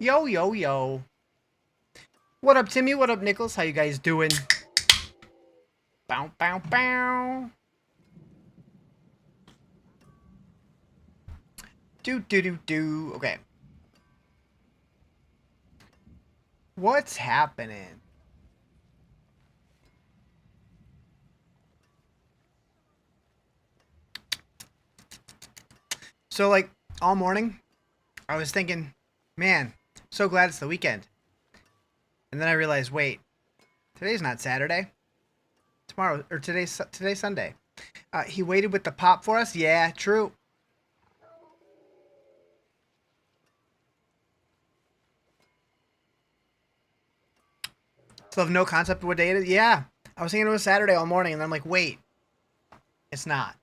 Yo, yo, yo. What up, Timmy? What up, Nichols? How you guys doing? Bow, bow, bow. Do. Okay. What's happening? So, like, all morning, I was thinking, man, so glad it's the weekend. And then I realized, wait, today's not Saturday. Tomorrow, or today's Sunday. He waited with the pop for us? Yeah, true. Still have no concept of what day it is? Yeah. I was thinking it was Saturday all morning, and then I'm like, wait, it's not.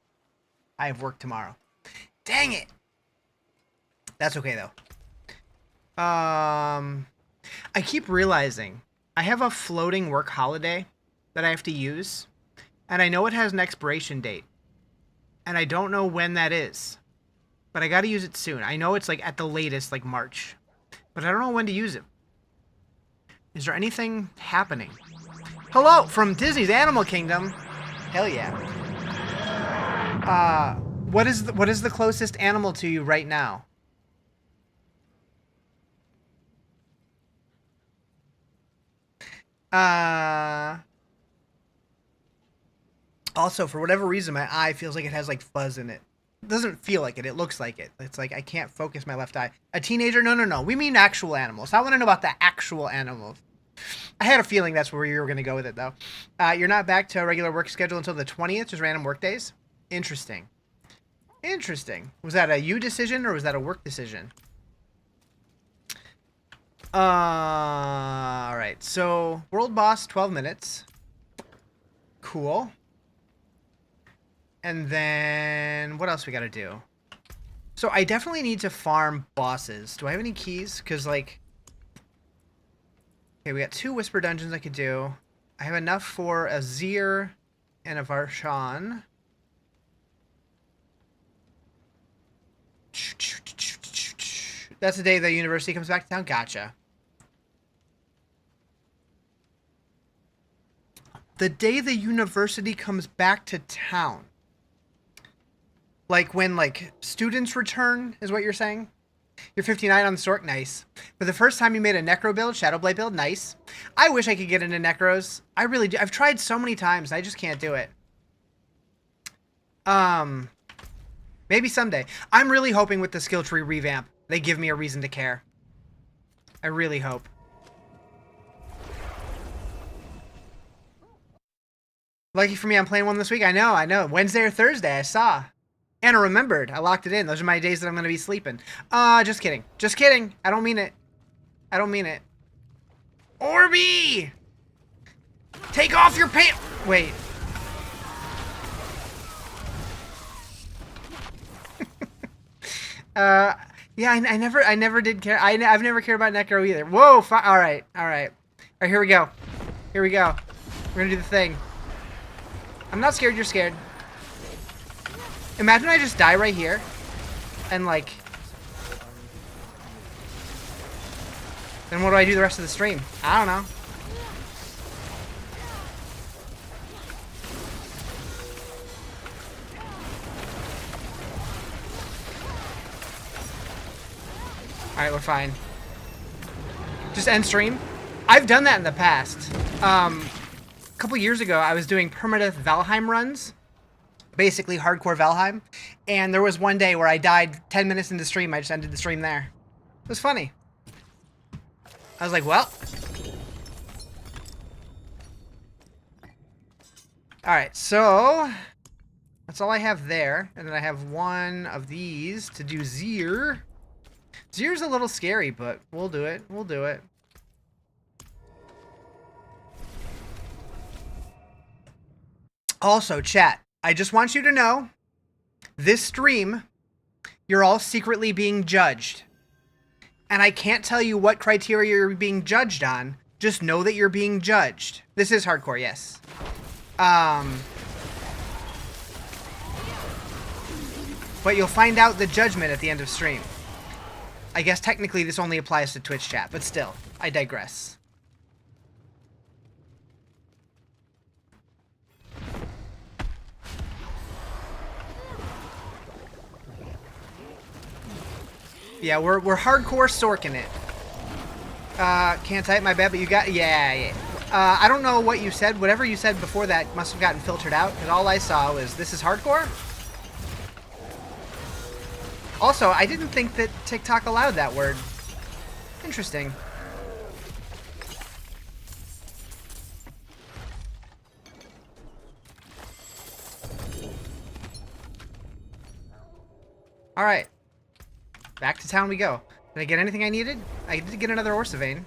I have work tomorrow. Dang it. That's okay, though. I keep realizing I have a floating work holiday that I have to use, and I know it has an expiration date, and I don't know when that is, but I got to use it soon. I know it's like at the latest, like March, but I don't know when to use it. Is there anything happening? Hello from Disney's Animal Kingdom. Hell yeah. What is the closest animal to you right now? Also, for whatever reason, my eye feels like it has like fuzz in it. It doesn't feel like it. It looks like it. It's like I can't focus my left eye. A teenager? No. We mean actual animals. I want to know about the actual animals. I had a feeling that's where you were going to go with it, though. You're not back to a regular work schedule until the 20th, just random work days? Interesting. Was that a you decision or was that a work decision? Alright, so world boss, 12 minutes. Cool. And then what else we gotta do? So I definitely need to farm bosses. Do I have any keys? Because, like... Okay, we got 2 Whisper Dungeons I could do. I have enough for a Zir and a Varshan. That's the day the university comes back to town? Gotcha. The day the university comes back to town. Like when, like, students return, is what you're saying? You're 59 on the Sorc? Nice. For the first time you made a Necro build, Shadowblade build? Nice. I wish I could get into Necros. I really do. I've tried so many times, I just can't do it. Maybe someday. I'm really hoping with the skill tree revamp, they give me a reason to care. I really hope. Lucky for me, I'm playing one this week. I know. Wednesday or Thursday, I saw. And I remembered. I locked it in. Those are my days that I'm going to be sleeping. Just kidding. Just kidding. I don't mean it. Orby! Take off your pants! Wait. Yeah, I never did care. I've never cared about Necro either. Whoa, all right. All right, here we go. We're gonna do the thing. I'm not scared, you're scared. Imagine I just die right here. And, like... Then what do I do the rest of the stream? I don't know. Alright, we're fine. Just end stream. I've done that in the past. A couple years ago, I was doing permadeath Valheim runs. Basically hardcore Valheim. And there was one day where I died 10 minutes into stream. I just ended the stream there. It was funny. I was like, well. Alright, so... That's all I have there. And then I have one of these to do Zir. Zir's a little scary, but we'll do it. Also, chat, I just want you to know, this stream, you're all secretly being judged. And I can't tell you what criteria you're being judged on. Just know that you're being judged. This is hardcore, yes. But you'll find out the judgment at the end of stream. I guess technically this only applies to Twitch chat, but still, I digress. Yeah, we're hardcore Sorcing it. Can't type, my bad, but you got... Yeah. I don't know what you said. Whatever you said before that must have gotten filtered out, because all I saw was, this is hardcore? Also, I didn't think that TikTok allowed that word. Interesting. Alright. Back to town we go. Did I get anything I needed? I did get another Orsavane.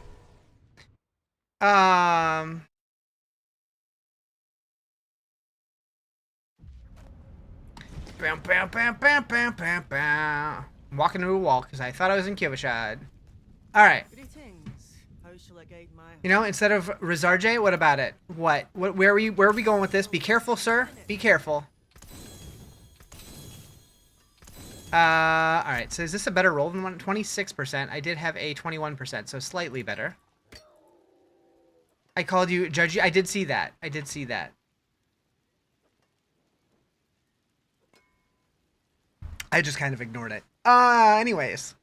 Bam, bam, bam, bam, bam, bam, bam. I'm walking into a wall because I thought I was in Kivashad. Alright. You know, instead of Rizarje, what about it? What? Where are we going with this? Be careful, sir. Be careful. Alright, so is this a better roll than 26%? I did have a 21%, so slightly better. I called you Judgy. I did see that. I did see that. I just kind of ignored it. Anyways.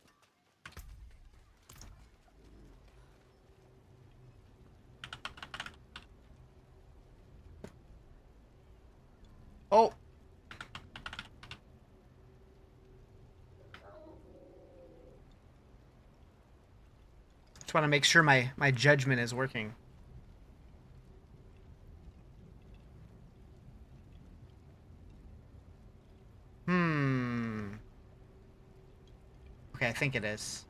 Oh. Just want to make sure my judgment is working. Okay, I think it is.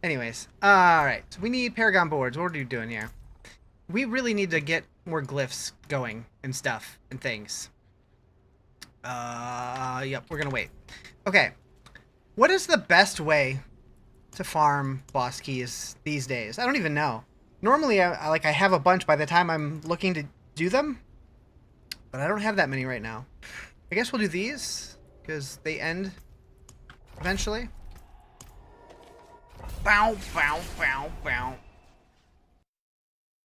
Anyways, alright. So we need Paragon boards. What are you doing here? We really need to get more glyphs going and stuff and things. Yep, we're gonna wait. Okay. What is the best way to farm boss keys these days? I don't even know. Normally, I have a bunch by the time I'm looking to do them. But I don't have that many right now. I guess we'll do these, because they end eventually. Bow, bow, bow, bow.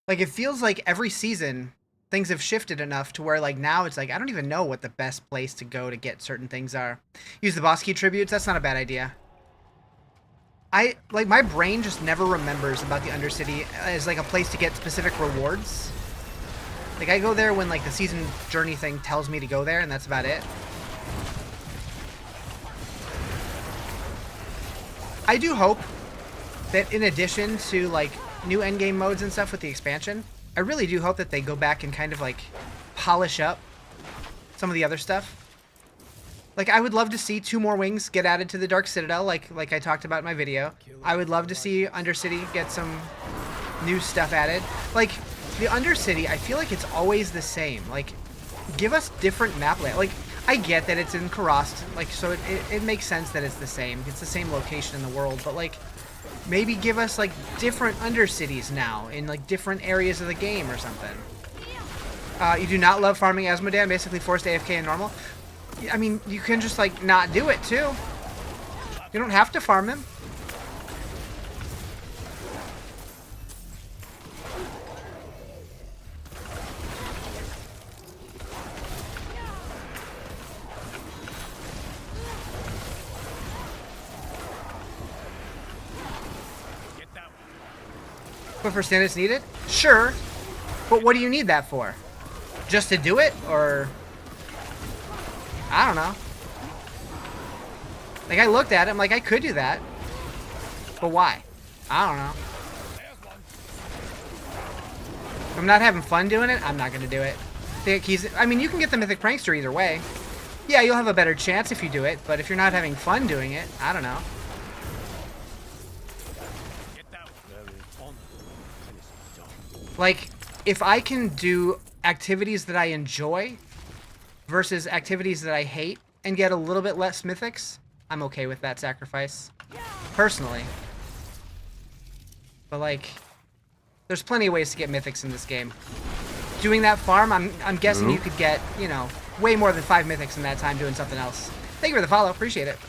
Like, it feels like every season, things have shifted enough to where, like, now it's like, I don't even know what the best place to go to get certain things are. Use the boss key tributes, that's not a bad idea. My brain just never remembers about the Undercity as, like, a place to get specific rewards. Like, I go there when, like, the season journey thing tells me to go there, and that's about it. I do hope that in addition to, like, new endgame modes and stuff with the expansion, I really do hope that they go back and kind of, like, polish up some of the other stuff. Like, I would love to see 2 more wings get added to the Dark Citadel, like I talked about in my video. I would love to see Undercity get some new stuff added. Like, the Undercity, I feel like it's always the same. Like, give us different map layout. Like, I get that it's in Karast, like, so it makes sense that it's the same. It's the same location in the world, but, like, maybe give us, like, different Undercities now in, like, different areas of the game or something. You do not love farming Asmodan, basically forced AFK and normal? I mean, you can just, like, not do it, too. You don't have to farm him. But for standards needed? Sure. But what do you need that for? Just to do it? Or... I don't know. Like, I looked at it, I'm like, I could do that. But why? I don't know. If I'm not having fun doing it, I'm not gonna do it. I mean, you can get the Mythic Prankster either way. Yeah, you'll have a better chance if you do it, but if you're not having fun doing it, I don't know. Like, if I can do activities that I enjoy versus activities that I hate and get a little bit less mythics, I'm okay with that sacrifice. Personally. But, like, there's plenty of ways to get mythics in this game. Doing that farm, I'm guessing you could get, you know, way more than 5 mythics in that time doing something else. Thank you for the follow. Appreciate it.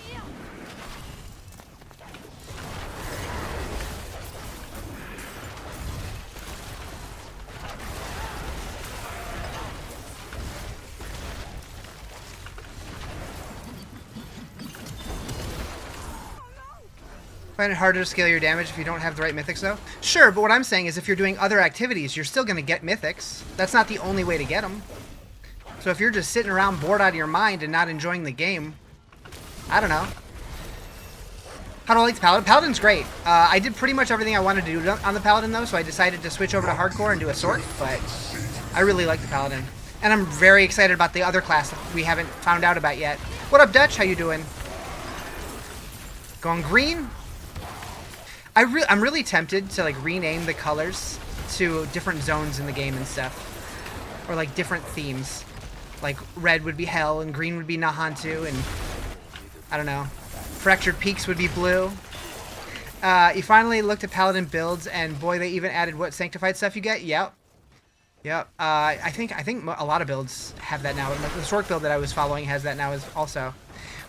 Find it harder to scale your damage if you don't have the right mythics, though? Sure, but what I'm saying is if you're doing other activities, you're still going to get mythics. That's not the only way to get them. So if you're just sitting around bored out of your mind and not enjoying the game, I don't know. How do I like the Paladin? Paladin's great. I did pretty much everything I wanted to do on the Paladin, though, so I decided to switch over to Hardcore and do a Sorc, but I really like the Paladin. And I'm very excited about the other class that we haven't found out about yet. What up, Dutch? How you doing? Going green? I'm really tempted to like rename the colors to different zones in the game and stuff, or like different themes. Like red would be hell and green would be Nahantu, and I don't know. Fractured Peaks would be blue. You finally looked at Paladin builds, and boy, they even added what sanctified stuff you get. Yep. I think a lot of builds have that now. The Sorc build that I was following has that now as also.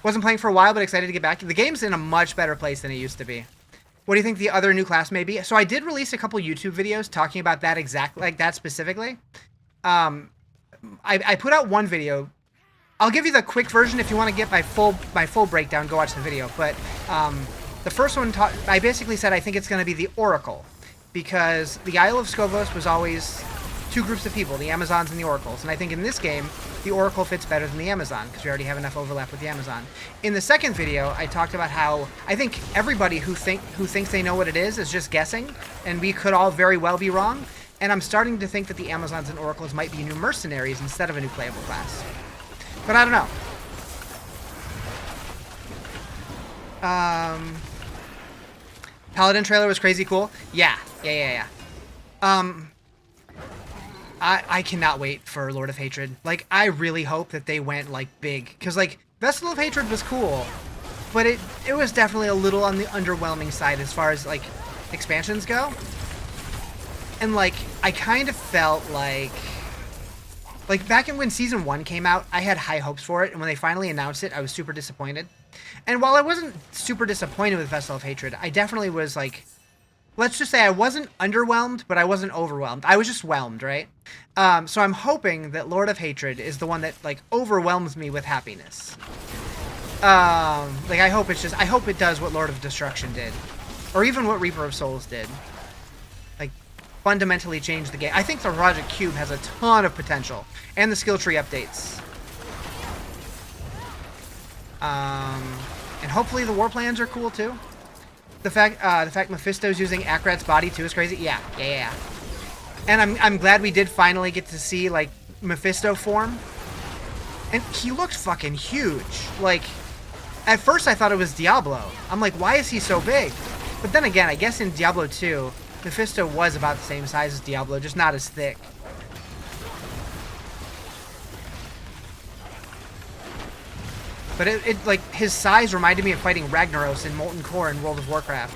Wasn't playing for a while, but excited to get back. The game's in a much better place than it used to be. What do you think the other new class may be? So I did release a couple YouTube videos talking about that exactly, like that specifically. I put out one video. I'll give you the quick version if you want to get my full breakdown. Go watch the video. But the first one, I basically said I think it's going to be the Oracle, because the Isle of Skavos was always two groups of people, the Amazons and the Oracles. And I think in this game, the Oracle fits better than the Amazon, because we already have enough overlap with the Amazon. In the second video, I talked about how I think everybody who thinks they know what it is just guessing, and we could all very well be wrong. And I'm starting to think that the Amazons and Oracles might be new mercenaries instead of a new playable class. But I don't know. Paladin trailer was crazy cool. Yeah. I cannot wait for Lord of Hatred. Like, I really hope that they went, like, big. Because, like, Vessel of Hatred was cool. But it was definitely a little on the underwhelming side as far as, like, expansions go. And, like, I kind of felt like... Like, back when Season 1 came out, I had high hopes for it. And when they finally announced it, I was super disappointed. And while I wasn't super disappointed with Vessel of Hatred, I definitely was, like... Let's just say I wasn't underwhelmed, but I wasn't overwhelmed. I was just whelmed, right? So I'm hoping that Lord of Hatred is the one that, like, overwhelms me with happiness. Like, I hope it does what Lord of Destruction did. Or even what Reaper of Souls did. Like, fundamentally change the game. I think the Project Cube has a ton of potential. And the skill tree updates. And hopefully the war plans are cool, too. The fact Mephisto's using Akrat's body too is crazy. Yeah. And I'm glad we did finally get to see like Mephisto form. And he looked fucking huge. Like, at first I thought it was Diablo. I'm like, why is he so big? But then again, I guess in Diablo 2, Mephisto was about the same size as Diablo, just not as thick. But it like, his size reminded me of fighting Ragnaros in Molten Core in World of Warcraft.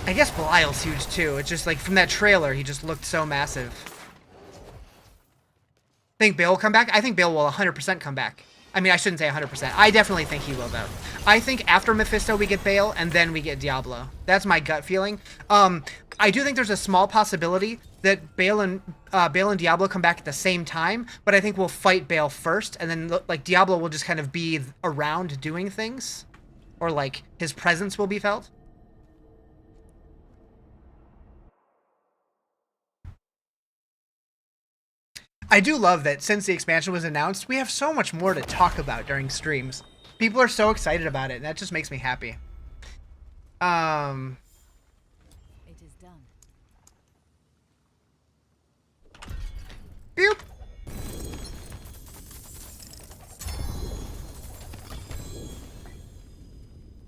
I guess Belial's huge too. It's just like, from that trailer, he just looked so massive. Think Bale will come back? I think Bale will 100% come back. I mean, I shouldn't say 100%. I definitely think he will, though. I think after Mephisto we get Bale, and then we get Diablo. That's my gut feeling. I do think there's a small possibility that Bale and Diablo come back at the same time, but I think we'll fight Bale first, and then like Diablo will just kind of be around doing things, or like his presence will be felt. I do love that since the expansion was announced, we have so much more to talk about during streams. People are so excited about it, and that just makes me happy. It is done. Boop.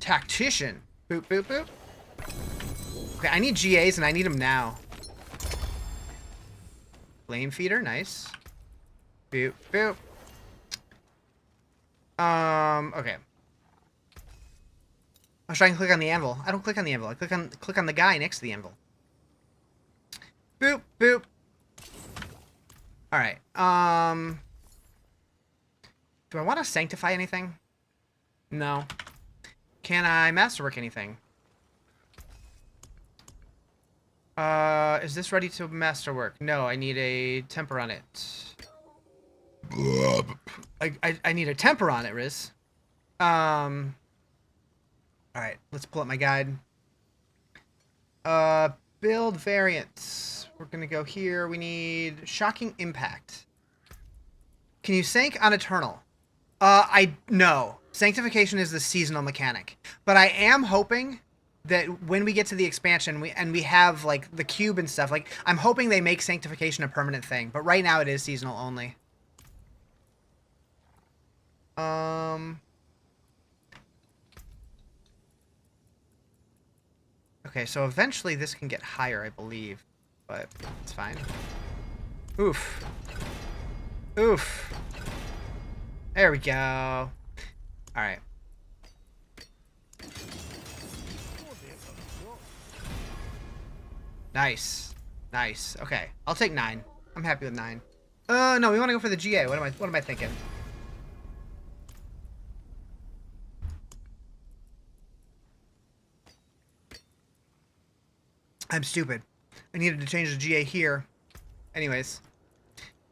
Tactician. Boop, boop, boop. Okay, I need GAs, and I need them now. Flame Feeder, nice. Boop, boop. Okay. I was trying to click on the anvil. I don't click on the anvil. I click on the guy next to the anvil. Boop, boop. Alright, do I want to sanctify anything? No. Can I masterwork anything? Is this ready to masterwork? No, I need a temper on it. I need a temper on it, Riz. Alright, let's pull up my guide. Build variants. We're gonna go here. We need Shocking Impact. Can you sank on Eternal? No. Sanctification is the seasonal mechanic. But I am hoping that when we get to the expansion, we have, like, the cube and stuff, like, I'm hoping they make Sanctification a permanent thing. But right now it is seasonal only. Okay, so eventually this can get higher, I believe. But it's fine. Oof. Oof. There we go. Alright. Nice. Nice. Okay. I'll take 9. I'm happy with 9. No, we want to go for the GA. What am I thinking? I'm stupid. I needed to change the GA here. Anyways.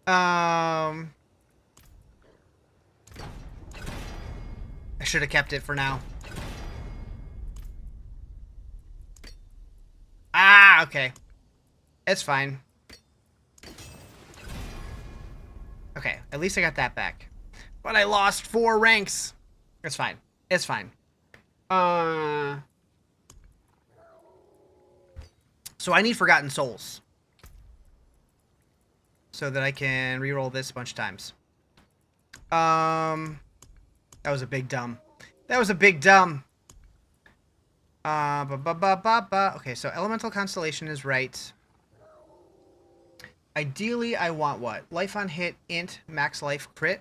I should have kept it for now. Ah, okay. It's fine. Okay, at least I got that back. But I lost 4 ranks. It's fine. It's fine. So I need Forgotten Souls. So that I can reroll this a bunch of times. That was a big dumb. That was a big dumb. Okay, so Elemental Constellation is right. Ideally, I want what? Life on hit, int, max life, crit.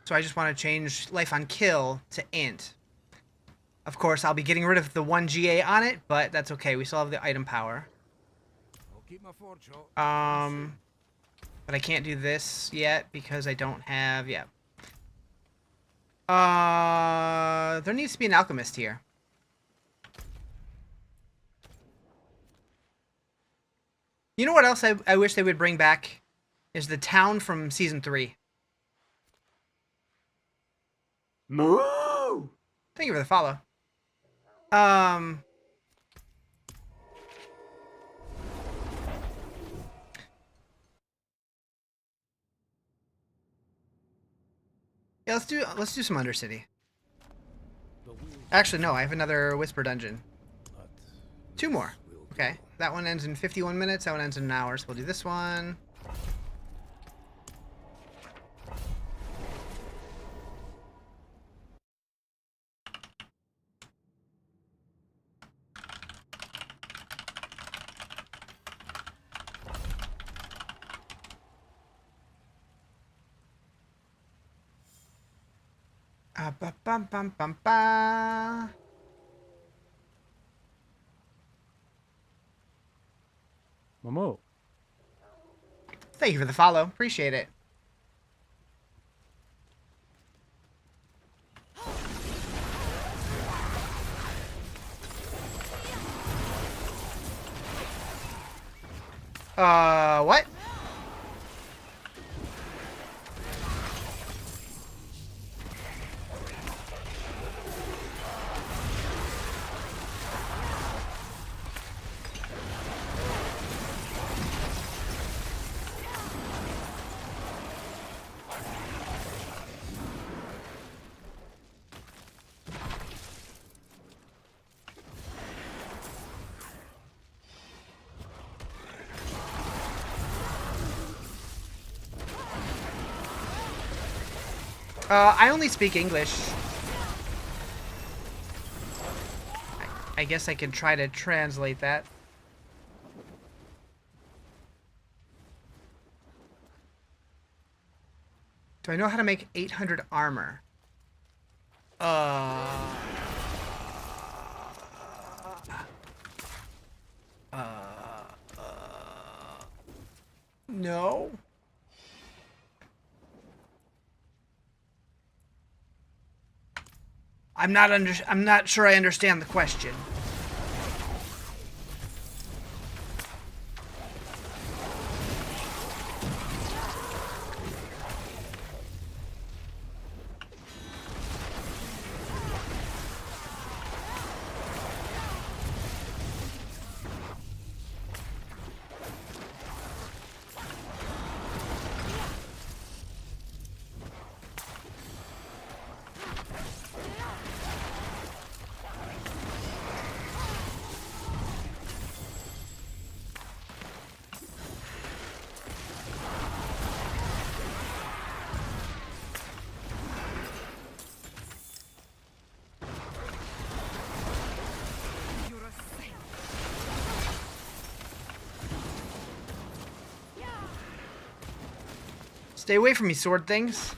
So I just want to change life on kill to int. Of course, I'll be getting rid of the 1 GA on it, but that's okay. We still have the item power. But I can't do this yet because I don't have... Yeah. There needs to be an alchemist here. You know what else I wish they would bring back? Is the town from Season 3. Moo! Thank you for the follow. Yeah, let's do some Undercity. Actually, no, I have another Whisper Dungeon. 2 more. Okay, that one ends in 51 minutes. That one ends in an hour. So we'll do this one. Ba bum bum bum ba. Momo. Thank you for the follow. Appreciate it. What? I only speak English. I guess I can try to translate that. Do I know how to make 800 armor? No. I'm not sure I understand the question. Stay away from me, sword things.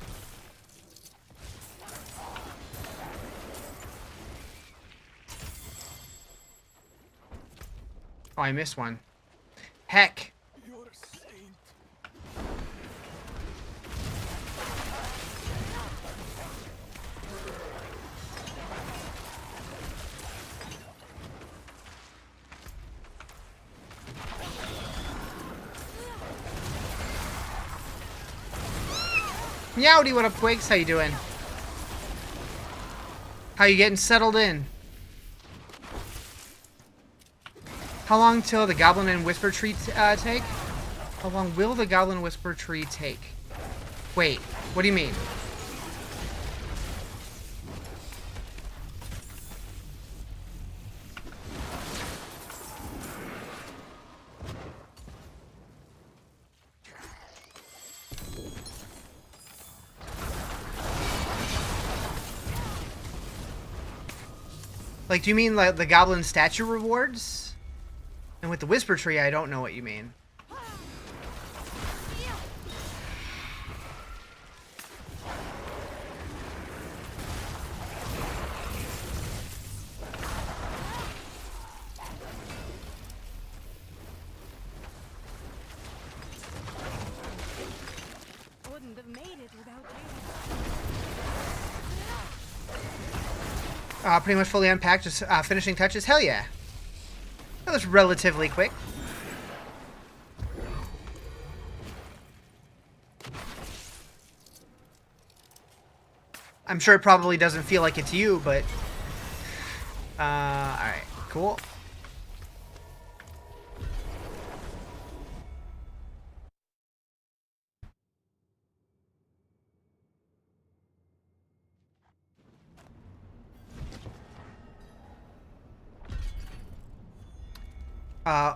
Oh, I missed one. Heck. Meowdy, what up, Quakes? How you doing? How you getting settled in? How long till the Goblin and Whisper Tree take? How long will the Goblin Whisper Tree take? Wait, what do you mean? Like, do you mean like the Goblin statue rewards? And with the Whisper Tree, I don't know what you mean. Wouldn't have made it without you. Pretty much fully unpacked, just finishing touches. Hell yeah. That was relatively quick. I'm sure it probably doesn't feel like it's you, but... alright, cool.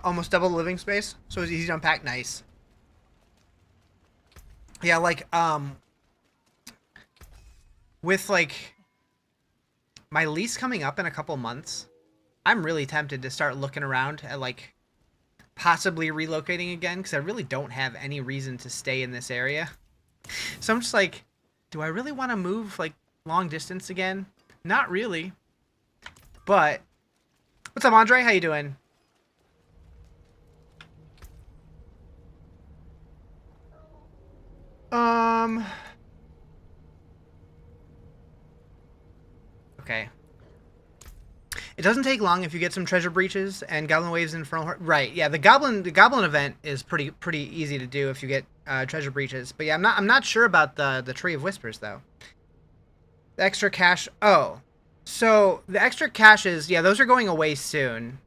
Almost double the living space, so it's easy to unpack. Nice. Yeah, like, with, like, my lease coming up in a couple months, I'm really tempted to start looking around at, like, possibly relocating again, because I really don't have any reason to stay in this area. So I'm just like, do I really want to move, like, long distance again? Not really. But, what's up, Andre? How you doing? Okay. It doesn't take long if you get some treasure breaches and Goblin Waves and Infernal Horde. Right, yeah, the Goblin event is pretty easy to do if you get treasure breaches. But yeah, I'm not sure about the Tree of Whispers though. The extra cash. Oh. So the extra caches, yeah, those are going away soon.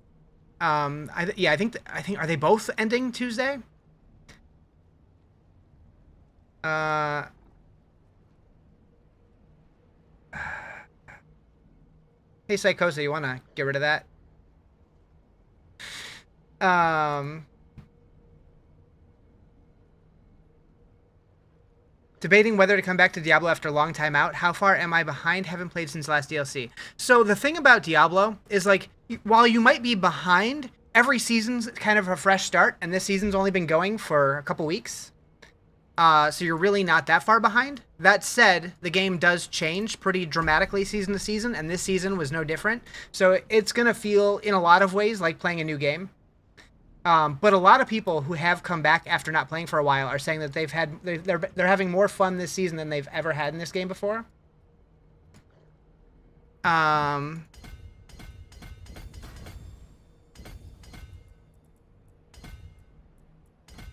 I think are they both ending Tuesday? Hey, Psychosa, you want to get rid of that? Debating whether to come back to Diablo after a long time out. How far am I behind? Haven't played since last DLC. So the thing about Diablo is, like, while you might be behind, every season's kind of a fresh start, and this season's only been going for a couple weeks. So you're really not that far behind. That said, the game does change pretty dramatically season to season, and this season was no different. So it's going to feel, in a lot of ways, like playing a new game. But a lot of people who have come back after not playing for a while are saying that they're having more fun this season than they've ever had in this game before. If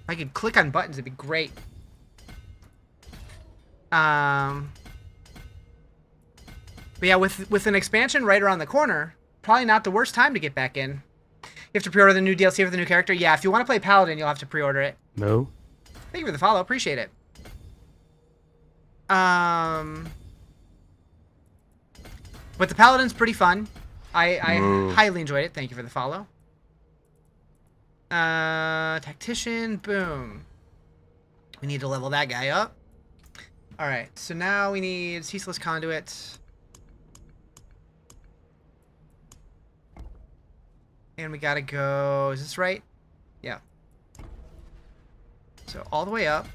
I could click on buttons, it'd be great. But yeah, with an expansion right around the corner, probably not the worst time to get back in. You have to pre-order the new DLC for the new character. Yeah, if you want to play Paladin, you'll have to pre-order it. No. Thank you for the follow. Appreciate it. But the Paladin's pretty fun. I highly enjoyed it. Thank you for the follow. Tactician. Boom. We need to level that guy up. Alright, so now we need Ceaseless Conduit. And we gotta go... Is this right? Yeah. So all the way up.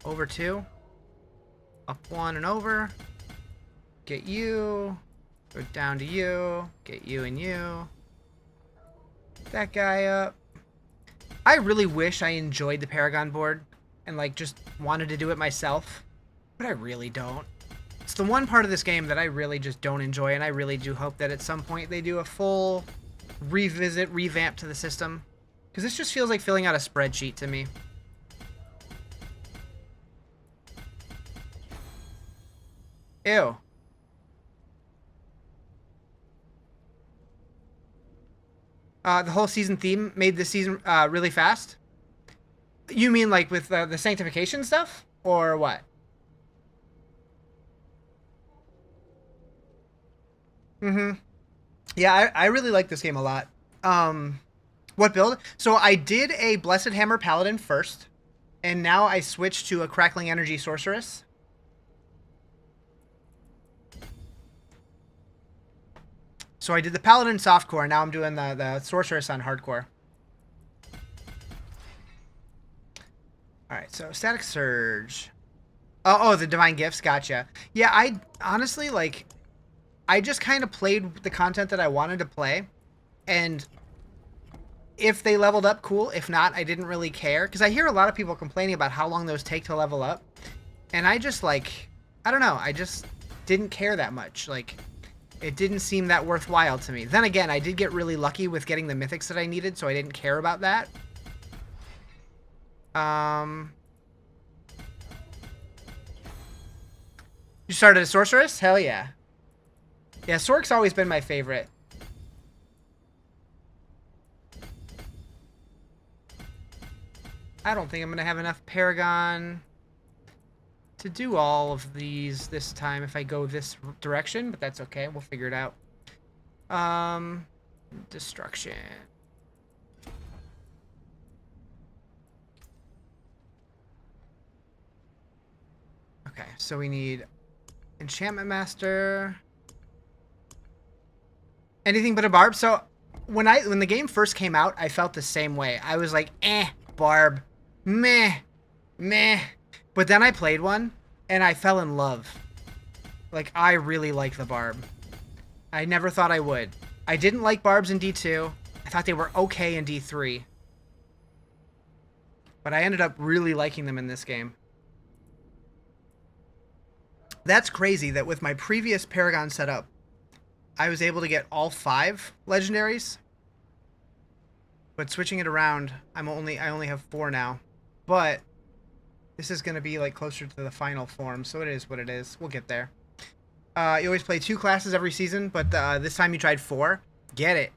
Over 2. Up 1 and over. Get you. Go down to you. Get you and you. That guy up. I really wish I enjoyed the Paragon board and like just wanted to do it myself, but I really don't. It's the one part of this game that I really just don't enjoy, and I really do hope that at some point they do a full revamp to the system, because this just feels like filling out a spreadsheet to me. Ew. The whole season theme made this season really fast? You mean like with the sanctification stuff? Or what? Mm-hmm. Yeah, I really like this game a lot. What build? So I did a Blessed Hammer Paladin first, and now I switched to a Crackling Energy Sorceress. So I did the Paladin softcore, now I'm doing the Sorceress on hardcore. Alright, so Static Surge. Oh, the Divine Gifts, gotcha. Yeah, I honestly, like, I just kind of played the content that I wanted to play, and if they leveled up, cool. If not, I didn't really care, because I hear a lot of people complaining about how long those take to level up, and I just, like, I don't know, I just didn't care that much. Like, it didn't seem that worthwhile to me. Then again, I did get really lucky with getting the mythics that I needed, so I didn't care about that. You started a Sorceress? Hell yeah. Yeah, Sorc's always been my favorite. I don't think I'm going to have enough Paragon to do all of these this time if I go this direction, but that's okay. We'll figure it out. Destruction. Okay, so we need Enchantment Master. Anything but a Barb. So when the game first came out, I felt the same way. I was like, Barb. Meh. But then I played one, and I fell in love. Like, I really like the Barb. I never thought I would. I didn't like Barbs in D2. I thought they were okay in D3. But I ended up really liking them in this game. That's crazy that with my previous Paragon setup, I was able to get all 5 legendaries. But switching it around, I only have 4 now. But this is going to be like closer to the final form, so it is what it is. We'll get there. You always play 2 classes every season, but this time you tried 4. Get it.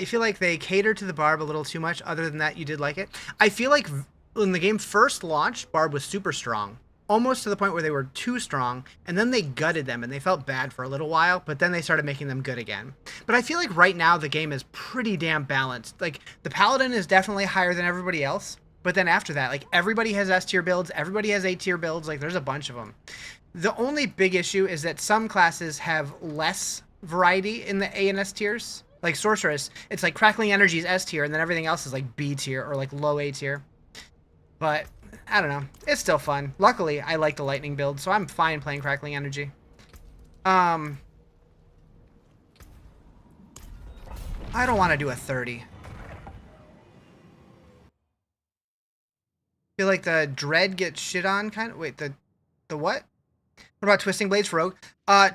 You feel like they catered to the Barb a little too much. Other than that, you did like it. I feel like when the game first launched, Barb was super strong. Almost to the point where they were too strong, and then they gutted them, and they felt bad for a little while, but then they started making them good again. But I feel like right now the game is pretty damn balanced. Like, the Paladin is definitely higher than everybody else, but then after that, like, everybody has S tier builds, everybody has A tier builds, like, there's a bunch of them. The only big issue is that some classes have less variety in the A and S tiers. Like Sorceress, it's like Crackling Energy is S tier, and then everything else is like B tier or like low A tier. But I don't know. It's still fun. Luckily, I like the Lightning build, so I'm fine playing Crackling Energy. I don't want to do a 30. Feel like the Dread gets shit on, kind of. Wait, the what? What about Twisting Blades for Rogue?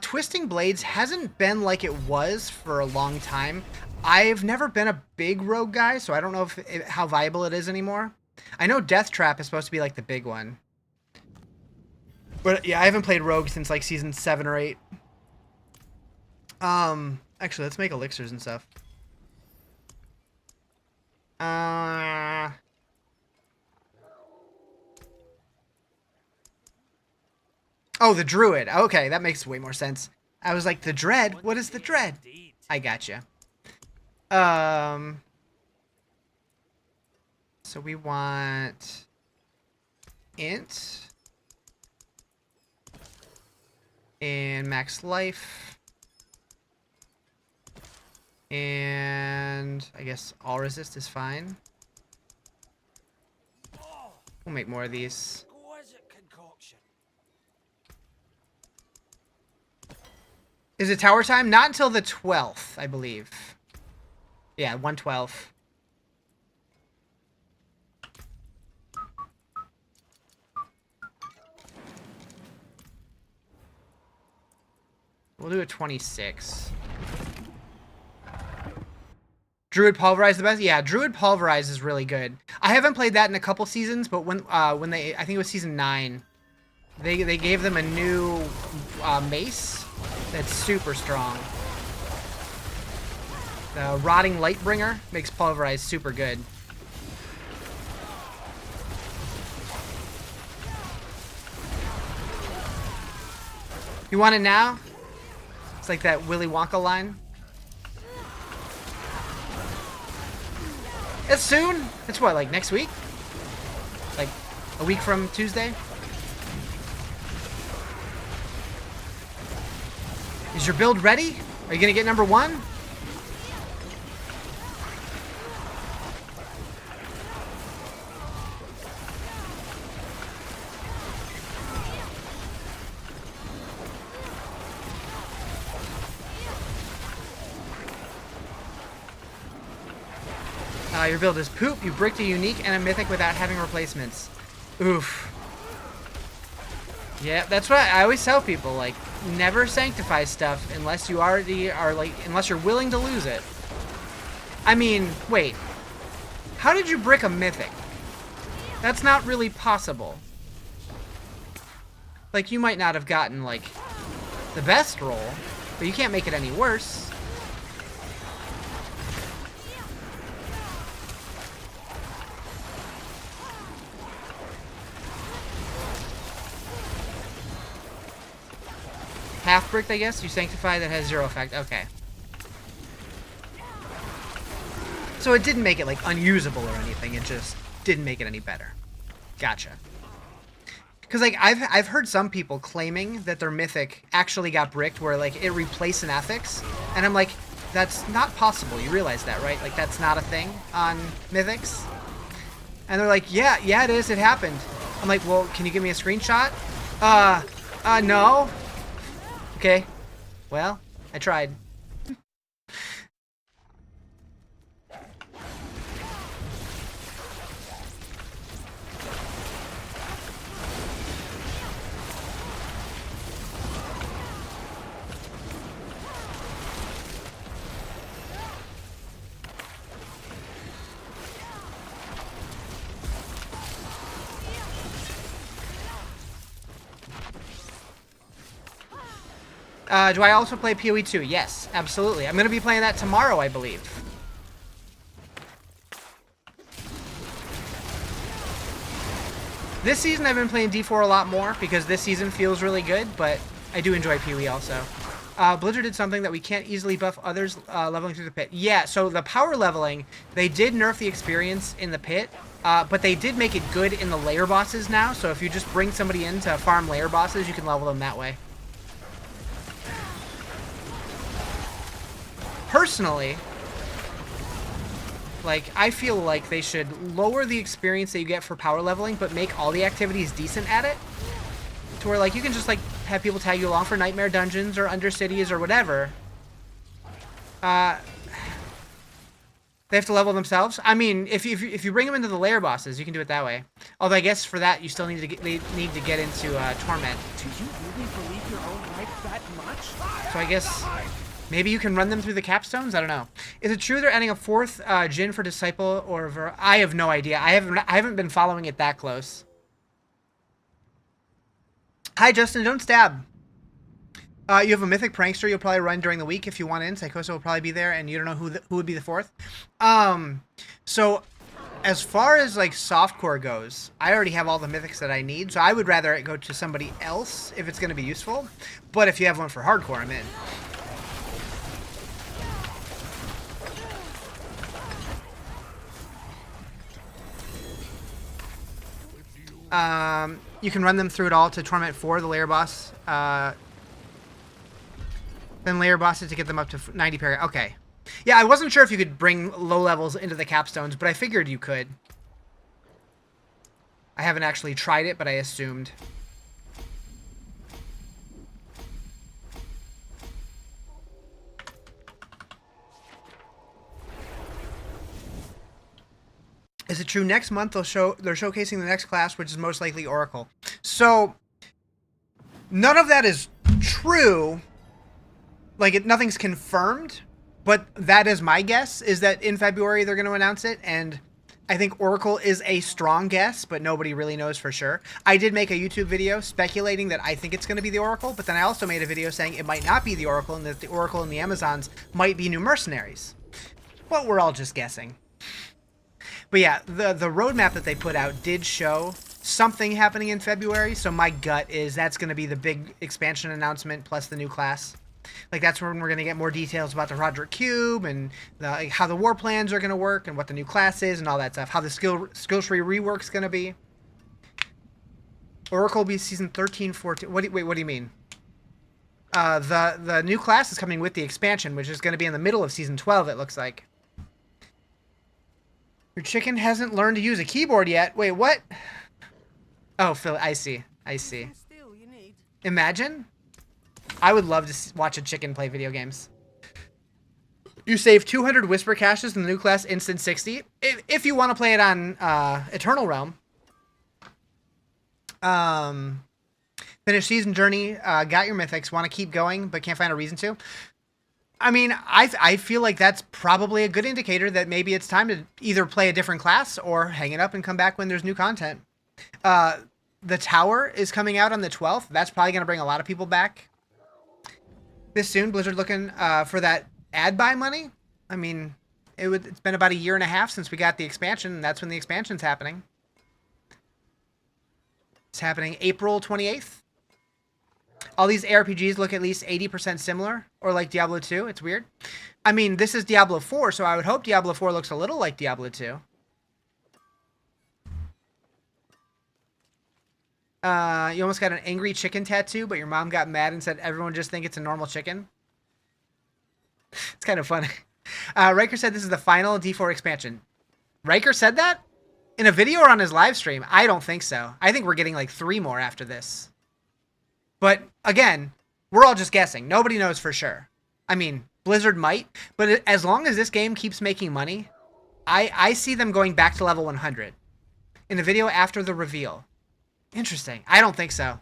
Twisting Blades hasn't been like it was for a long time. I've never been a big Rogue guy, so I don't know how viable it is anymore. I know Death Trap is supposed to be like the big one. But yeah, I haven't played Rogue since like season 7 or 8. Actually, let's make elixirs and stuff. Oh, the Druid. Okay, that makes way more sense. I was like, the Dread? What is the Dread? I gotcha. So we want int and max life and I guess all resist is fine. We'll make more of these. Is it tower time? Not until the 12th, I believe. Yeah, 112. We'll do a 26. Druid Pulverize the best? Yeah, Druid Pulverize is really good. I haven't played that in a couple seasons, but when they, I think it was season 9, they gave them a new mace that's super strong. The Rotting Lightbringer makes Pulverize super good. You want it now? It's like that Willy Wonka line. It's soon. It's what, like next week? Like a week from Tuesday? Is your build ready? Are you gonna get number 1? Your build is poop. You bricked a unique and a mythic without having replacements. Oof. Yeah, that's what I always tell people. Like, never sanctify stuff unless you already are, like, unless you're willing to lose it. I mean, wait. How did you brick a mythic? That's not really possible. Like, you might not have gotten, like, the best roll, but you can't make it any worse. Half bricked, I guess? You sanctify that has 0 effect. Okay. So it didn't make it, like, unusable or anything. It just didn't make it any better. Gotcha. Because, like, I've heard some people claiming that their mythic actually got bricked where, like, it replaced an affix. And I'm like, that's not possible. You realize that, right? Like, that's not a thing on mythics. And they're like, yeah, it is. It happened. I'm like, well, can you give me a screenshot? No. Okay, well, I tried. Do I also play PoE 2? Yes, absolutely. I'm going to be playing that tomorrow, I believe. This season I've been playing D4 a lot more because this season feels really good, but I do enjoy PoE also. Blizzard did something that we can't easily buff others leveling through the pit. Yeah, so the power leveling, they did nerf the experience in the pit, but they did make it good in the layer bosses now, so if you just bring somebody in to farm layer bosses, you can level them that way. Personally, like, I feel like they should lower the experience that you get for power leveling, but make all the activities decent at it. To where, like, you can just, like, have people tag you along for Nightmare Dungeons or Undercities or whatever. They have to level themselves. I mean, if you bring them into the layer bosses, you can do it that way. Although I guess for that, you still need to get, they need to get into Torment. Do you really believe your own life that much? So I guess maybe you can run them through the capstones? I don't know. Is it true they're adding a 4th Djinn for Disciple or I have no idea. I haven't been following it that close. Hi, Justin. Don't stab. You have a mythic prankster you'll probably run during the week if you want in. Psychoso will probably be there, and you don't know who would be the 4th. So as far as, like, softcore goes, I already have all the mythics that I need, so I would rather it go to somebody else if it's going to be useful. But if you have one for hardcore, I'm in. You can run them through it all to Torment 4, the layer boss. Then layer bosses to get them up to 90 parry. Okay. Yeah, I wasn't sure if you could bring low levels into the capstones, but I figured you could. I haven't actually tried it, but I assumed. Is it true next month they're showcasing the next class, which is most likely Oracle? So none of that is true. Like nothing's confirmed, but that is my guess. Is that in February they're going to announce it, and I think Oracle is a strong guess, but nobody really knows for sure. I did make a YouTube video speculating that I think it's going to be the Oracle, but then I also made a video saying it might not be the Oracle and that the Oracle and the Amazons might be new mercenaries. Well, we're all just guessing. But yeah, the roadmap that they put out did show something happening in February, so my gut is that's going to be the big expansion announcement plus the new class. Like, that's when we're going to get more details about the Roderick Cube and how the war plans are going to work and what the new class is and all that stuff. How the skill tree rework's going to be. Oracle will be season 13, 14. Wait, what do you mean? The new class is coming with the expansion, which is going to be in the middle of season 12, it looks like. Your chicken hasn't learned to use a keyboard yet. Wait, what? Oh, Phil, I see. Still, you need. Imagine. I would love to watch a chicken play video games. You save 200 Whisper Caches in the new class, instant 60. If you want to play it on Eternal Realm. Finish Season Journey, got your Mythics, want to keep going, but can't find a reason to. I mean, I feel like that's probably a good indicator that maybe it's time to either play a different class or hang it up and come back when there's new content. The Tower is coming out on the 12th. That's probably going to bring a lot of people back this soon. Blizzard looking for that ad buy money. I mean, it's been about a year and a half since we got the expansion, and that's when the expansion's happening. It's happening April 28th. All these ARPGs look at least 80% similar, or like Diablo 2. It's weird. I mean, this is Diablo 4, so I would hope Diablo 4 looks a little like Diablo 2. You almost got an angry chicken tattoo, but your mom got mad and said everyone just think it's a normal chicken. It's kind of funny. Riker said this is the final D4 expansion. Riker said that? In a video or on his live stream? I don't think so. I think we're getting like 3 more after this. But again, we're all just guessing. Nobody knows for sure. I mean, Blizzard might, but as long as this game keeps making money, I see them going back to level 100 in the video after the reveal. Interesting. I don't think so.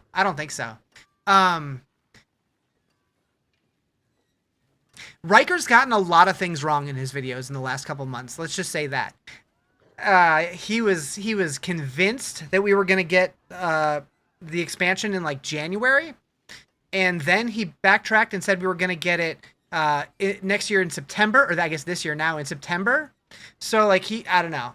Riker's gotten a lot of things wrong in his videos in the last couple months. Let's just say that. He was convinced that we were going to get the expansion in like January, and then he backtracked and said we were going to get it next year in September, or I guess this year now in September. So like I don't know.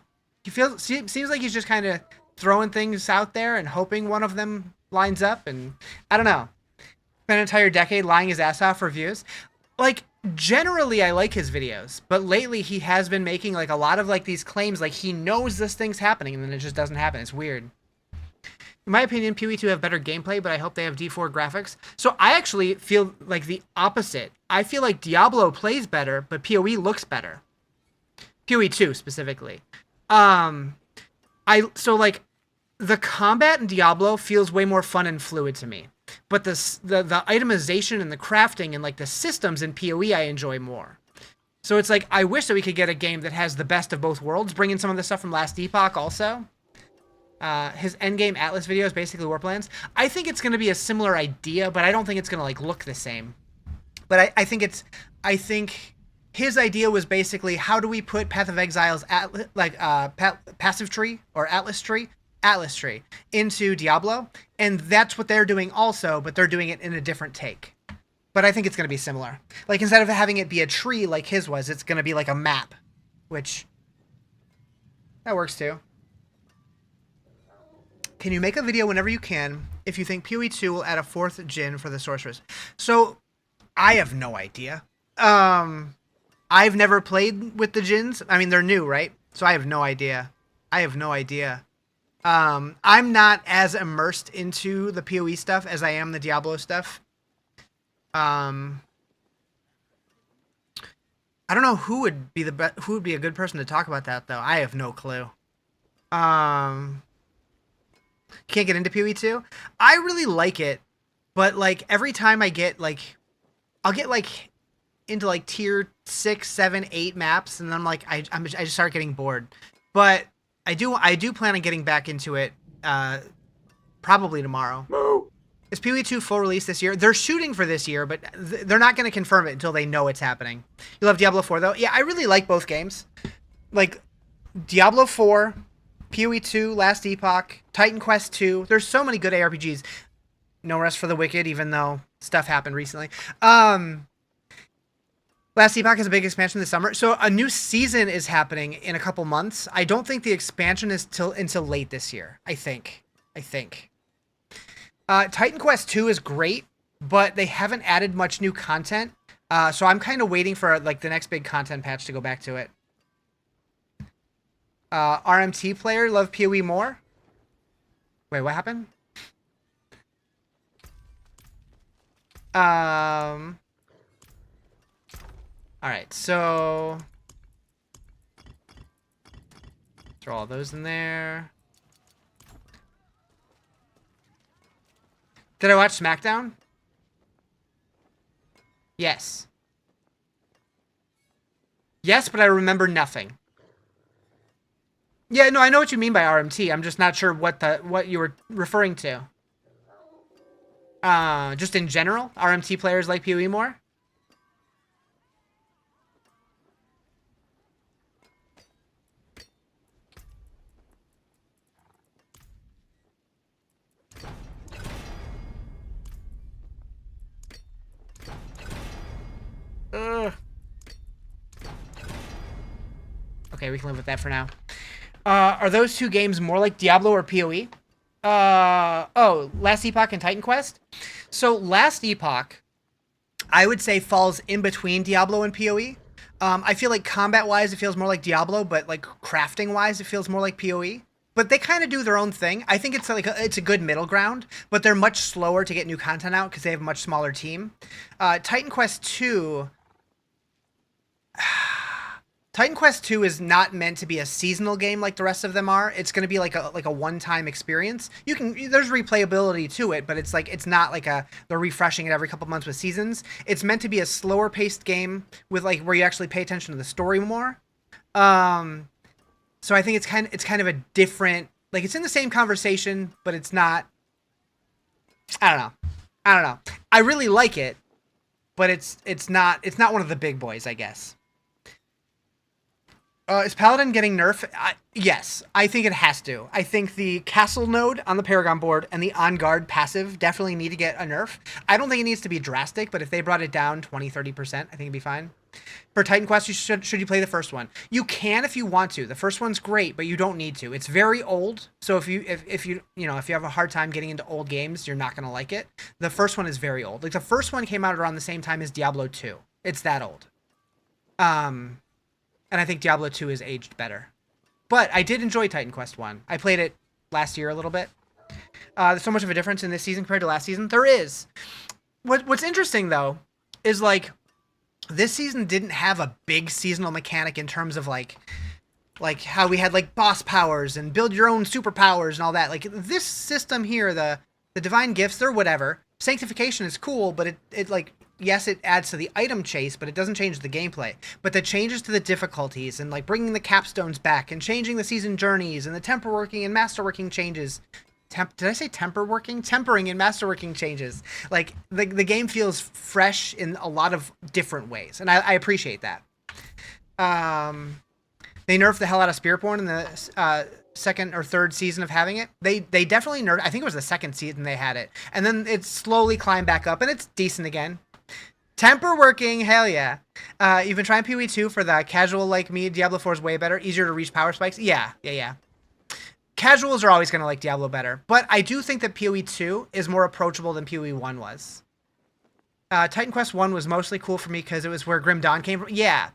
Seems like he's just kind of throwing things out there and hoping one of them lines up, and I don't know. Spent an entire decade lying his ass off for views. Like, generally I like his videos, but lately he has been making like a lot of like these claims like he knows this thing's happening and then it just doesn't happen. It's weird. In my opinion, PoE 2 have better gameplay, but I hope they have D4 graphics. So I actually feel like the opposite. I feel like Diablo plays better, but PoE looks better. PoE 2 specifically. So like the combat in Diablo feels way more fun and fluid to me. But the itemization and the crafting and like the systems in PoE I enjoy more. So it's like I wish that we could get a game that has the best of both worlds, bring in some of the stuff from Last Epoch also. His endgame Atlas video is basically war plans. I think it's going to be a similar idea, but I don't think it's going to like look the same. But I think his idea was basically how do we put Path of Exile's passive tree or Atlas tree into Diablo, and that's what they're doing also, but they're doing it in a different take. But I think it's going to be similar. Like instead of having it be a tree like his was, it's going to be like a map, which that works too. Can you make a video whenever you can if you think PoE 2 will add a 4th djinn for the sorceress? So I have no idea. I've never played with the djinns. I mean, they're new, right? So I have no idea. I'm not as immersed into the PoE stuff as I am the Diablo stuff. I don't know who would be who would be a good person to talk about that though. I have no clue. Can't get into PoE 2. I really like it, but like every time I get like, I'll get like into like tier 6, 7, 8 maps, and then I'm like, I just start getting bored. But I do plan on getting back into it probably tomorrow. Is PoE 2 full release this year? They're shooting for this year, but they're not going to confirm it until they know it's happening. You love Diablo 4 though? Yeah, I really like both games. Like Diablo 4, PoE 2, Last Epoch, Titan Quest 2. There's so many good ARPGs. No Rest for the Wicked, even though stuff happened recently. Last Epoch is a big expansion this summer. So a new season is happening in a couple months. I don't think the expansion is until late this year. I think. Titan Quest 2 is great, but they haven't added much new content. So I'm kind of waiting for like the next big content patch to go back to it. RMT player, love PoE more? Wait, what happened? Alright, so throw all those in there. Did I watch SmackDown? Yes. Yes, but I remember nothing. Yeah, no, I know what you mean by RMT. I'm just not sure what you were referring to. Just in general, RMT players like PoE more? Ugh. Okay, we can live with that for now. Are those two games more like Diablo or PoE? Oh, Last Epoch and Titan Quest? So Last Epoch, I would say falls in between Diablo and PoE. I feel like combat-wise, it feels more like Diablo, but like crafting-wise, it feels more like PoE. But they kind of do their own thing. I think it's like it's a good middle ground, but they're much slower to get new content out because they have a much smaller team. Titan Quest 2... Titan Quest 2 is not meant to be a seasonal game like the rest of them are. It's going to be like a one-time experience. There's replayability to it, but it's not like they're refreshing it every couple months with seasons. It's meant to be a slower paced game with like where you actually pay attention to the story more. So I think it's kind of a different, like it's in the same conversation, but it's not. I don't know. I really like it, but it's not one of the big boys, I guess. Is Paladin getting nerfed? Yes, I think it has to. I think the castle node on the Paragon board and the on guard passive definitely need to get a nerf. I don't think it needs to be drastic, but if they brought it down 20-30%, I think it'd be fine. For Titan Quest, should you play the first one? You can if you want to. The first one's great, but you don't need to. It's very old, so if you have a hard time getting into old games, you're not gonna like it. The first one is very old. Like the first one came out around the same time as Diablo 2. It's that old. And I think Diablo 2 is aged better. But I did enjoy Titan Quest 1. I played it last year a little bit. There's so much of a difference in this season compared to last season. There is. What's interesting, though, is, like, this season didn't have a big seasonal mechanic in terms of, like how we had, like, boss powers and build your own superpowers and all that. Like, this system here, the Divine Gifts, they're whatever. Sanctification is cool, but it like... Yes, it adds to the item chase, but it doesn't change the gameplay. But the changes to the difficulties and like bringing the capstones back and changing the season journeys and the temperworking and masterworking changes. Did I say temperworking? Tempering and masterworking changes. Like the game feels fresh in a lot of different ways, and I appreciate that. They nerfed the hell out of Spiritborn in the second or third season of having it. They definitely nerfed. I think it was the second season they had it, and then it slowly climbed back up, and it's decent again. Temper working, hell yeah. You've been trying PoE 2 for the casual like me. Diablo 4 is way better. Easier to reach power spikes. Yeah. Casuals are always going to like Diablo better. But I do think that PoE 2 is more approachable than PoE 1 was. Titan Quest 1 was mostly cool for me because it was where Grim Dawn came from. Yeah.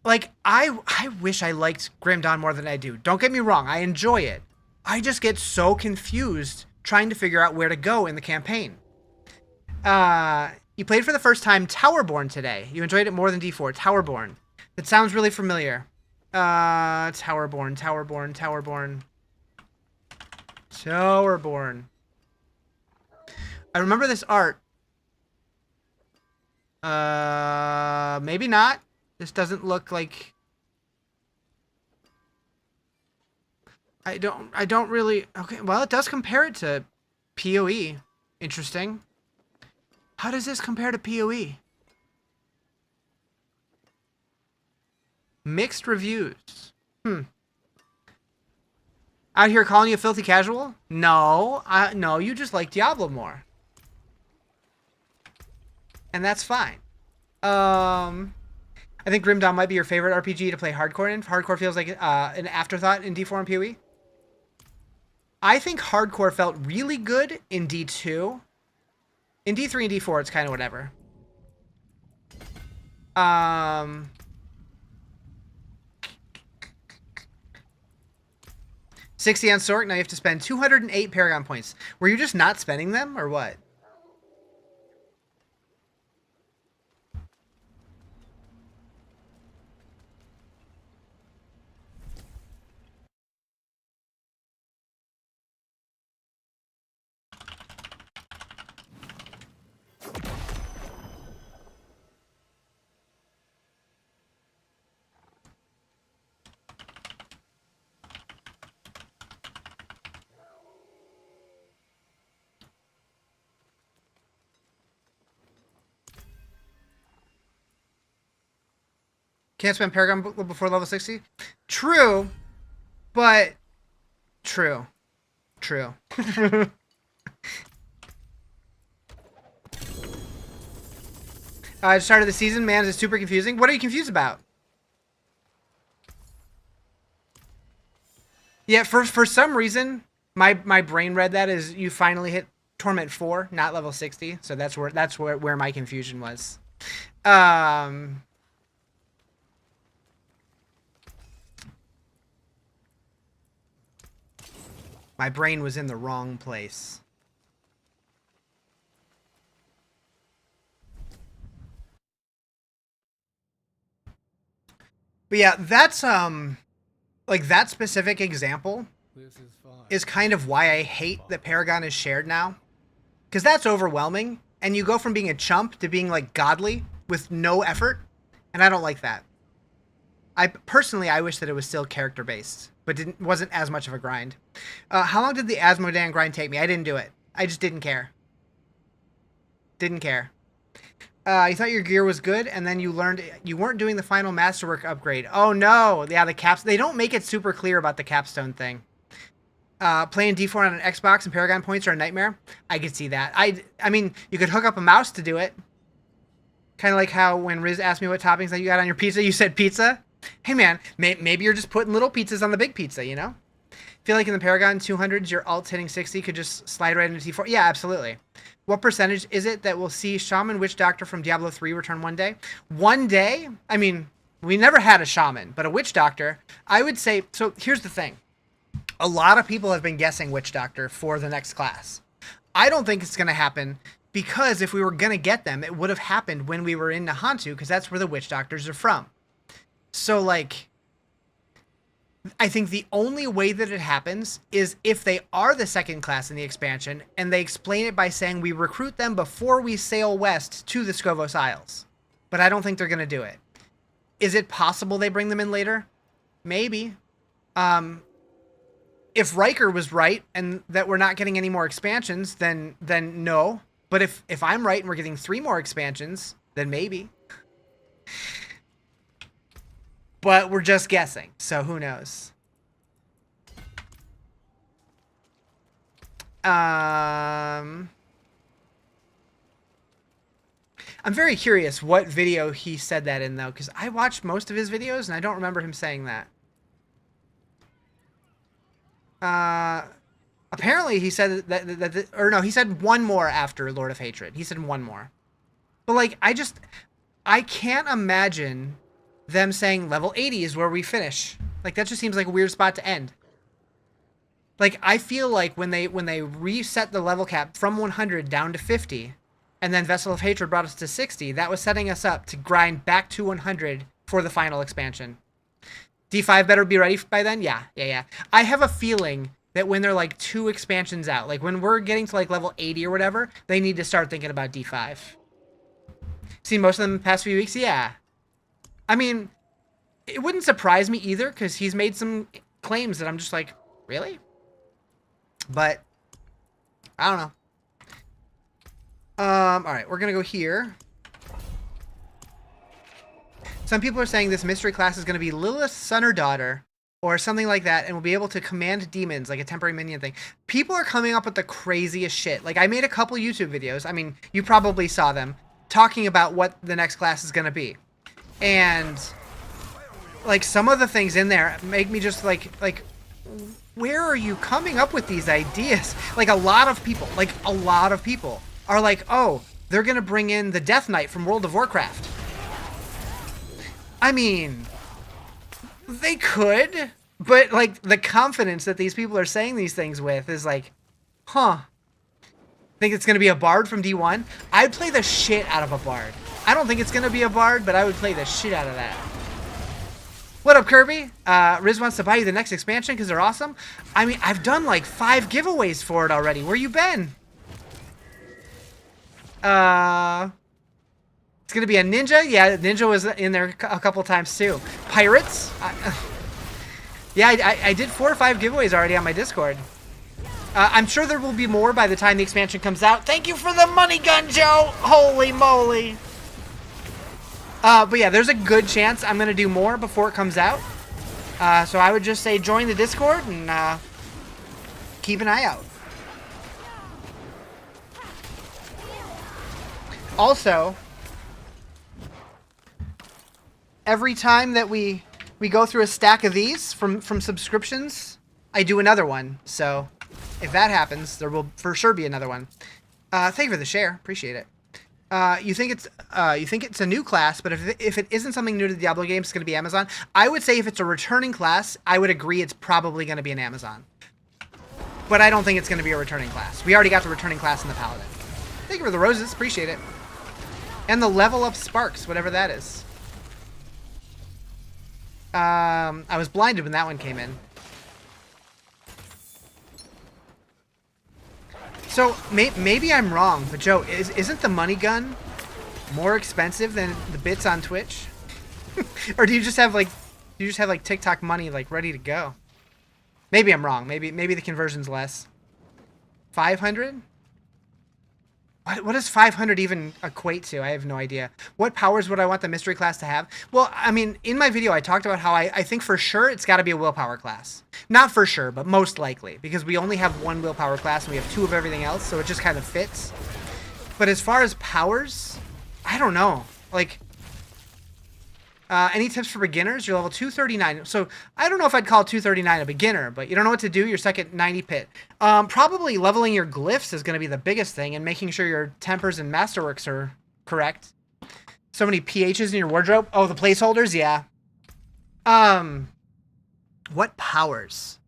Like, I wish I liked Grim Dawn more than I do. Don't get me wrong. I enjoy it. I just get so confused trying to figure out where to go in the campaign. You played for the first time Towerborn today. You enjoyed it more than D4. Towerborn. That sounds really familiar. Towerborn. I remember this art. Maybe not. This doesn't look like... I don't really... Okay, well, it does compare it to PoE. Interesting. How does this compare to PoE? Mixed reviews. Out here calling you a filthy casual? No. No, you just like Diablo more. And that's fine. I think Grim Dawn might be your favorite RPG to play hardcore in. Hardcore feels like an afterthought in D4 and PoE. I think hardcore felt really good in D2. In D3 and D4, it's kind of whatever. 60 on Sorc. Now you have to spend 208 Paragon points. Were you just not spending them, or what? Can't spend Paragon before level 60? True, but... True. Start of the season, man, is super confusing. What are you confused about? Yeah, for some reason, my brain read that as you finally hit Torment 4, not level 60. So that's where my confusion was. My brain was in the wrong place. But yeah, that's like that specific example is kind of why I hate that Paragon is shared now. Because that's overwhelming, and you go from being a chump to being like godly with no effort, and I don't like that. I wish that it was still character based, but wasn't as much of a grind. How long did the Asmodan grind take me? I didn't do it. I just didn't care. You thought your gear was good, and then you learned you weren't doing the final masterwork upgrade. Oh no! Yeah, the caps. They don't make it super clear about the capstone thing. Playing D4 on an Xbox and Paragon points are a nightmare. I could see that. I mean, you could hook up a mouse to do it. Kind of like how when Riz asked me what toppings that you got on your pizza, you said pizza. Hey man, maybe you're just putting little pizzas on the big pizza, you know? Feel like in the Paragon 200s, your alt hitting 60 could just slide right into T4. Yeah, absolutely. What percentage is it that we'll see Shaman Witch Doctor from Diablo 3 return one day? One day? I mean, we never had a Shaman, but a Witch Doctor, I would say... So here's the thing. A lot of people have been guessing Witch Doctor for the next class. I don't think it's going to happen because if we were going to get them, it would have happened when we were in Nahantu because that's where the Witch Doctors are from. So, like, I think the only way that it happens is if they are the second class in the expansion, and they explain it by saying we recruit them before we sail west to the Scovos Isles. But I don't think they're going to do it. Is it possible they bring them in later? Maybe. If Riker was right, and that we're not getting any more expansions, then no. But if I'm right and we're getting 3 more expansions, then maybe. But we're just guessing, so who knows? I'm very curious what video he said that in, though, because I watched most of his videos, and I don't remember him saying that. Apparently he said or no, he said one more after Lord of Hatred. He said one more. But, like, I can't imagine... them saying level 80 is where we finish. Like, that just seems like a weird spot to end. Like, I feel like when they reset the level cap from 100 down to 50, and then Vessel of Hatred brought us to 60, that was setting us up to grind back to 100 for the final expansion. D5 better be ready by then? Yeah. I have a feeling that when they're, like, 2 expansions out, like, when we're getting to, like, level 80 or whatever, they need to start thinking about D5. Seen most of them in the past few weeks? Yeah. I mean, it wouldn't surprise me either, because he's made some claims that I'm just like, really? But I don't know. All right, we're gonna go here. Some people are saying this mystery class is gonna be Lilith's son or daughter, or something like that, and will be able to command demons like a temporary minion thing. People are coming up with the craziest shit. Like, I made a couple YouTube videos. I mean, you probably saw them, talking about what the next class is gonna be, and like some of the things in there make me just like. Where are you coming up with these ideas? Like a lot of people are like, oh, they're gonna bring in the Death Knight from World of Warcraft. I mean, they could, but like the confidence that these people are saying these things with is like, huh. Think it's gonna be a bard from D1? I'd play the shit out of a bard. I don't think it's gonna be a bard, but I would play the shit out of that. What up, Kirby? Riz wants to buy you the next expansion because they're awesome. I mean, I've done like 5 giveaways for it already. Where you been? It's gonna be a ninja. Yeah, ninja was in there a couple times too. Pirates. Yeah, I did 4 or 5 giveaways already on my Discord. I'm sure there will be more by the time the expansion comes out. Thank you for the money gun, Joe. Holy moly. But yeah, there's a good chance I'm going to do more before it comes out. So I would just say join the Discord and keep an eye out. Also, every time that we go through a stack of these from subscriptions, I do another one. So if that happens, there will for sure be another one. Thank you for the share. Appreciate it. You think it's a new class, but if it isn't something new to the Diablo games, it's going to be Amazon. I would say if it's a returning class, I would agree it's probably going to be an Amazon. But I don't think it's going to be a returning class. We already got the returning class in the Paladin. Thank you for the roses. Appreciate it. And the level up sparks, whatever that is. I was blinded when that one came in. So, maybe I'm wrong, but Joe, isn't the money gun more expensive than the bits on Twitch? Or do you just have like TikTok money like ready to go? Maybe I'm wrong. Maybe the conversion's less. 500? What does 500 even equate to? I have no idea. What powers would I want the mystery class to have? Well, I mean, in my video, I talked about how I think for sure it's got to be a willpower class. Not for sure, but most likely. Because we only have 1 willpower class and we have 2 of everything else, so it just kind of fits. But as far as powers, I don't know. Like, any tips for beginners? You're level 239. So I don't know if I'd call 239 a beginner, but you don't know what to do. You're stuck at 90 pit. Probably leveling your glyphs is going to be the biggest thing, and making sure your tempers and masterworks are correct. So many PHs in your wardrobe. Oh, the placeholders? Yeah. What powers?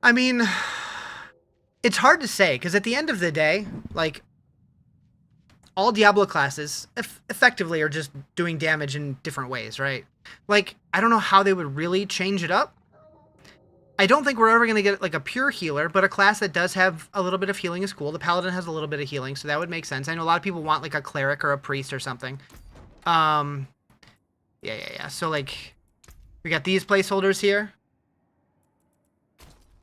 I mean, it's hard to say, because at the end of the day, like, all Diablo classes effectively are just doing damage in different ways, right? Like, I don't know how they would really change it up. I don't think we're ever going to get like a pure healer, but a class that does have a little bit of healing is cool. The Paladin has a little bit of healing, so that would make sense. I know a lot of people want like a cleric or a priest or something. Yeah. So like, we got these placeholders here.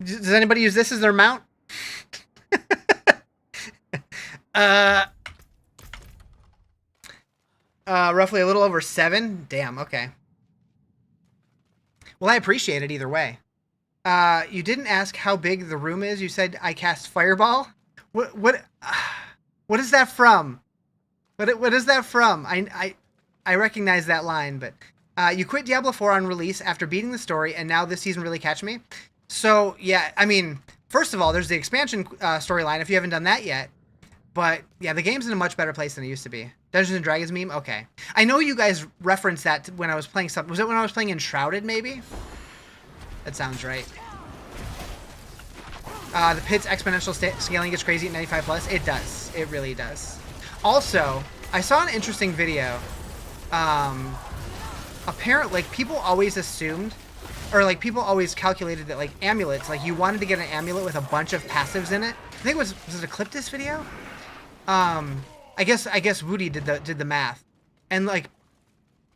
Does anybody use this as their mount? Roughly a little over 7. Damn, okay. Well, I appreciate it either way. You didn't ask how big the room is. You said I cast Fireball. What is that from? What is that from? I recognize that line, but you quit Diablo 4 on release after beating the story, and now this season really catch me. So yeah, I mean, first of all, there's the expansion storyline if you haven't done that yet. But yeah, the game's in a much better place than it used to be. Dungeons and Dragons meme? Okay. I know you guys referenced that when I was playing something. Was it when I was playing Enshrouded, maybe? That sounds right. The pit's exponential scaling gets crazy at 95 plus. It does. It really does. Also, I saw an interesting video. Apparently, like, people always assumed, or like people always calculated that like amulets, like you wanted to get an amulet with a bunch of passives in it. I think was it a Cliptis video? I guess Woody did the math, and like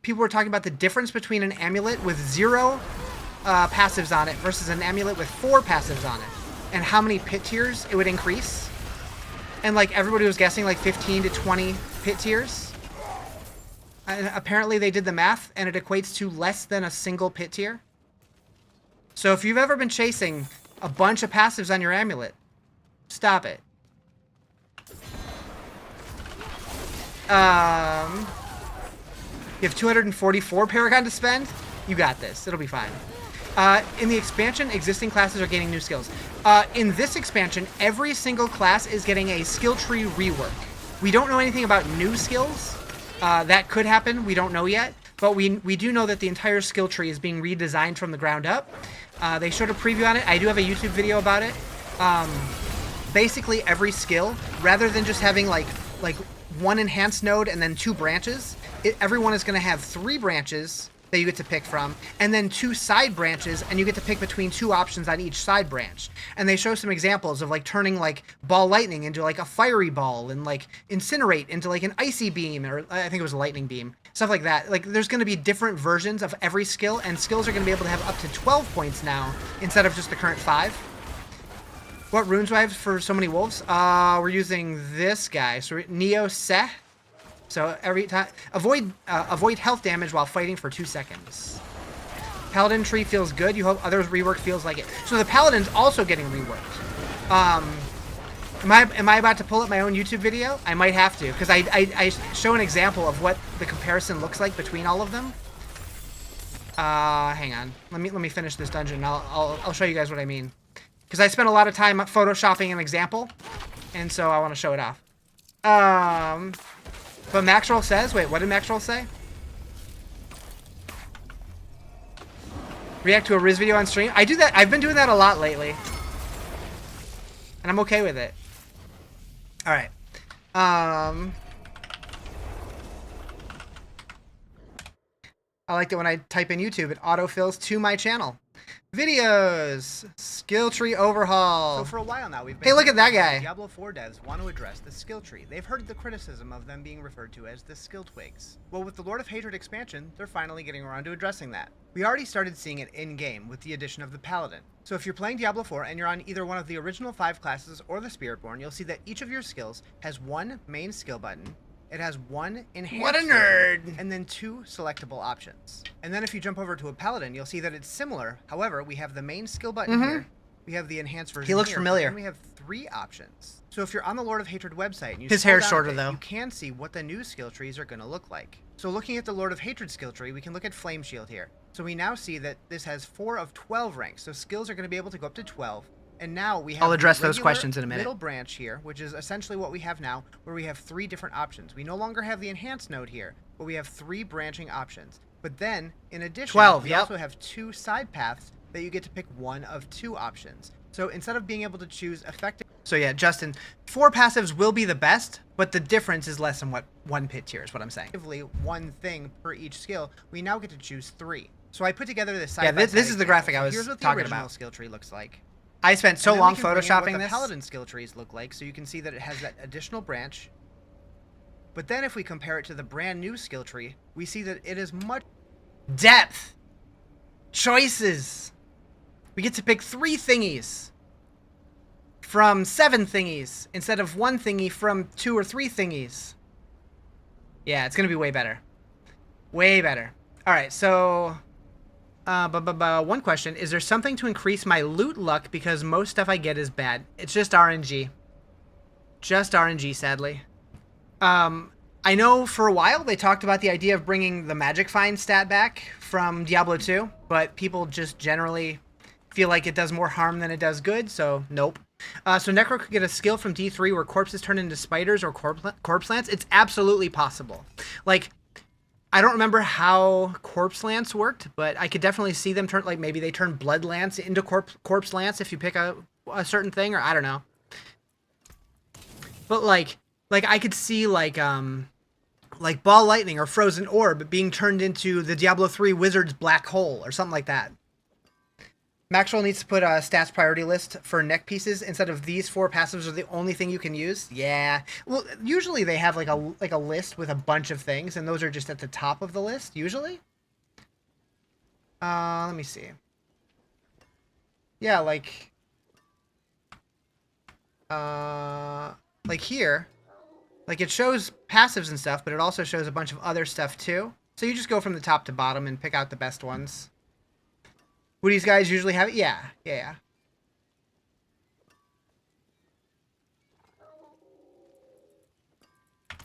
people were talking about the difference between an amulet with 0 passives on it versus an amulet with 4 passives on it, and how many pit tiers it would increase. And like everybody was guessing like 15 to 20 pit tiers. And apparently they did the math and it equates to less than a single pit tier. So if you've ever been chasing a bunch of passives on your amulet, stop it. You have 244 Paragon to spend. You got this. It'll be fine. In the expansion, existing classes are gaining new skills. In this expansion, every single class is getting a skill tree rework. We don't know anything about new skills. That could happen. We don't know yet. But we do know that the entire skill tree is being redesigned from the ground up. They showed a preview on it. I do have a YouTube video about it. Basically, every skill, rather than just having like one enhanced node and then 2 branches, everyone is going to have 3 branches that you get to pick from, and then 2 side branches, and you get to pick between 2 options on each side branch. And they show some examples of like turning like ball lightning into like a fiery ball, and like incinerate into like an icy beam, or I think it was a lightning beam, stuff like that. Like there's going to be different versions of every skill, and skills are going to be able to have up to 12 points now instead of just the current 5. What runes do I have for so many wolves? We're using this guy. So Neo Seh. So every time, avoid health damage while fighting for 2 seconds. Paladin tree feels good. You hope others rework feels like it. So the Paladin's also getting reworked. Am I about to pull up my own YouTube video? I might have to, because I show an example of what the comparison looks like between all of them. Hang on. Let me finish this dungeon. I'll show you guys what I mean. Because I spent a lot of time photoshopping an example, and so I want to show it off. But Maxwell says, wait, what did Maxwell say? React to a Riz video on stream? I do that. I've been doing that a lot lately. And I'm okay with it. All right. I like that when I type in YouTube, it autofills to my channel. Videos, skill tree overhaul. So for a while now, we've been Hey, look at that guy. Diablo 4 devs want to address the skill tree. They've heard the criticism of them being referred to as the skill twigs. Well, with the Lord of Hatred expansion, they're finally getting around to addressing that. We already started seeing it in-game with the addition of the Paladin. So if you're playing Diablo 4 and you're on either one of the original 5 classes or the Spiritborn, you'll see that each of your skills has 1 main skill button. It has 1 enhanced What a nerd! and then 2 selectable options. And then if you jump over to a Paladin, you'll see that it's similar. However, we have the main skill button here. We have the enhanced version. He looks here, familiar. And we have 3 options. So if you're on the Lord of Hatred website and you His scroll hair's down a shorter, bit, though. you can see what the new skill trees are going to look like. So looking at the Lord of Hatred skill tree, we can look at Flame Shield here. So we now see that this has 4 of 12 ranks. So skills are going to be able to go up to 12. And now we have I'll address the those regular questions in a minute. middle branch here, which is essentially what we have now, where we have 3 different options. We no longer have the enhanced node here, but we have 3 branching options. But then, in addition, 12, we yep. also have 2 side paths that you get to pick 1 of 2 options. So instead of being able to choose effective... So yeah, Justin, 4 passives will be the best, but the difference is less than what 1 pit tier is what I'm saying. effectively 1 thing per each skill, we now get to choose 3. So I put together this side Yeah, by this side is the example. graphic I So was here's what the talking original about. skill tree looks like. I spent so And then long we can bring in photoshopping what this. the Paladin skill trees look like, so you can see that it has that additional branch. But then if we compare it to the brand new skill tree, we see that it is much... Depth. Choices. We get to pick 3 thingies from 7 thingies instead of 1 thingy from 2 or 3 thingies. Yeah, it's going to be way better. Way better. All right, so... one question. Is there something to increase my loot luck because most stuff I get is bad? It's just RNG. Just RNG, sadly. I know for a while they talked about the idea of bringing the Magic Find stat back from Diablo 2, but people just generally feel like it does more harm than it does good, so nope. So Necro could get a skill from D3 where corpses turn into spiders or corpse lance. It's absolutely possible. Like, I don't remember how Corpse Lance worked, but I could definitely see them turn, like maybe they turn Blood Lance into Corpse Lance if you pick a certain thing, or I don't know. But like I could see like Ball Lightning or Frozen Orb being turned into the Diablo 3 Wizard's Black Hole or something like that. Maxwell needs to put a stats priority list for neck pieces instead of these 4 passives are the only thing you can use. Yeah. Well, usually they have like a list with a bunch of things, and those are just at the top of the list, usually. Let me see. Yeah, like here, like it shows passives and stuff, but it also shows a bunch of other stuff too. So you just go from the top to bottom and pick out the best ones. Would these guys usually have it? Yeah, yeah, yeah.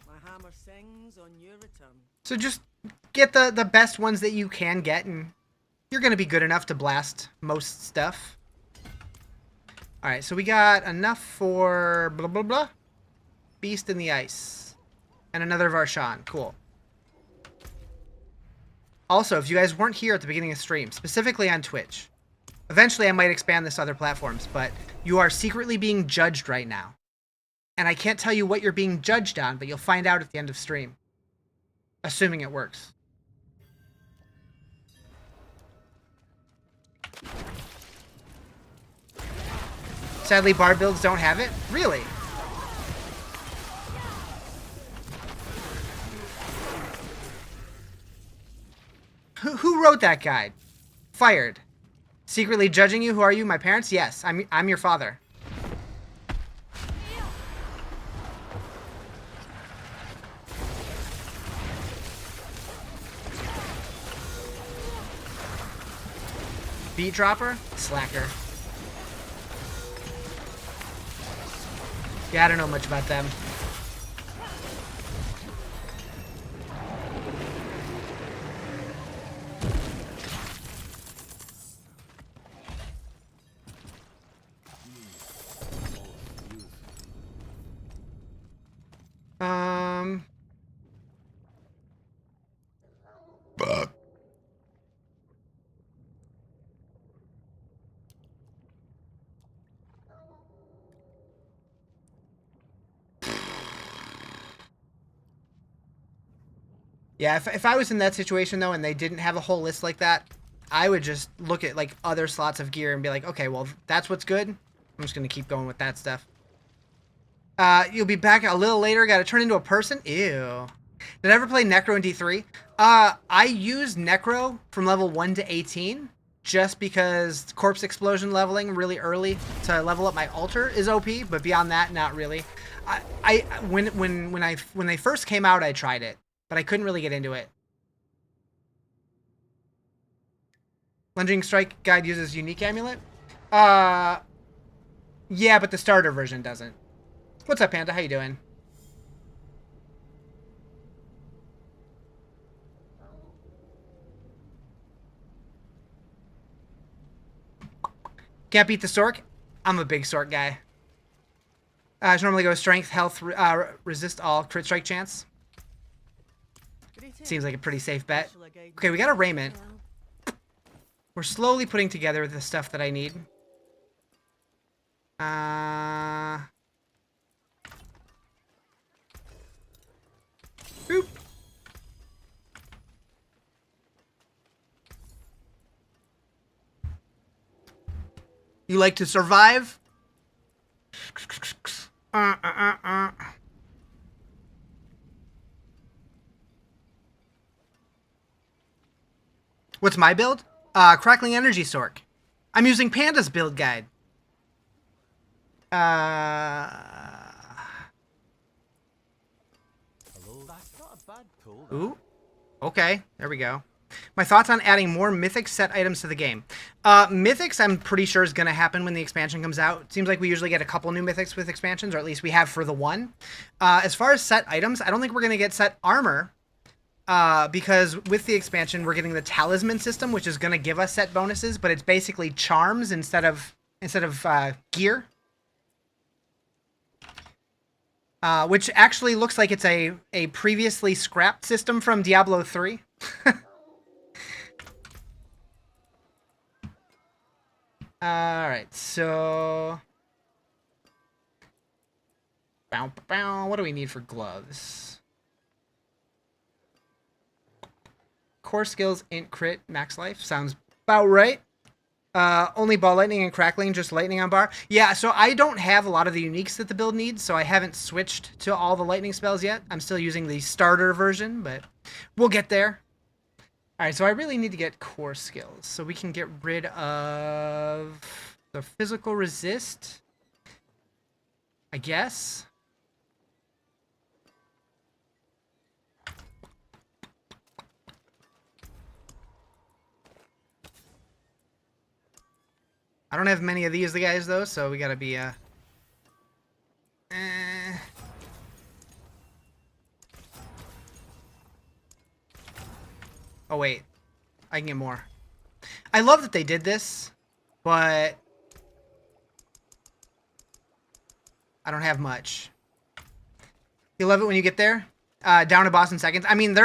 My hammer sings on your return. So just get the best ones that you can get, and you're going to be good enough to blast most stuff. Alright, so we got enough for blah, blah, blah. Beast in the Ice. And another Varshan. Cool. Also, if you guys weren't here at the beginning of stream, specifically on Twitch, eventually I might expand this to other platforms, but you are secretly being judged right now. And I can't tell you what you're being judged on, but you'll find out at the end of stream. Assuming it works. Sadly, bar builds don't have it. Really? Who wrote that guide? Fired. Secretly judging you? Who are you? My parents? Yes, I'm your father. Beat dropper? Slacker. Yeah, I don't know much about them. Yeah, if I was in that situation, though, and they didn't have a whole list like that, I would just look at, like, other slots of gear and be like, okay, well, that's what's good. I'm just going to keep going with that stuff. You'll be back a little later. Got to turn into a person? Ew. Did I ever play Necro in D3? I used Necro from level 1 to 18 just because corpse explosion leveling really early to level up my altar is OP, but beyond that, not really. When they first came out, I tried it, but I couldn't really get into it. Lunging Strike Guide uses Unique Amulet? Yeah, but the starter version doesn't. What's up, Panda? How you doing? Can't beat the Sorc? I'm a big Sorc guy. I normally go Strength, Health, resist all, crit strike chance. Seems like a pretty safe bet. Okay, we got a Raiment. We're slowly putting together the stuff that I need. Boop. You like to survive? What's my build? Crackling Energy Sorc. I'm using Panda's build guide. Ooh. Okay, there we go. My thoughts on adding more Mythic set items to the game. Mythics, I'm pretty sure, is going to happen when the expansion comes out. It seems like we usually get a couple new Mythics with expansions, or at least we have for the one. As far as set items, I don't think we're going to get set armor, because with the expansion, we're getting the Talisman system, which is going to give us set bonuses, but it's basically charms instead of gear. Which actually looks like it's a previously scrapped system from Diablo 3. Alright, so... What do we need for gloves? Core skills, int, crit, max life. Sounds about right. Only ball lightning and crackling, just lightning on bar. Yeah, so I don't have a lot of the uniques that the build needs, so I haven't switched to all the lightning spells yet. I'm still using the starter version, but we'll get there. Alright, so I really need to get core skills, so we can get rid of So physical resist, I guess. I don't have many of these guys though, so we gotta be Oh wait, I can get more. I love that they did this, but I don't have much. You love it when you get there, down to boss in seconds. I mean,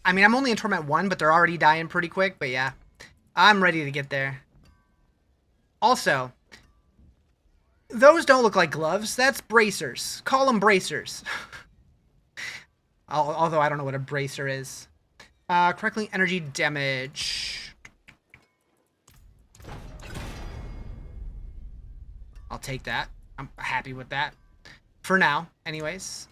I'm only in Torment 1, but they're already dying pretty quick. But yeah, I'm ready to get there. Also, those don't look like gloves. That's bracers. Call them bracers. Although I don't know what a bracer is. Crackling energy damage. I'll take that. I'm happy with that. For now, anyways.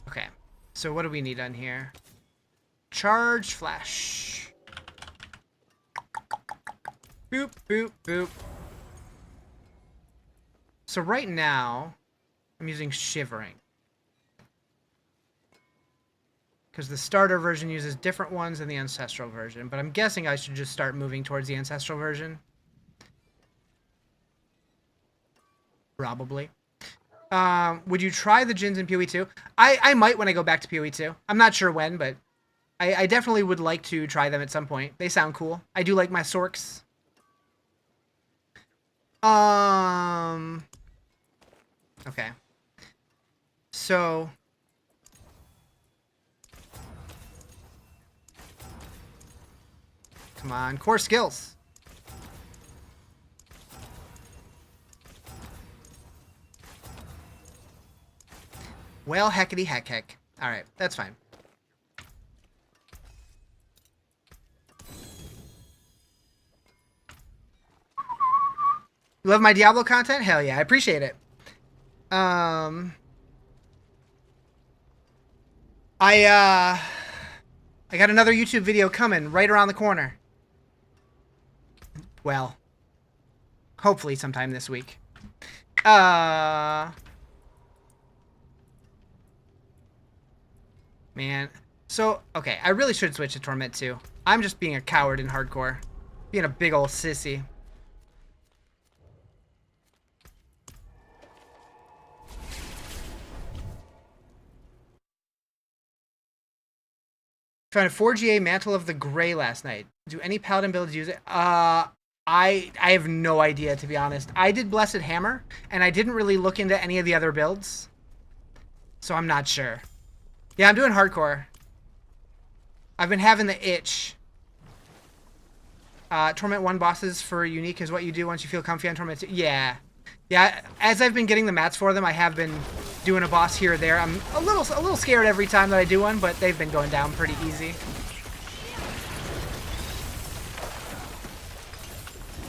Okay. So what do we need on here? Charge flash. Boop, boop, boop. So right now, I'm using Shivering. Because the starter version uses different ones than the ancestral version. But I'm guessing I should just start moving towards the ancestral version. Probably. Would you try the Jins in PoE 2? I might when I go back to PoE 2. I'm not sure when, but I definitely would like to try them at some point. They sound cool. I do like my Sorcs. Okay. So... Come on, core skills. Well, heckity heck heck. Alright, that's fine. You love my Diablo content? Hell yeah, I appreciate it. I got another YouTube video coming right around the corner. Well, hopefully sometime this week. Man. So, okay, I really should switch to Torment 2. I'm just being a coward in hardcore. Being a big old sissy. Found a 4GA Mantle of the Grey last night. Do any Paladin builds use it? I have no idea, to be honest. I did Blessed Hammer, and I didn't really look into any of the other builds. So I'm not sure. Yeah, I'm doing hardcore. I've been having the itch. Torment 1 bosses for unique is what you do once you feel comfy on Torment 2. Yeah. Yeah, as I've been getting the mats for them, I have been doing a boss here or there. I'm a little scared every time that I do one, but they've been going down pretty easy.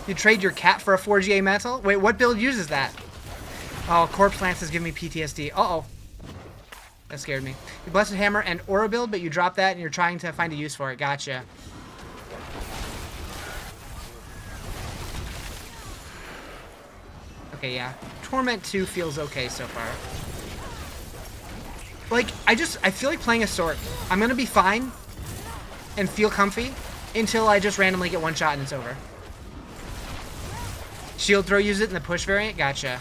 You trade your cat for a 4GA mantle? Wait, what build uses that? Oh, Corpse Lance is giving me PTSD. Uh-oh. That scared me. You Blessed Hammer and Aura build, but you drop that and you're trying to find a use for it. Gotcha. Okay, yeah. Torment 2 feels okay so far. Like, I feel like playing a Sorc. I'm gonna be fine and feel comfy until I just randomly get one shot and it's over. Shield throw, use it in the push variant? Gotcha.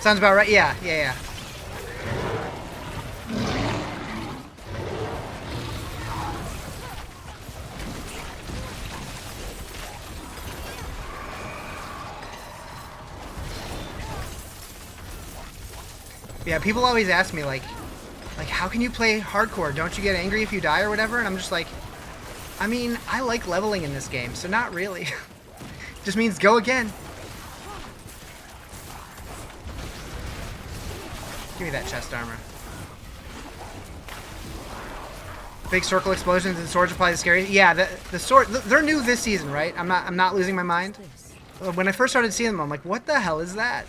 Sounds about right. Yeah. Yeah, people always ask me, like, how can you play hardcore? Don't you get angry if you die or whatever? And I'm just like, I mean, I like leveling in this game, so not really. Just means go again. Give me that chest armor. Big circle explosions and swords are probably the scariest. Yeah, the sword. They're new this season, right? I'm not losing my mind. When I first started seeing them, I'm like, what the hell is that?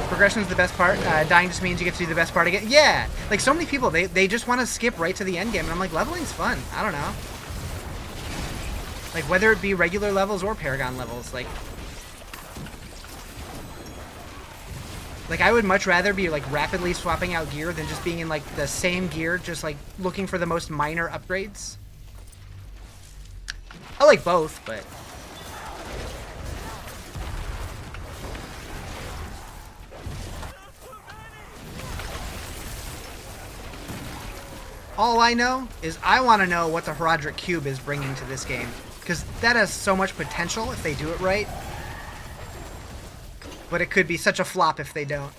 Progression is the best part. Dying just means you get to do the best part again. Yeah, like so many people, they just want to skip right to the end game, and I'm like, leveling's fun. I don't know. Like whether it be regular levels or Paragon levels, like I would much rather be like rapidly swapping out gear than just being in like the same gear, just like looking for the most minor upgrades. I like both, but all I know is I want to know what the Herodric Cube is bringing to this game, because that has so much potential if they do it right. But it could be such a flop if they don't.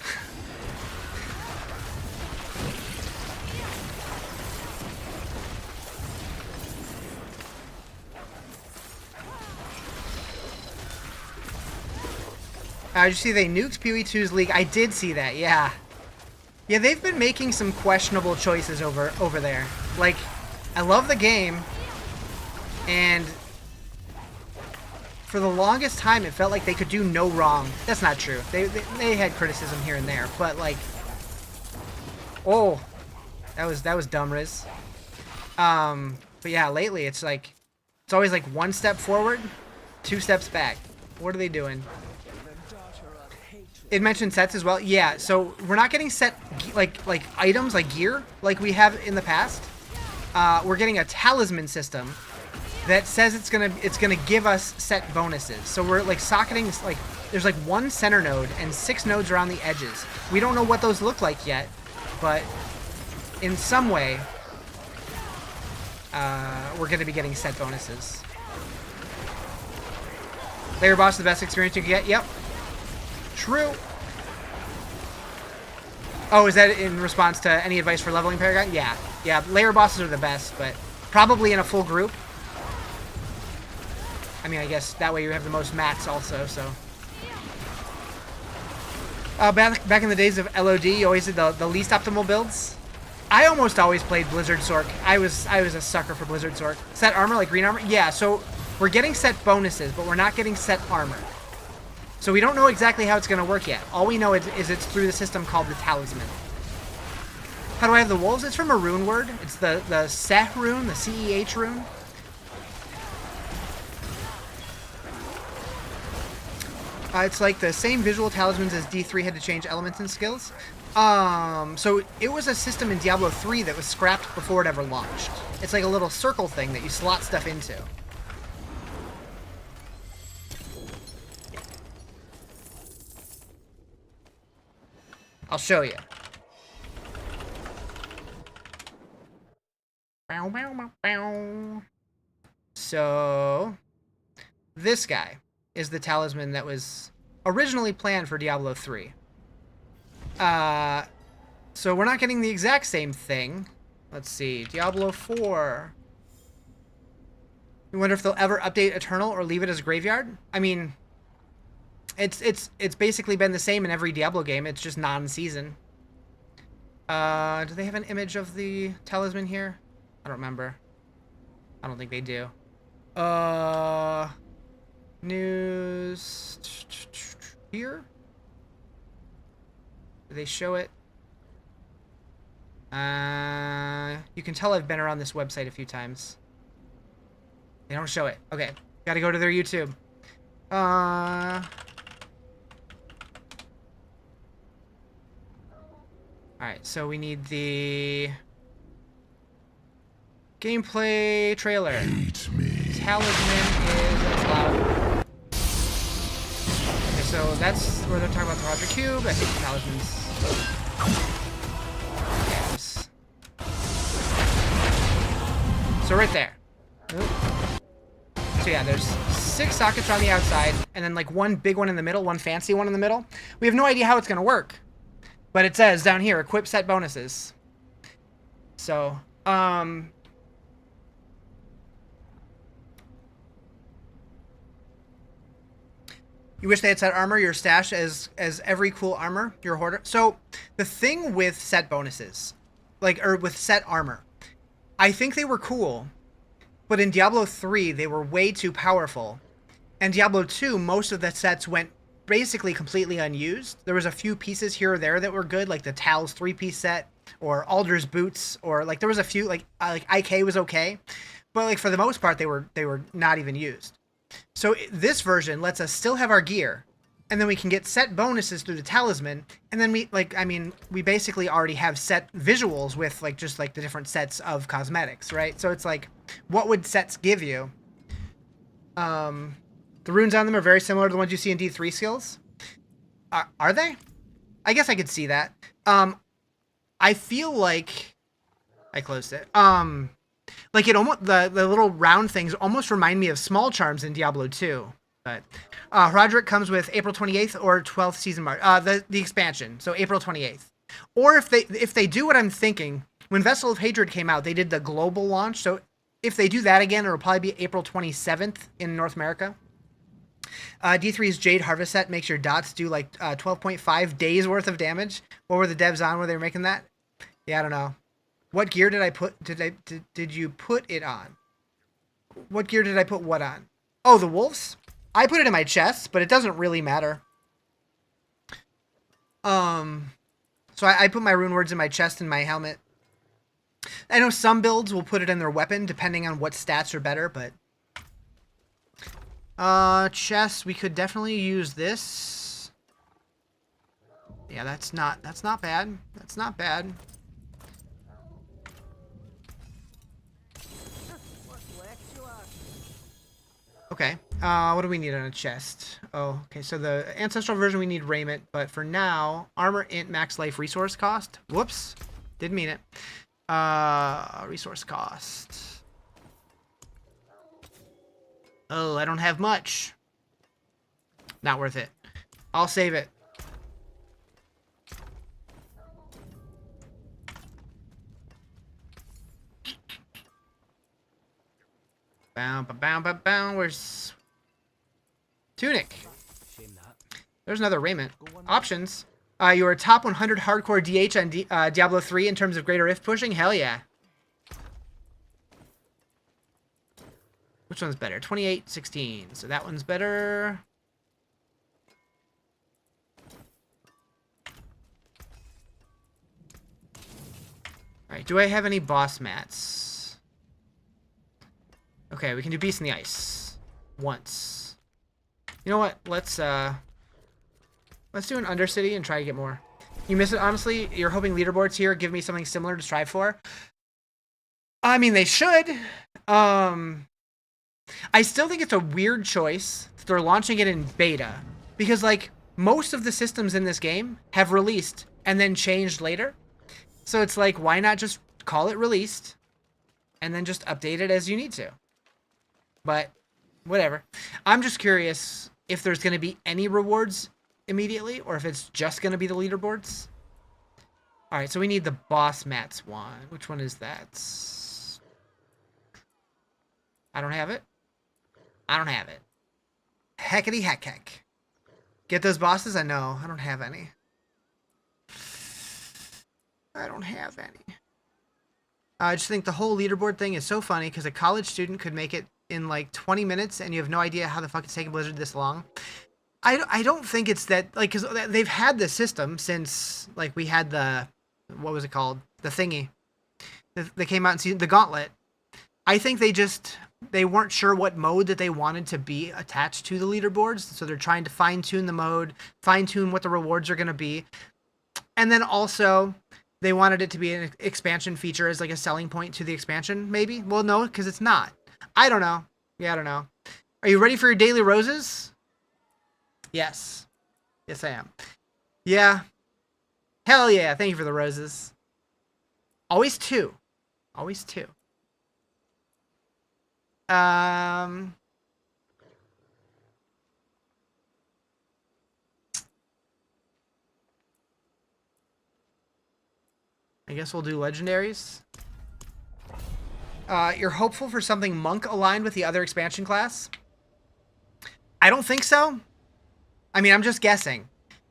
Did you see they nuked PoE2's league? I did see that, yeah. Yeah, they've been making some questionable choices over there. Like, I love the game, and for the longest time, it felt like they could do no wrong. That's not true. They had criticism here and there, but like, oh, that was dumb, Riz. But yeah, lately it's like, it's always like 1 step forward, 2 steps back. What are they doing? It mentioned sets as well. Yeah, so we're not getting set like items like gear like we have in the past. We're getting a talisman system that says it's gonna give us set bonuses. So we're like socketing, like there's like 1 center node and 6 nodes around the edges. We don't know what those look like yet, but in some way we're gonna be getting set bonuses. Layer boss is the best experience you can get. Yep, true. Oh, is that in response to any advice for leveling Paragon? Yeah, layer bosses are the best, but probably in a full group. I mean, I guess that way you have the most mats also, so. Back in the days of LOD, you always did the least optimal builds. I almost always played Blizzard Sorc. I was a sucker for Blizzard Sorc. Set armor, like green armor? Yeah, so we're getting set bonuses, but we're not getting set armor. So we don't know exactly how it's going to work yet. All we know is it's through the system called the Talisman. How do I have the wolves? It's from a rune word. It's the Seh rune, the CEH rune. It's like the same visual talismans as D3 had to change elements and skills. So it was a system in Diablo 3 that was scrapped before it ever launched. It's like a little circle thing that you slot stuff into. I'll show you. So this guy is the talisman that was originally planned for Diablo 3. So we're not getting the exact same thing. Let's see, Diablo 4. You wonder if they'll ever update Eternal or leave it as Graveyard? I mean, it's basically been the same in every Diablo game. It's just non-season. Do they have an image of the talisman here? I don't remember. I don't think they do. News here? Do they show it? You can tell I've been around this website a few times. They don't show it. Okay, gotta go to their YouTube. Alright, so we need the gameplay trailer. Hate me. Talisman is loud. Okay, so that's where they're talking about the Herodric Cube. I think the talisman's... Yes. So right there. So yeah, there's 6 sockets on the outside, and then like 1 big one in the middle, 1 fancy one in the middle. We have no idea how it's gonna work. But it says down here, equip set bonuses. So, You wish they had set armor, your stash as every cool armor, your hoarder. So the thing with set bonuses, or with set armor, I think they were cool, but in Diablo 3 they were way too powerful. And Diablo 2, most of the sets went basically completely unused. There was a few pieces here or there that were good, like the Tal's 3-piece set, or Alder's boots, or there was a few, like IK was okay, but for the most part they were not even used. So this version lets us still have our gear, and then we can get set bonuses through the talisman, and then we basically already have set visuals with just the different sets of cosmetics, right? So it's what would sets give you? The runes on them are very similar to the ones you see in D3 skills. Are they? I guess I could see that. I feel like I closed it. It almost the little round things almost remind me of small charms in Diablo 2. But Roderick comes with April 28th or 12th season mark. The expansion, so April 28th. Or if they do what I'm thinking, when Vessel of Hatred came out, they did the global launch. So if they do that again, it'll probably be April 27th in North America. D3's Jade Harvest set makes your dots do 12.5 days worth of damage. What were the devs on when they were making that? Yeah, I don't know. What gear did I put? Did you put it on? What gear did I put what on? Oh, the wolves? I put it in my chest, but it doesn't really matter. So I put my rune words in my chest and my helmet. I know some builds will put it in their weapon depending on what stats are better, but chest, we could definitely use this. Yeah, that's not bad. That's not bad. Okay, what do we need on a chest? Oh, okay, so the ancestral version we need raiment, but for now, armor int max life resource cost. Whoops, didn't mean it. Resource cost. Oh, I don't have much. Not worth it. I'll save it. Bow, bow, bow, bow. Where's tunic? There's another raiment. Options. You are top 100 hardcore DH on Diablo 3 in terms of greater if pushing. Hell yeah. Which one's better? 28, 16. So that one's better. All right. Do I have any boss mats? Okay, we can do Beast in the Ice once. You know what? Let's do an Undercity and try to get more. You miss it, honestly? You're hoping leaderboards here give me something similar to strive for? I mean, they should. I still think it's a weird choice that they're launching it in beta. Because, most of the systems in this game have released and then changed later. So it's why not just call it released and then just update it as you need to? But whatever. I'm just curious if there's going to be any rewards immediately or if it's just going to be the leaderboards. All right, so we need the boss mats one. Which one is that? I don't have it. I don't have it. Heckity heck heck. Get those bosses? I know. I don't have any. I don't have any. I just think the whole leaderboard thing is so funny because a college student could make it in 20 minutes and you have no idea how the fuck it's taking Blizzard this long. I don't think it's that, because they've had this system since, we had the, what was it called? The thingy. They came out and see the gauntlet. I think they weren't sure what mode that they wanted to be attached to the leaderboards. So they're trying to fine tune the mode, fine tune what the rewards are going to be. And then also they wanted it to be an expansion feature as a selling point to the expansion, maybe? Well, no, because it's not. I don't know. Yeah, I don't know. Are you ready for your daily roses? Yes. Yes, I am. Yeah. Hell yeah. Thank you for the roses. Always two. Always two. I guess we'll do legendaries. You're hopeful for something monk aligned with the other expansion class? I don't think so. I mean, I'm just guessing.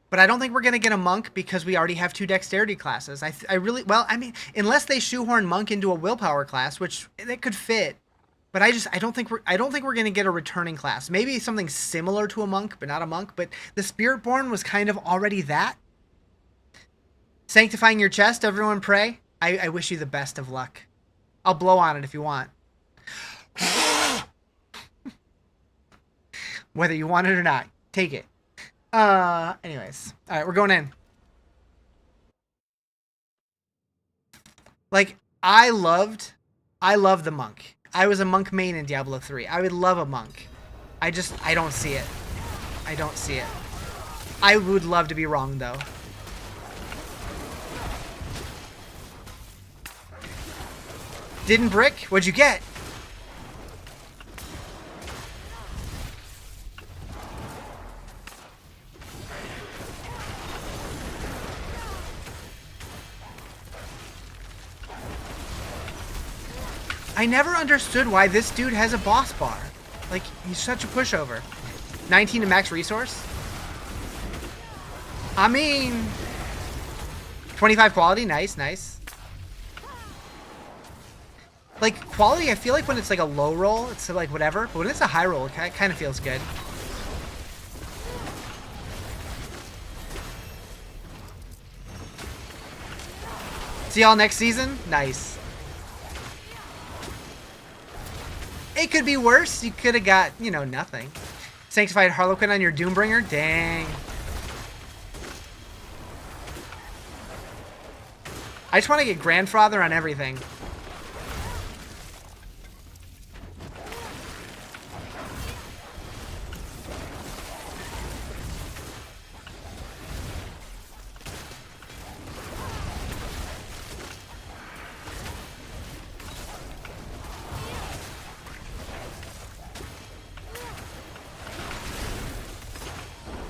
But I don't think we're going to get a monk because we already have 2 dexterity classes. I really, well, I mean, unless they shoehorn monk into a willpower class, which it could fit. But I don't think we're going to get a returning class. Maybe something similar to a monk, but not a monk. But the Spiritborn was kind of already that. Sanctifying your chest, everyone pray. I wish you the best of luck. I'll blow on it if you want. Whether you want it or not, take it. Anyways. All right, we're going in. Like, I love the monk. I was a monk main in Diablo 3. I would love a monk. I don't see it. I don't see it. I would love to be wrong, though. Didn't brick? What'd you get? I never understood why this dude has a boss bar. Like, he's such a pushover. 19 to max resource? I mean... 25 quality? Nice, nice. Like, quality, I feel like when it's like a low roll, it's like whatever. But when it's a high roll, it kind of feels good. See y'all next season? Nice. It could be worse. You could have got, you know, nothing. Sanctified Harlequin on your Doombringer? Dang. I just want to get Grandfather on everything.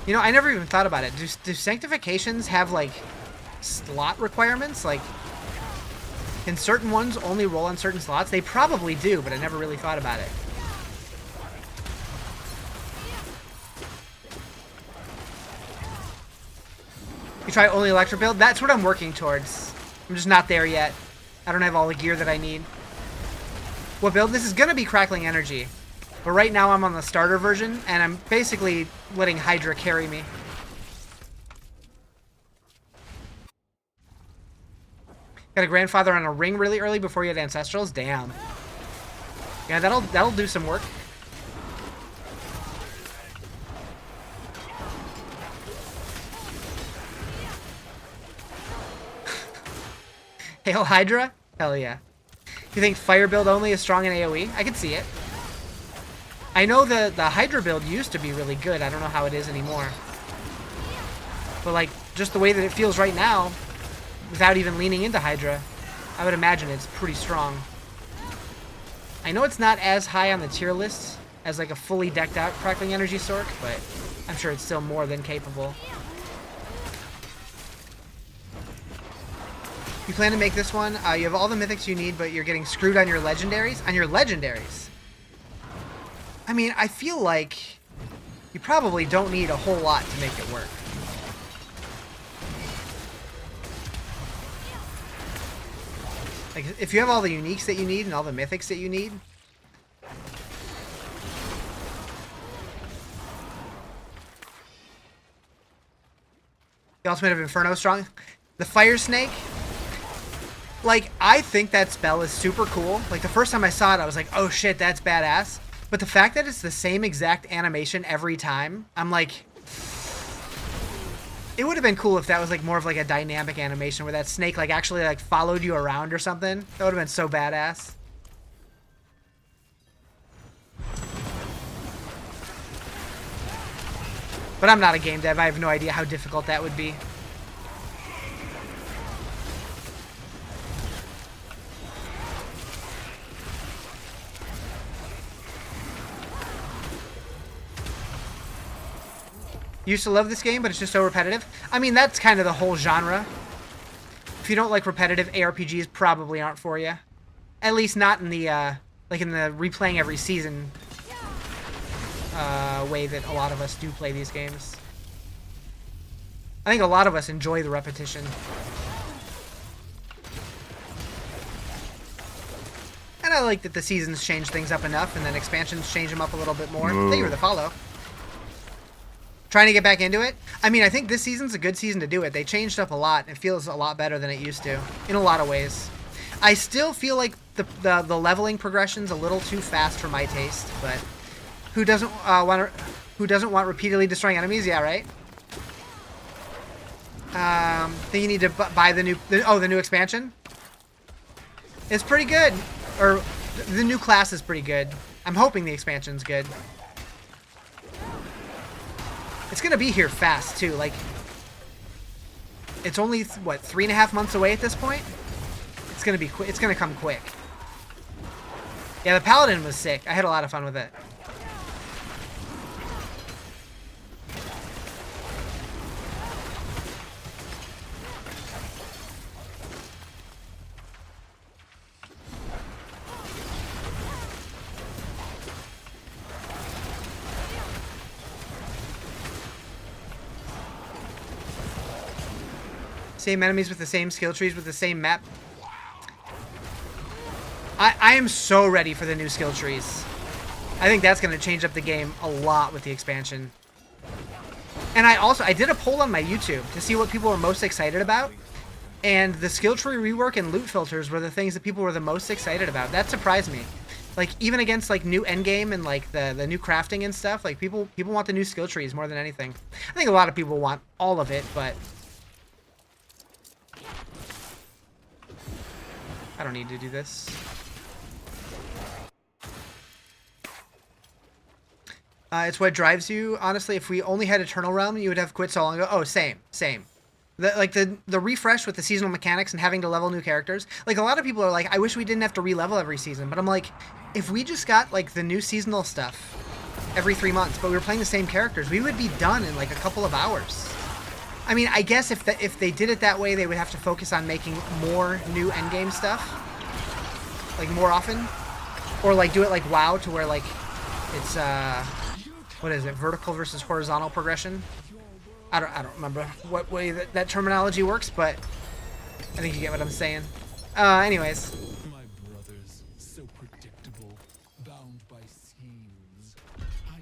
You know, I never even thought about it. Do sanctifications have, like, slot requirements? Like, can certain ones only roll on certain slots? They probably do, but I never really thought about it. You try only electro build? That's what I'm working towards. I'm just not there yet. I don't have all the gear that I need. What build? This is going to be Crackling Energy. But right now I'm on the starter version, and I'm basically letting Hydra carry me. Got a Grandfather on a ring really early before you had Ancestrals? Damn. Yeah, that'll do some work. Hail Hydra? Hell yeah. You think fire build only is strong in AoE? I can see it. I know the Hydra build used to be really good. I don't know how it is anymore. But, like, just the way that it feels right now, without even leaning into Hydra, I would imagine it's pretty strong. I know it's not as high on the tier list as, like, a fully decked out Crackling Energy Sorc, but I'm sure it's still more than capable. You plan to make this one? You have all the mythics you need, but you're getting screwed on your legendaries? On your legendaries? I mean, I feel like you probably don't need a whole lot to make it work. Like, if you have all the uniques that you need and all the mythics that you need. The Ultimate of Inferno strong. The Fire Snake. Like, I think that spell is super cool. Like, the first time I saw it, I was like, oh shit, that's badass. But the fact that it's the same exact animation every time, I'm like... It would have been cool if that was like more of like a dynamic animation where that snake like actually like followed you around or something. That would have been so badass. But I'm not a game dev. I have no idea how difficult that would be. Used to love this game, but it's just so repetitive. I mean, that's kind of the whole genre. If you don't like repetitive, ARPGs probably aren't for you. At least not in the, like in the replaying every season way that a lot of us do play these games. I think a lot of us enjoy the repetition. And I like that the seasons change things up enough, and then expansions change them up a little bit more. Thank you for the follow. Trying to get back into it. I mean, I think this season's a good season to do it. They changed up a lot. It feels a lot better than it used to, in a lot of ways. I still feel like the leveling progression's a little too fast for my taste, but who doesn't want repeatedly destroying enemies? Yeah, right. Think you need to buy the new expansion. It's pretty good, or the new class is pretty good. I'm hoping the expansion's good. It's gonna be here fast too. Like, it's only what 3.5 months away at this point. It's gonna be quick. It's gonna come quick. Yeah, the Paladin was sick. I had a lot of fun with it. Same enemies with the same skill trees with the same map. I am so ready for the new skill trees. I think that's going to change up the game a lot with the expansion. And I did a poll on my YouTube to see what people were most excited about. And the skill tree rework and loot filters were the things that people were the most excited about. That surprised me. Like, even against like new endgame and like the new crafting and stuff, like people want the new skill trees more than anything. I think a lot of people want all of it, but I don't need to do this. It's what drives you. Honestly, if we only had Eternal Realm, you would have quit so long ago. Oh, same. The refresh with the seasonal mechanics and having to level new characters. Like, a lot of people are like, I wish we didn't have to re-level every season. But I'm like, if we just got like the new seasonal stuff every 3 months, but we were playing the same characters, we would be done in like a couple of hours. I mean, I guess if they did it that way, they would have to focus on making more new endgame stuff, like more often, or like do it like WoW to where like it's what is it, vertical versus horizontal progression? I don't remember what way that terminology works, but I think you get what I'm saying. Anyways. My brothers, so predictable, bound by schemes.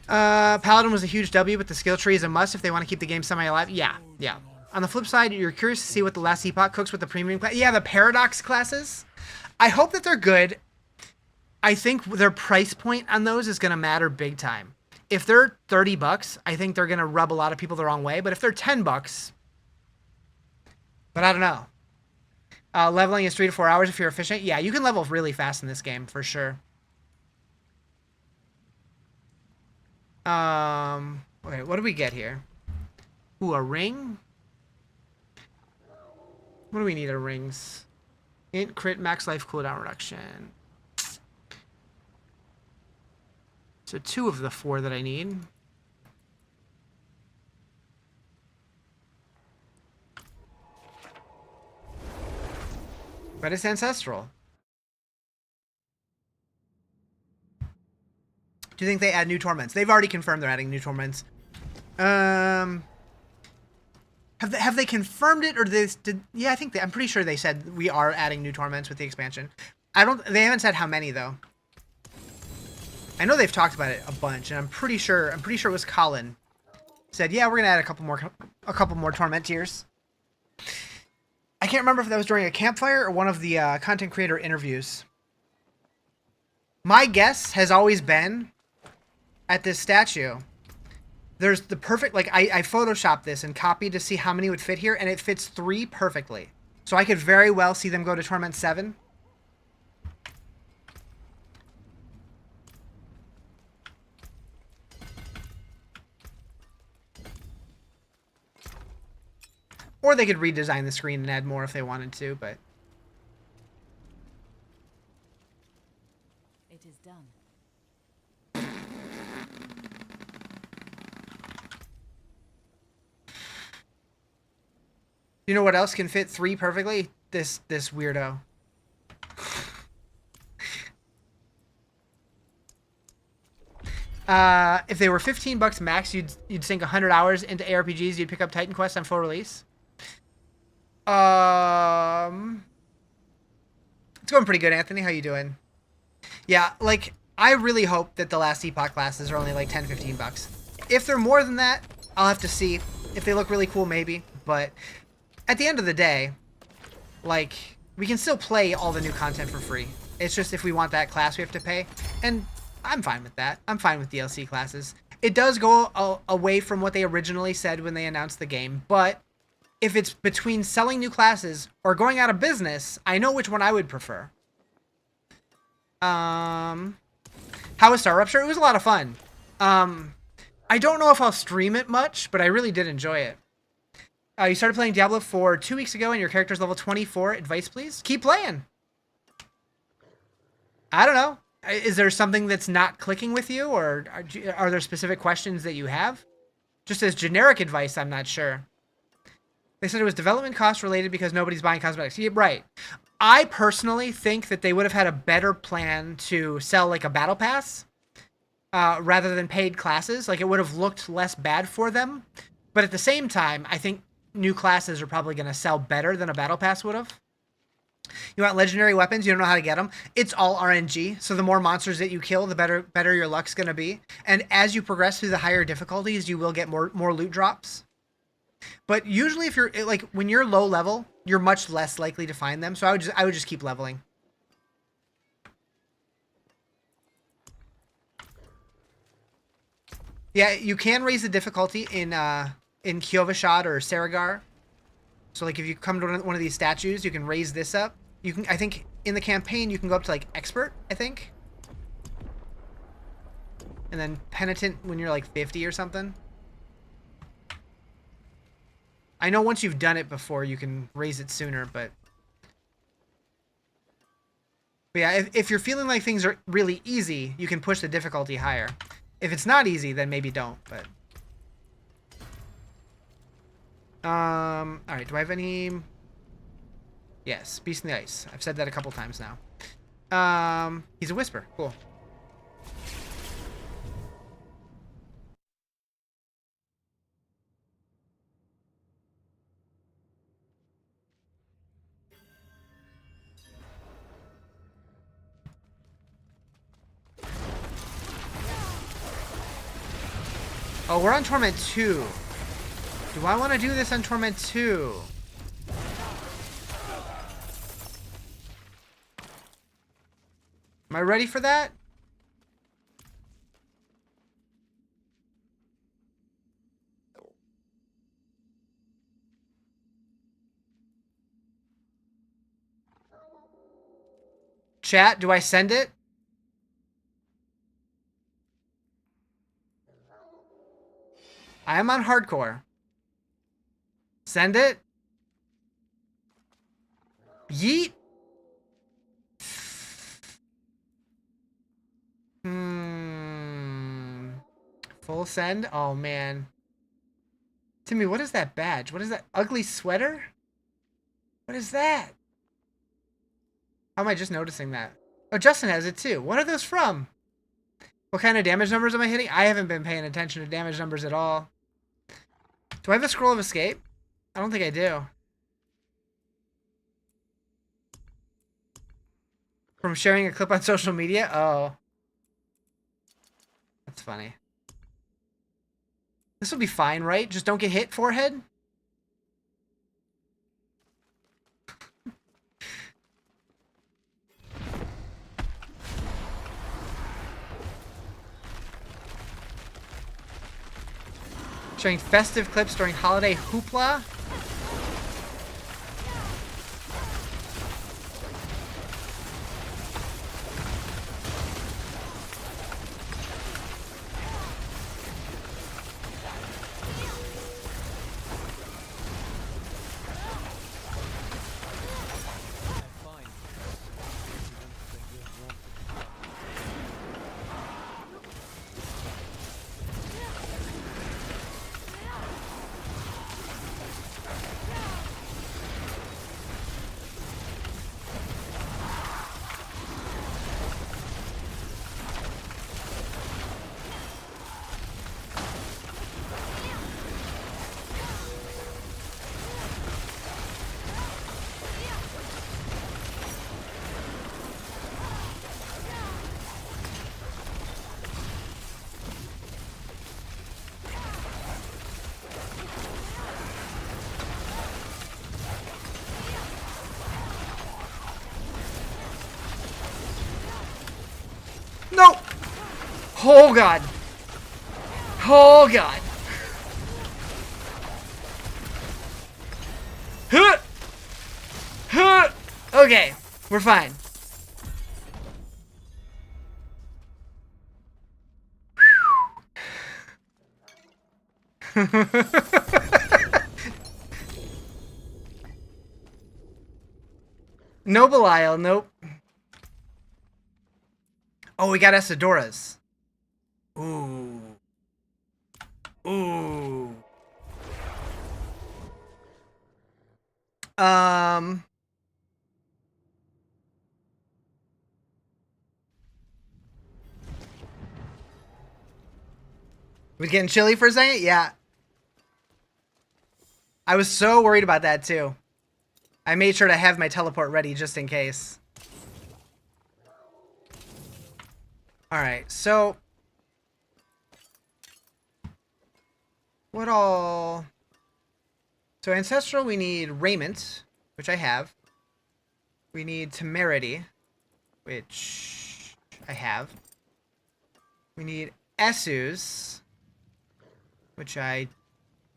Paladin was a huge W, but the skill tree is a must if they want to keep the game semi-alive. Yeah. On the flip side, you're curious to see what the last epoch cooks with the premium class. Yeah, the Paradox classes. I hope that they're good. I think their price point on those is going to matter big time. If they're $30, I think they're going to rub a lot of people the wrong way. But if they're $10, but I don't know. Leveling is 3 to 4 hours if you're efficient. Yeah, you can level really fast in this game for sure. Okay, what do we get here? Ooh, a ring? What do we need of rings? Int, crit, max life, cooldown reduction. So 2 of the 4 that I need. But it's ancestral. Do you think they add new torments? They've already confirmed they're adding new torments. Have they confirmed it, or yeah, I think I'm pretty sure they said we are adding new torments with the expansion. They haven't said how many though. I know they've talked about it a bunch, and I'm pretty sure it was Colin said, yeah, we're gonna add a couple more torment tiers. I can't remember if that was during a campfire or one of the content creator interviews. My guess has always been at this statue. There's the perfect, like, I photoshopped this and copied to see how many would fit here, and it fits 3 perfectly. So I could very well see them go to Torment 7. Or they could redesign the screen and add more if they wanted to, but... It is done. You know what else can fit 3 perfectly? This weirdo. If they were $15 max, you'd sink 100 hours into ARPGs. You'd pick up Titan Quest on full release. It's going pretty good, Anthony. How you doing? Yeah, like, I really hope that the last Epoch classes are only like $10-15. If they're more than that, I'll have to see. If they look really cool, maybe. But at the end of the day, like, we can still play all the new content for free. It's just if we want that class, we have to pay. And I'm fine with that. I'm fine with DLC classes. It does go away from what they originally said when they announced the game, but if it's between selling new classes or going out of business, I know which one I would prefer. How was Star Rupture? It was a lot of fun. I don't know if I'll stream it much, but I really did enjoy it. You started playing Diablo 4 2 weeks ago and your character's level 24. Advice, please? Keep playing. I don't know. Is there something that's not clicking with you, or are there specific questions that you have? Just as generic advice, I'm not sure. They said it was development cost related because nobody's buying cosmetics. Yeah, right. I personally think that they would have had a better plan to sell like a battle pass rather than paid classes. Like, it would have looked less bad for them. But at the same time, I think new classes are probably going to sell better than a battle pass would have. You want legendary weapons, you don't know how to get them. It's all RNG, so the more monsters that you kill, the better your luck's going to be. And as you progress through the higher difficulties, you will get more loot drops. But usually if you're like when you're low level, you're much less likely to find them. So I would just keep leveling. Yeah, you can raise the difficulty in Kyovashad or Saragar. So like if you come to one of these statues, you can raise this up. You can, I think in the campaign you can go up to like expert, I think. And then penitent when you're like 50 or something. I know once you've done it before you can raise it sooner, but yeah, if you're feeling like things are really easy, you can push the difficulty higher. If it's not easy, then maybe don't, but all right, do I have any? Yes, Beast in the Ice. I've said that a couple times now. He's a Whisper. Cool. Oh, we're on Torment 2. Do I want to do this on Torment 2? Am I ready for that? Chat, do I send it? I am on hardcore. Send it. Yeet. Full send? Oh, man. Timmy, what is that badge? What is that? Ugly sweater? What is that? How am I just noticing that? Oh, Justin has it too. What are those from? What kind of damage numbers am I hitting? I haven't been paying attention to damage numbers at all. Do I have a scroll of escape? I don't think I do. From sharing a clip on social media? Oh. That's funny. This will be fine, right? Just don't get hit, forehead? Sharing festive clips during holiday hoopla? Oh god. Oh god. Huh. Huh. Okay, we're fine. No Belial, nope. Oh, we got Esadoras. Ooh. Ooh. We getting chilly for a second? Yeah. I was so worried about that too. I made sure to have my teleport ready just in case. Alright, so... what all... So Ancestral, we need Raiment, which I have. We need Temerity, which I have. We need Essus, which I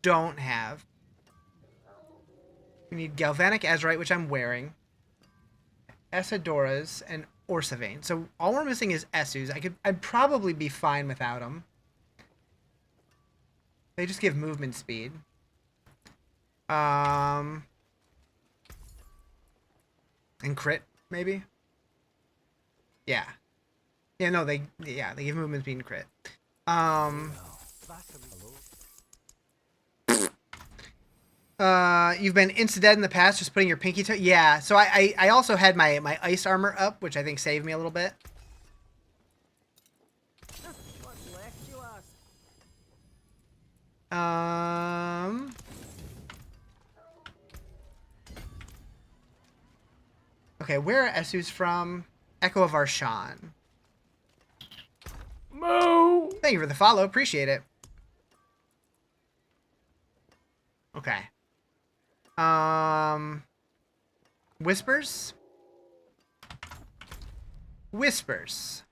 don't have. We need Galvanic Azurite, which I'm wearing. Esadoras and Orsavane. So all we're missing is Essus. I'd probably be fine without them. They just give movement speed. And crit, maybe? Yeah. Yeah, no, they give movement speed and crit. You've been insta-dead in the past, just putting your pinky toe. Yeah, so I also had my ice armor up, which I think saved me a little bit. What's left, you ask? Okay, where are Essus from? Echo of Arshan. Moo! Thank you for the follow, appreciate it. Okay. Whispers? Whispers.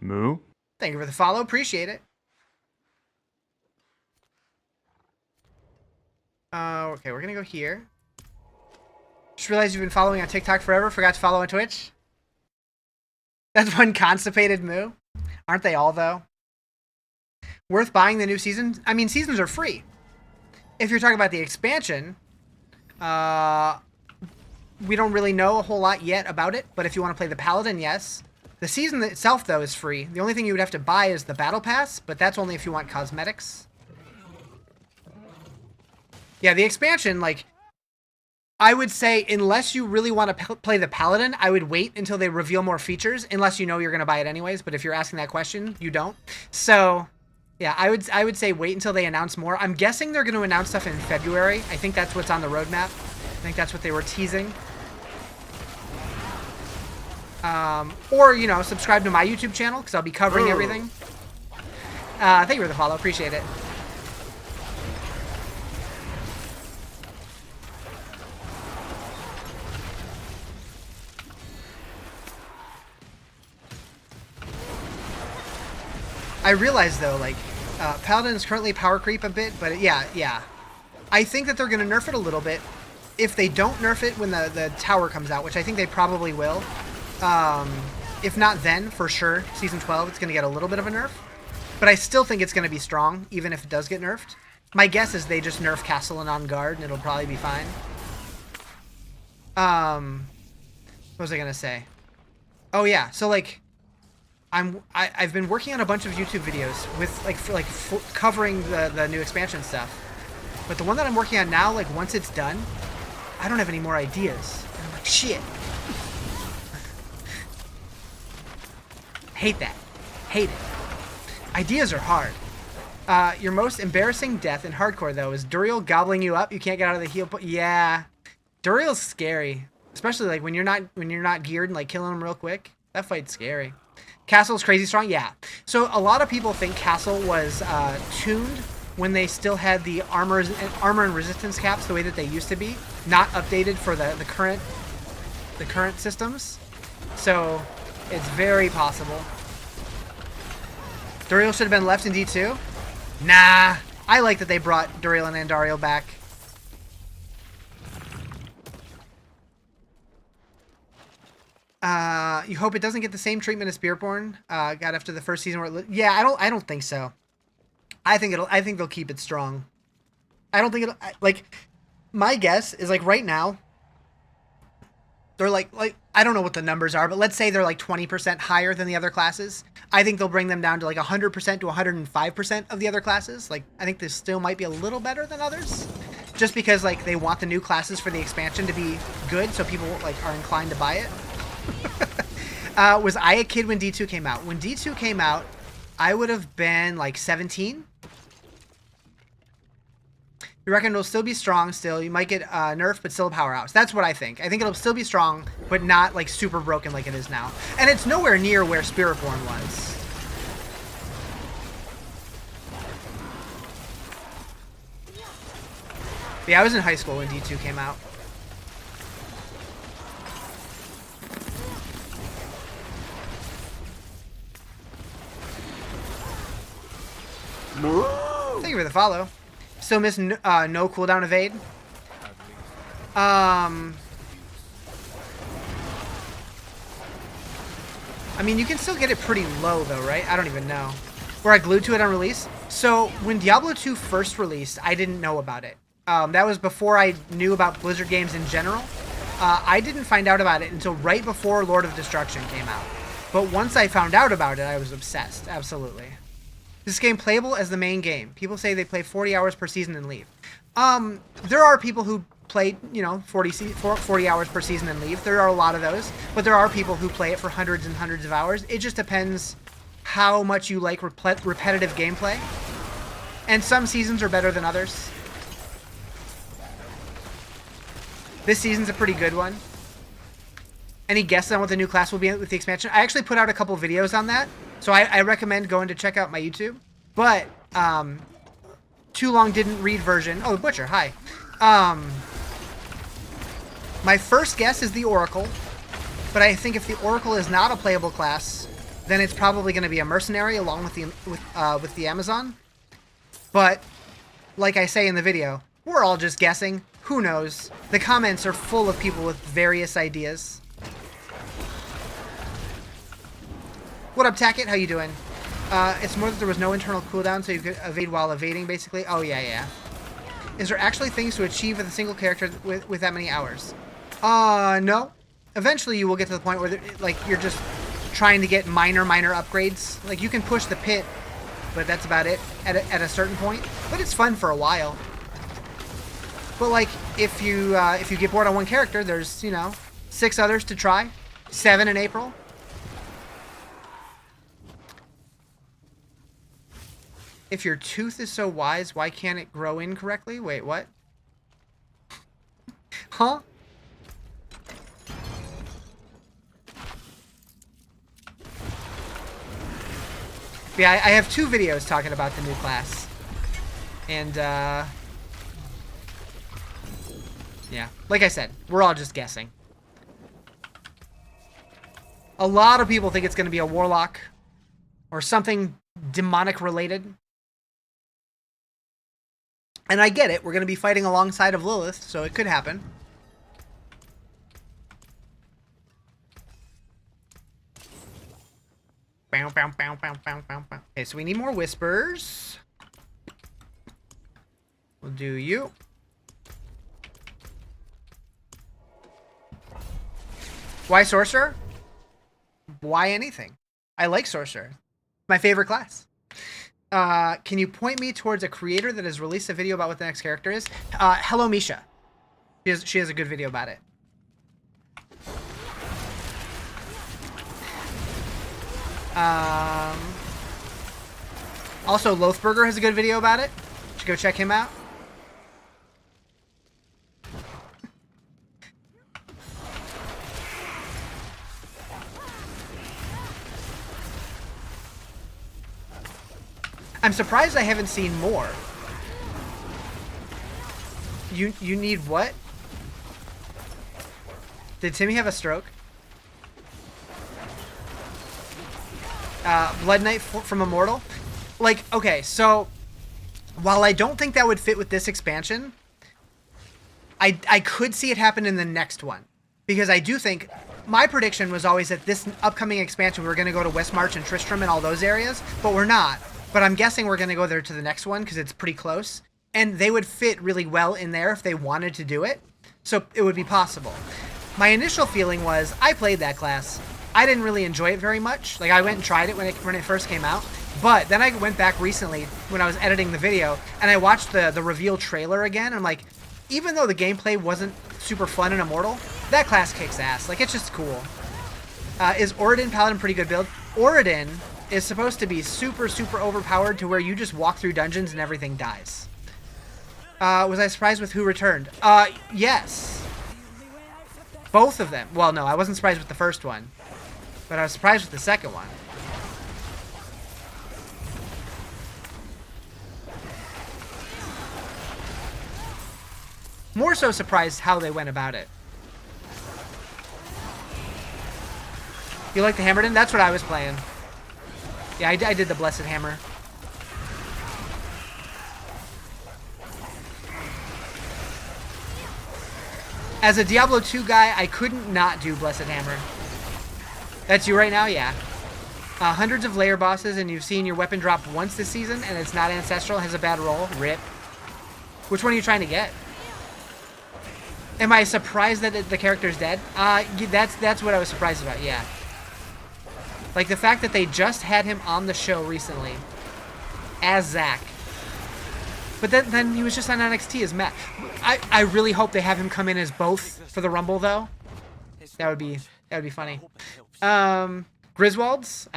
Moo? Thank you for the follow, appreciate it. Okay, we're gonna go here. Just realized you've been following on TikTok forever, forgot to follow on Twitch. That's one constipated moo. Aren't they all, though? Worth buying the new season? I mean, seasons are free. If you're talking about the expansion, we don't really know a whole lot yet about it, but if you want to play the Paladin, yes. The season itself, though, is free. The only thing you would have to buy is the Battle Pass, but that's only if you want cosmetics. Yeah, the expansion, like, I would say unless you really want to play the Paladin, I would wait until they reveal more features, unless you know you're going to buy it anyways, but if you're asking that question, you don't. So... yeah, I would say wait until they announce more. I'm guessing they're going to announce stuff in February. I think that's what's on the roadmap. I think that's what they were teasing. Or, you know, subscribe to my YouTube channel, because I'll be covering everything. Thank you for the follow. Appreciate it. I realize, though, like, Paladin is currently power creep a bit, but yeah. I think that they're going to nerf it a little bit. If they don't nerf it when the tower comes out, which I think they probably will, if not then, for sure, Season 12, it's going to get a little bit of a nerf. But I still think it's going to be strong, even if it does get nerfed. My guess is they just nerf Castle and On Guard, and it'll probably be fine. What was I going to say? Oh, yeah, so, like... I've been working on a bunch of YouTube videos with covering the new expansion stuff, but the one that I'm working on now, like once it's done, I don't have any more ideas. And I'm like, shit. Hate that. Hate it. Ideas are hard. Your most embarrassing death in hardcore though is Duriel gobbling you up. You can't get out of the heal. Yeah, Duriel's scary, especially like when you're not geared and like killing him real quick. That fight's scary. Castle's crazy strong? Yeah. So a lot of people think Castle was tuned when they still had the armor and resistance caps the way that they used to be, not updated for the current systems. So it's very possible. Duriel should have been left in D2? Nah. I like that they brought Duriel and Andariel back. You hope it doesn't get the same treatment as Spearborn got after the first season where yeah, I don't think so. I think they'll keep it strong. I don't think it'll like my guess is like right now they're like I don't know what the numbers are, but let's say they're like 20% higher than the other classes. I think they'll bring them down to like 100% to 105% of the other classes. Like I think this still might be a little better than others, just because like they want the new classes for the expansion to be good, so people like are inclined to buy it. Was I a kid when D2 came out? When D2 came out, I would have been like 17. You reckon it'll still be strong still? You might get nerfed, but still a powerhouse. That's what I think. I think it'll still be strong, but not like super broken like it is now. And it's nowhere near where Spiritborn was. Yeah, I was in high school when D2 came out. Thank you for the follow. Still miss no cooldown evade. I mean, you can still get it pretty low though, right? I don't even know. Were I glued to it on release? So when Diablo 2 first released, I didn't know about it. That was before I knew about Blizzard games in general. I didn't find out about it until right before Lord of Destruction came out. But once I found out about it, I was obsessed. Absolutely. This game playable as the main game. People say they play 40 hours per season and leave. There are people who play, you know, 40 hours per season and leave. There are a lot of those. But there are people who play it for hundreds and hundreds of hours. It just depends how much you like repetitive gameplay. And some seasons are better than others. This season's a pretty good one. Any guesses on what the new class will be with the expansion? I actually put out a couple videos on that. So I recommend going to check out my YouTube. But, Too Long Didn't Read version. Oh, Butcher, hi. My first guess is the Oracle. But I think if the Oracle is not a playable class, then it's probably going to be a mercenary along with the Amazon. But, like I say in the video, we're all just guessing. Who knows? The comments are full of people with various ideas. What up, Tackett? How you doing? It's more that there was no internal cooldown, so you could evade while evading, basically. Oh, yeah. Is there actually things to achieve with a single character with that many hours? No. Eventually, you will get to the point where, like, you're just trying to get minor upgrades. Like, you can push the pit, but that's about it at a certain point. But it's fun for a while. But, like, if you get bored on one character, there's, you know, 6 others to try. 7 in April. If your tooth is so wise, why can't it grow in correctly? Wait, what? Huh? Yeah, I have 2 videos talking about the new class. And, yeah. Like I said, we're all just guessing. A lot of people think it's going to be a warlock. Or something demonic related. And I get it. We're going to be fighting alongside of Lilith, so it could happen. Okay, so we need more whispers. We'll do you. Why Sorcerer? Why anything? I like Sorcerer. My favorite class. Can you point me towards a creator that has released a video about what the next character is? Hello Misha. She has a good video about it. Also, Loathburger has a good video about it. You should go check him out. I'm surprised I haven't seen more. You need what? Did Timmy have a stroke? Blood Knight from Immortal? like, okay, so while I don't think that would fit with this expansion, I could see it happen in the next one. Because I do think, my prediction was always that this upcoming expansion, we were going to go to Westmarch and Tristram and all those areas, but we're not. But I'm guessing we're going to go there to the next one because it's pretty close. And they would fit really well in there if they wanted to do it. So it would be possible. My initial feeling was, I played that class. I didn't really enjoy it very much. Like, I went and tried it when it first came out. But then I went back recently when I was editing the video, and I watched the reveal trailer again. And I'm like, even though the gameplay wasn't super fun and immortal, that class kicks ass. Like, it's just cool. Is Oridon Paladin pretty good build? Oridon is supposed to be super, super overpowered to where you just walk through dungeons and everything dies. Was I surprised with who returned? Yes. Both of them. Well, no, I wasn't surprised with the first one. But I was surprised with the second one. More so surprised how they went about it. You like the Hammerden? That's what I was playing. Yeah, I did the Blessed Hammer. As a Diablo 2 guy, I couldn't not do Blessed Hammer. That's you right now? Yeah. Hundreds of layer bosses, and you've seen your weapon drop once this season, and it's not ancestral, has a bad roll. Rip. Which one are you trying to get? Am I surprised that the character's dead? That's what I was surprised about, yeah. Like, the fact that they just had him on the show recently as Zack. But then he was just on NXT as Matt. I really hope they have him come in as both for the Rumble, though. That would be funny. Griswolds?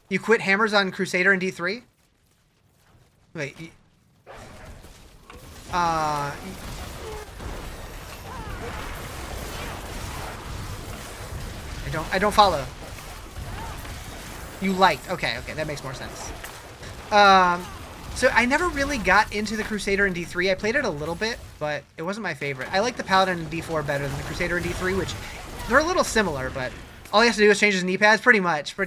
You quit Hammers on Crusader in D3? Wait. I don't follow. You liked. Okay, that makes more sense. So I never really got into the Crusader in D3. I played it a little bit, but it wasn't my favorite. I like the Paladin in D4 better than the Crusader in D3, which they're a little similar, but all he has to do is change his knee pads, pretty much. But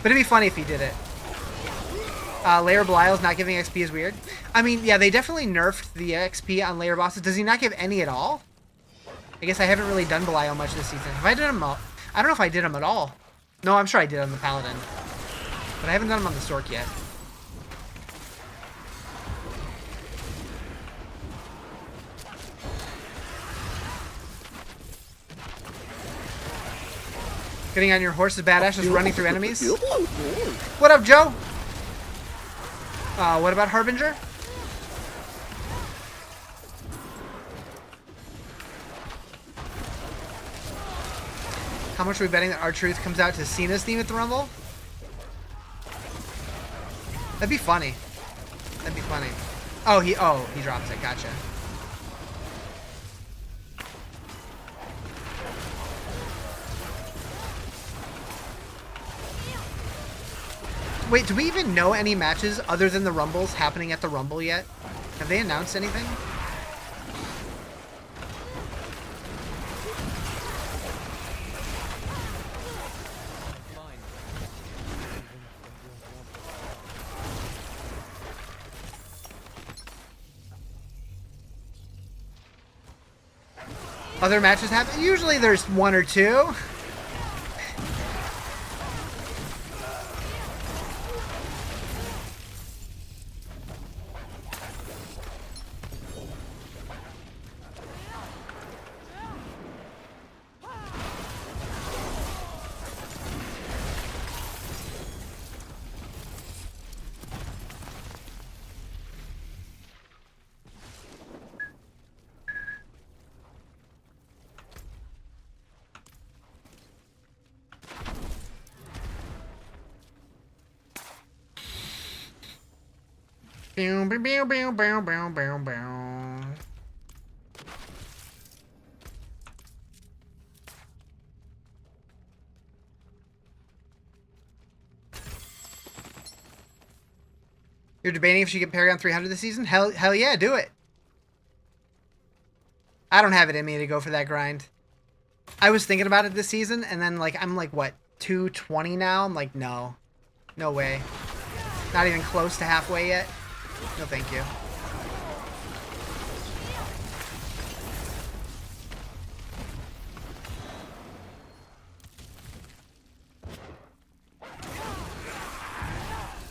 it'd be funny if he did it. Layer Belial's not giving XP is weird. I mean, yeah, they definitely nerfed the XP on layer bosses. Does he not give any at all? I guess I haven't really done Belial much this season. Have I done him all? I don't know if I did him at all. No, I'm sure I did on the Paladin. But I haven't done him on the Sorc yet. Getting on your horse is badass, just running through enemies. What up, Joe? What about Harbinger? How much are we betting that R-Truth comes out to Cena's theme at the Rumble? That'd be funny. Oh, he drops it. Gotcha. Wait, do we even know any matches other than the Rumbles happening at the Rumble yet? Have they announced anything? Other matches happen? Usually there's one or two. Bow, bow, bow, bow, bow, bow, bow, bow. You're debating if she can Paragon 300 this season? Hell yeah, do it. I don't have it in me to go for that grind. I was thinking about it this season, and then I'm what, 220 now? I'm like, no. No way. Not even close to halfway yet. No, thank you.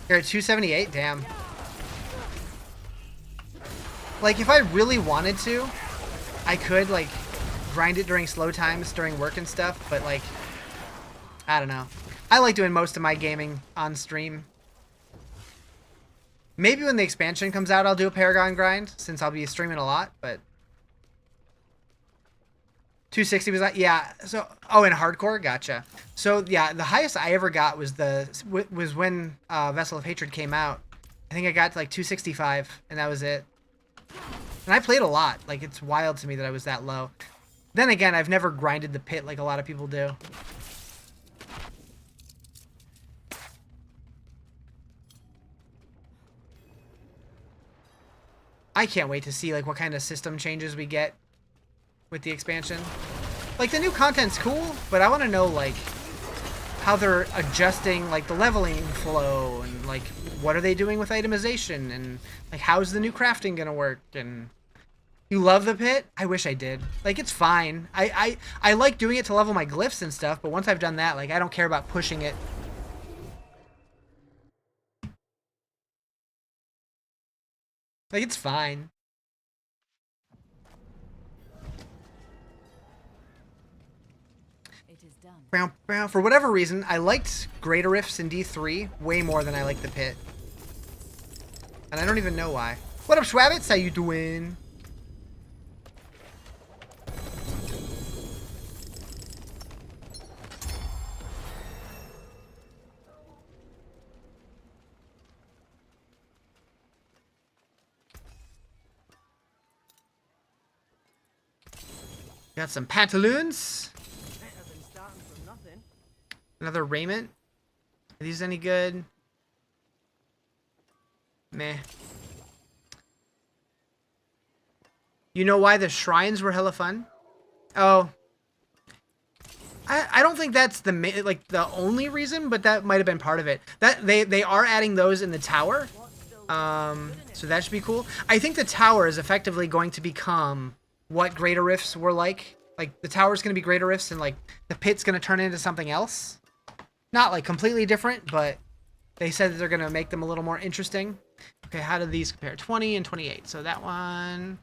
You're at 278? Damn. Like, if I really wanted to, I could, like, grind it during slow times, during work and stuff, but, like, I don't know. I like doing most of my gaming on stream. Maybe when the expansion comes out, I'll do a Paragon grind, since I'll be streaming a lot, but... 260 was that? Yeah. So, oh, in hardcore? Gotcha. So, yeah, the highest I ever got was when Vessel of Hatred came out. I think I got to, like, 265, and that was it. And I played a lot. Like, it's wild to me that I was that low. Then again, I've never grinded the pit like a lot of people do. I can't wait to see, like, what kind of system changes we get with the expansion. Like, the new content's cool, but I want to know, like, how they're adjusting, like, the leveling flow, and, like, what are they doing with itemization, and, like, how's the new crafting gonna work, and... You love the pit? I wish I did. Like, it's fine. I like doing it to level my glyphs and stuff, but once I've done that, like, I don't care about pushing it. Like, it's fine. It is done. For whatever reason, I liked Greater Rifts in D3 way more than I liked the pit. And I don't even know why. What up, Schwabbits? How you doing? Got some pantaloons. Better than starting from nothing. Another raiment. Are these any good? Meh. You know why the shrines were hella fun? Oh. I don't think that's the only reason, but that might have been part of it. That they are adding those in the tower. So that should be cool. I think the tower is effectively going to become what Greater Rifts were like. Like, the tower's going to be Greater Rifts, and, like, the pit's going to turn into something else. Not, like, completely different, but they said that they're going to make them a little more interesting. Okay, how do these compare? 20 and 28. So that one...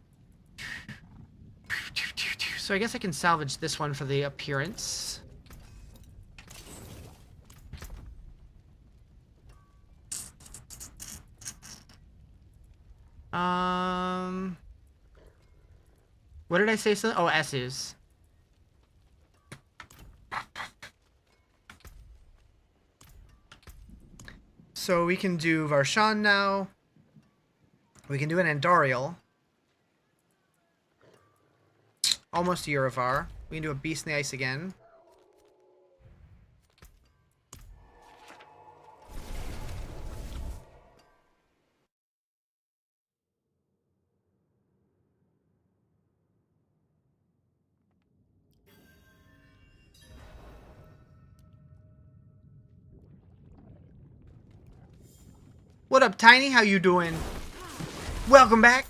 So I guess I can salvage this one for the appearance. What did I say? Oh, S's. So we can do Varshan now. We can do an Andariel. Almost a Urivar. We can do a Beast in the Ice again. What up, Tiny? How you doing? Welcome back.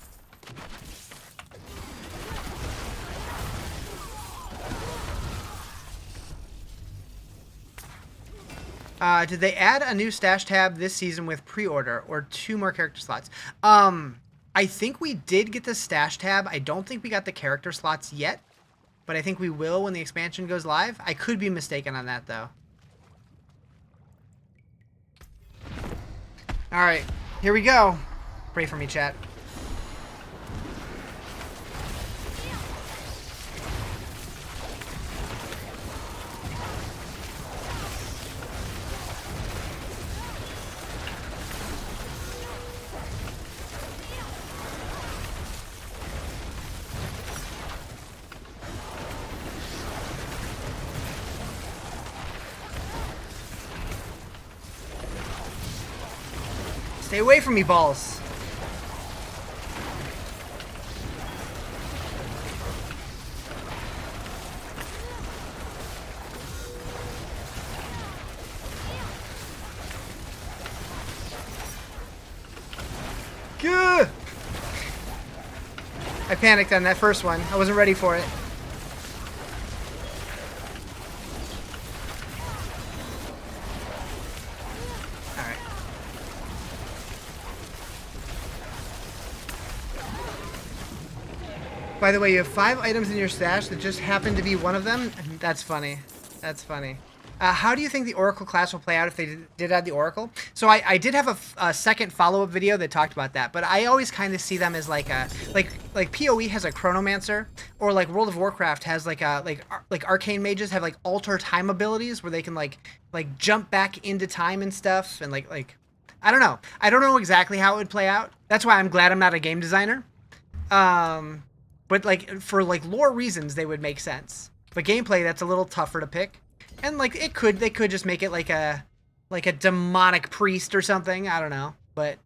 Did they add a new stash tab this season with pre-order or 2 more character slots? I think we did get the stash tab. I don't think we got the character slots yet, but I think we will when the expansion goes live. I could be mistaken on that, though. Alright, here we go. Pray for me, chat. Stay away from me, balls. Gah! I panicked on that first one. I wasn't ready for it. Alright. By the way, you have 5 items in your stash that just happen to be one of them? That's funny. That's funny. How do you think the Oracle class will play out if they did add the Oracle? So I did have a second follow-up video that talked about that, but I always kind of see them as like a like PoE has a Chronomancer, or like World of Warcraft has like a like arcane mages have like alter time abilities where they can like jump back into time and stuff, and like I don't know. I don't know exactly how it would play out. That's why I'm glad I'm not a game designer. But like for like lore reasons they would make sense. But gameplay, that's a little tougher to pick. And like they could just make it like a demonic priest or something. I don't know, but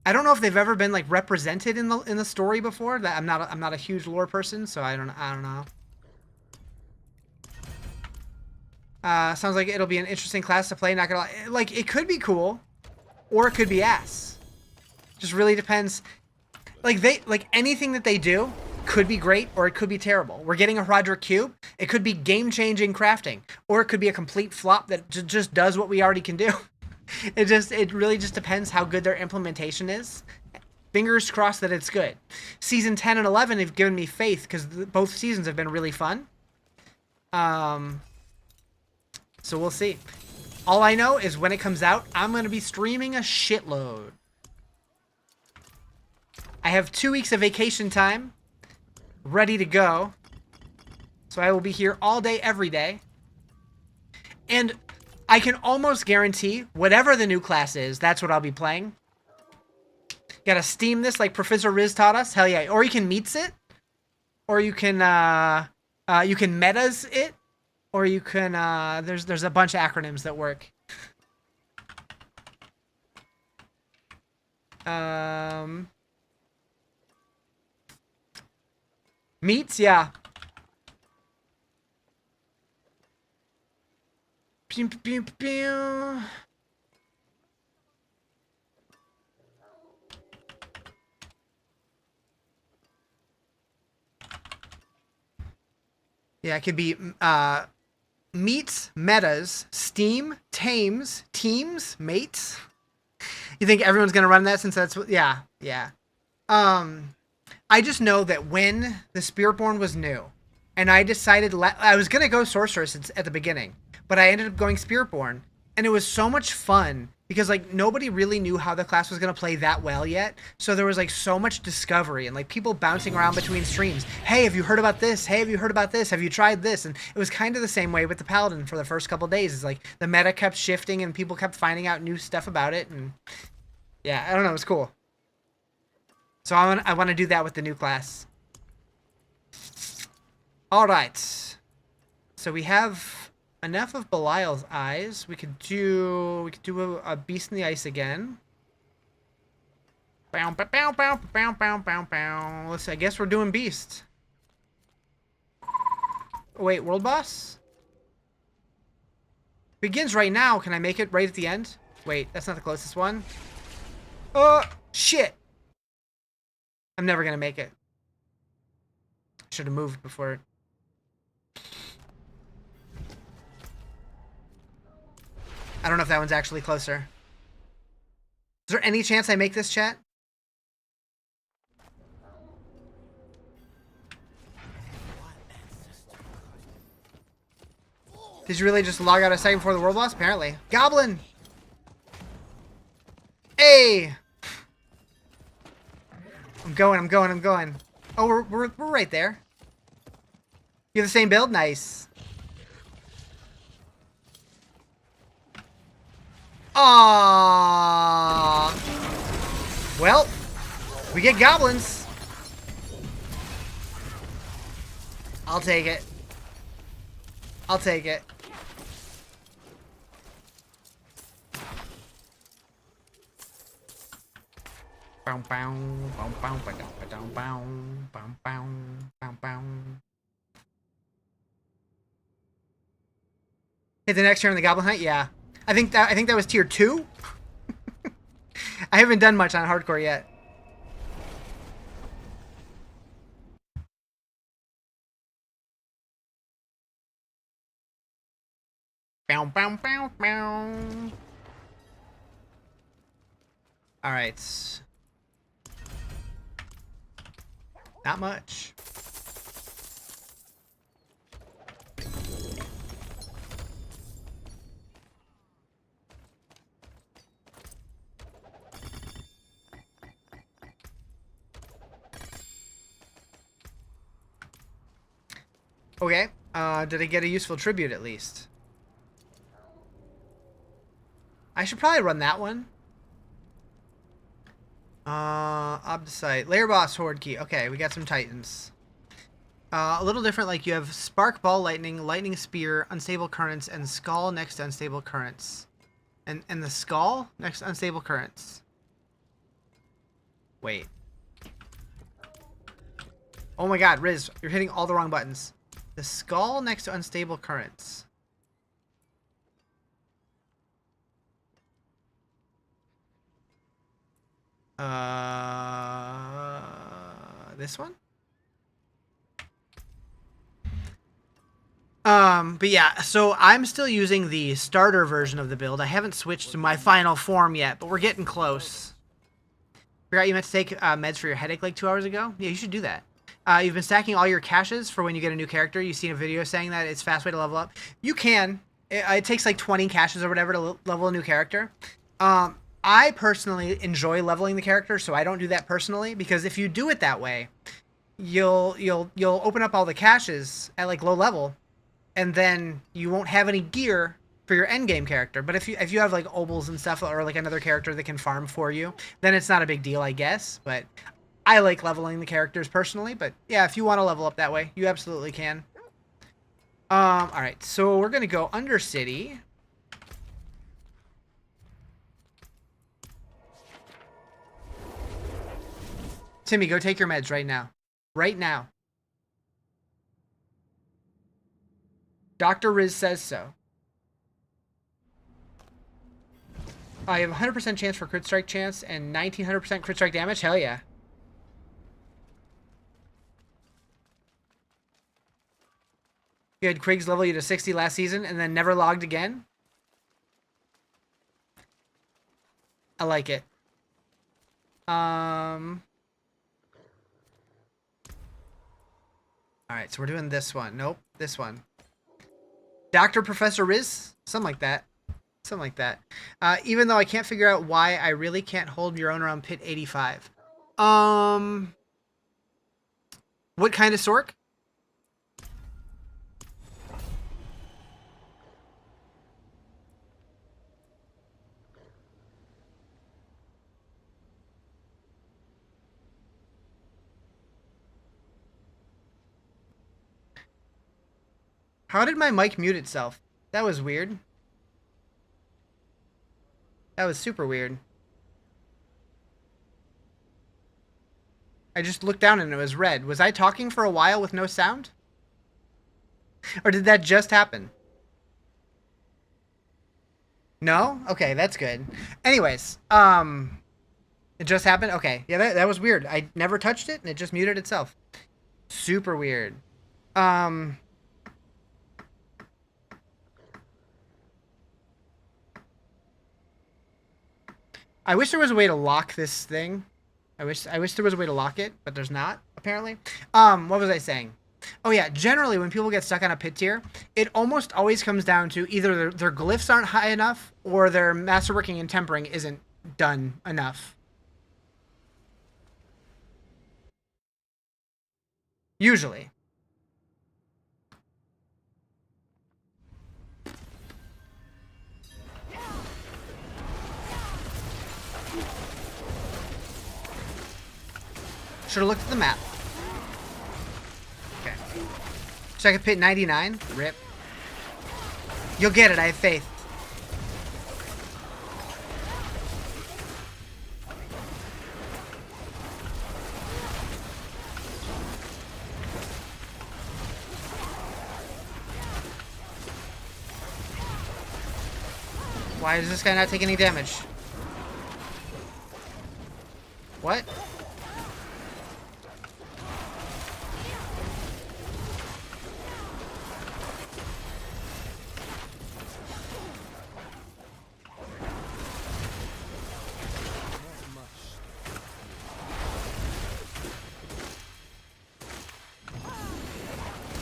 I don't know if they've ever been like represented in the story before. That I'm not a huge lore person, so I don't know. Sounds like it'll be an interesting class to play. Not gonna lie. Like it could be cool, or it could be ass. Just really depends. Like anything that they do could be great, or it could be terrible. We're getting a Roderick Cube. It could be game-changing crafting, or it could be a complete flop that just does what we already can do. It really just depends how good their implementation is. Fingers crossed that it's good. Season 10 and 11 have given me faith because both seasons have been really fun. So we'll see. All I know is when it comes out, I'm going to be streaming a shitload. I have 2 weeks of vacation time ready to go. So I will be here all day, every day. And I can almost guarantee whatever the new class is, that's what I'll be playing. Gotta steam this like Professor Riz taught us. Hell yeah. Or you can meets it. Or you can metas it. Or you can, there's a bunch of acronyms that work. Meets, yeah. Pew, pew, pew. Yeah, it could be meets, metas, steam, tames, teams, mates. You think everyone's gonna run that since that's what? Yeah. I just know that when the Spiritborn was new, and I decided I was gonna go Sorceress at the beginning, but I ended up going Spiritborn, and it was so much fun because like nobody really knew how the class was gonna play that well yet, so there was like so much discovery and like people bouncing around between streams. Hey, have you heard about this? Hey, have you heard about this? Have you tried this? And it was kind of the same way with the Paladin for the first couple days. It's like the meta kept shifting and people kept finding out new stuff about it, and yeah, I don't know, it was cool. So I want to do that with the new class. All right. So we have enough of Belial's eyes. We could do a Beast in the Ice again. Bow, bow, bow, bow, bow, bow, bow, bow. Let's see, I guess we're doing Beast. Oh, wait, World Boss? Begins right now. Can I make it right at the end? Wait, that's not the closest one. Shit. I'm never gonna make it. Should have moved before. I don't know if that one's actually closer. Is there any chance I make this, chat? Did you really just log out a second before the world boss? Apparently. Goblin! Hey! I'm going. Oh, we're right there. You have the same build? Nice. Aww. Well, we get goblins. I'll take it. Bow, bow, bow, bow, bow, bow, bow, bow, bow, bow, bow. Hit the next turn in the Goblin Hunt? Yeah. I think that was tier 2. I haven't done much on hardcore yet. Bow, bow, bow, bow. All right. Not much. Okay. Did I get a useful tribute at least? I should probably run that one. Obdicite. Layer boss horde key. Okay, we got some titans. A little different, like you have spark, ball, lightning, lightning spear, unstable currents, and skull next to unstable currents. And the skull next to unstable currents. Wait. Oh my god, Riz, you're hitting all the wrong buttons. The skull next to unstable currents. This one? But yeah, so I'm still using the starter version of the build. I haven't switched to my final form yet, but we're getting close. Forgot you meant to take meds for your headache like 2 hours ago? Yeah, you should do that. You've been stacking all your caches for when you get a new character. You've seen a video saying that it's a fast way to level up. You can. It takes like 20 caches or whatever to level a new character. I personally enjoy leveling the character, so I don't do that personally, because if you do it that way, you'll open up all the caches at like low level, and then you won't have any gear for your end game character. But if you have like obols and stuff, or like another character that can farm for you, then it's not a big deal, I guess. But I like leveling the characters personally. But yeah, if you want to level up that way, you absolutely can. All right, so we're gonna go Undercity. Timmy, go take your meds right now. Right now. Dr. Riz says so. I have 100% chance for crit strike chance and 1900% crit strike damage. Hell yeah. You had Kriggs level you to 60 last season and then never logged again? I like it. Alright, so we're doing this one. Nope, this one. Dr. Professor Riz? Something like that. Something like that. Even though I can't figure out why I really can't hold your own around pit 85. What kind of Sorc? How did my mic mute itself? That was weird. That was super weird. I just looked down and it was red. Was I talking for a while with no sound? Or did that just happen? No? Okay, that's good. Anyways, it just happened? Okay. Yeah, that was weird. I never touched it and it just muted itself. Super weird. I wish there was a way to lock this thing. I wish there was a way to lock it, but there's not, apparently. What was I saying? Oh yeah, generally when people get stuck on a pit tier, it almost always comes down to either their glyphs aren't high enough or their masterworking and tempering isn't done enough. Usually. Should have looked at the map. Okay. Check a pit 99. Rip. You'll get it, I have faith. Why does this guy not take any damage? What?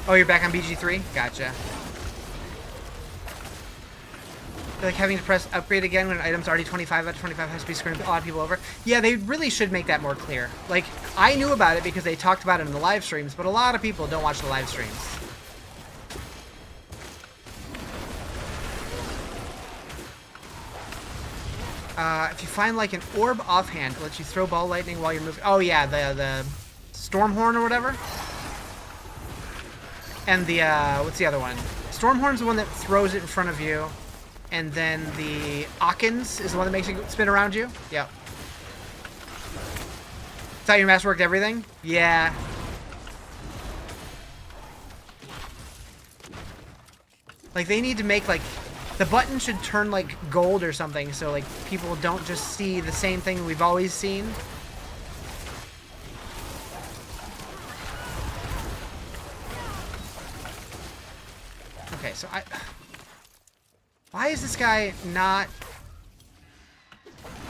Oh, you're back on BG3? Gotcha. I feel like having to press upgrade again when an item's already 25 out of 25 has to be screwing a lot of people over. Yeah, they really should make that more clear. Like, I knew about it because they talked about it in the live streams, but a lot of people don't watch the live streams. If you find like an orb offhand, it lets you throw ball lightning while you're moving. Oh yeah, the Stormhorn or whatever. And the, what's the other one? Stormhorn's the one that throws it in front of you. And then the Ockens is the one that makes it spin around you. Yep. Thought your master worked everything? Yeah. Like, they need to make, like, the button should turn, like, gold or something, so, like, people don't just see the same thing we've always seen. Okay, so why is this guy not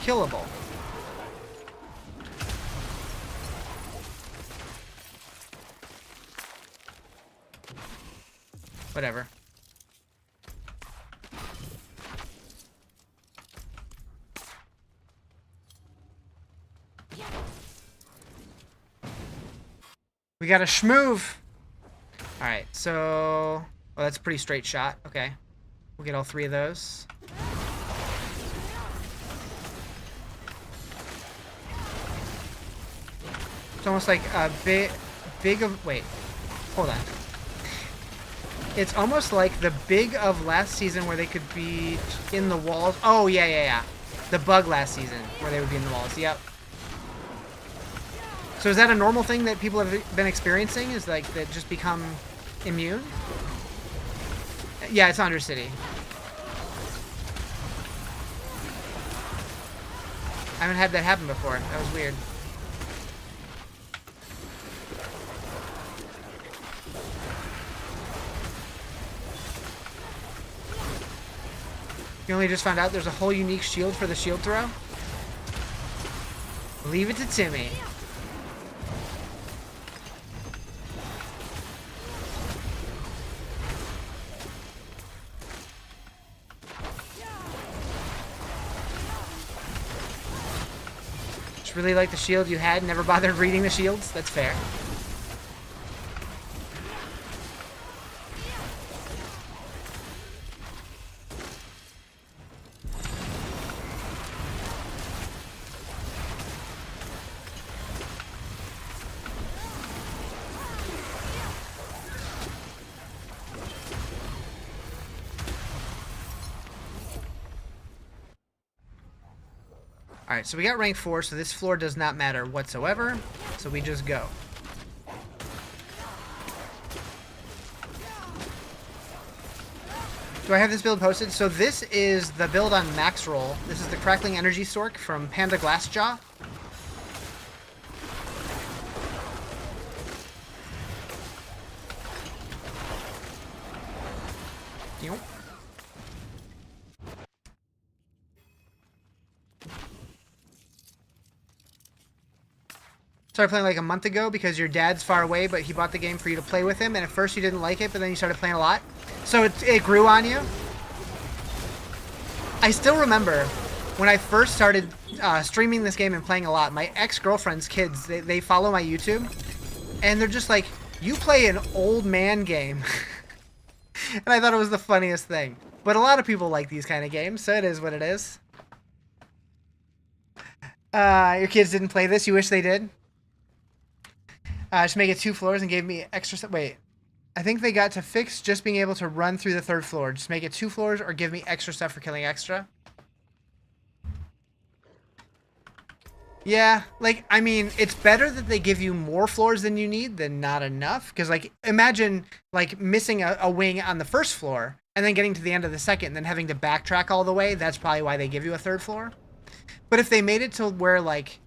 killable? Whatever. We got a schmoove. Alright, so... Oh, that's a pretty straight shot. Okay. We'll get all three of those. It's almost like a big of... Wait. Hold on. It's almost like the big of last season where they could be in the walls. Oh, yeah. The bug last season where they would be in the walls. Yep. So is that a normal thing that people have been experiencing? Is like that just become immune? Yeah, it's Undercity. I haven't had that happen before. That was weird. You only just found out there's a whole unique shield for the shield throw? Leave it to Timmy. Just really like the shield you had, never bothered reading the shields? That's fair. Alright, so we got rank 4, so this floor does not matter whatsoever. So we just go. Do I have this build posted? So this is the build on max roll. This is the Crackling Energy Sorc from Panda Glassjaw. Yep. Started playing like a month ago because your dad's far away, but he bought the game for you to play with him, and at first you didn't like it, but then you started playing a lot. So it grew on you. I still remember when I first started streaming this game and playing a lot, my ex-girlfriend's kids, they follow my YouTube, and they're just like, you play an old man game. And I thought it was the funniest thing. But a lot of people like these kind of games, so it is what it is. Your kids didn't play this? You wish they did? Just make it 2 floors and gave me extra... Wait. I think they got to fix just being able to run through the 3rd floor. Just make it 2 floors or give me extra stuff for killing extra. Yeah, like, I mean, it's better that they give you more floors than you need than not enough. Because, like, imagine, like, missing a wing on the 1st floor and then getting to the end of the 2nd and then having to backtrack all the way. That's probably why they give you a 3rd floor. But if they made it to where, like,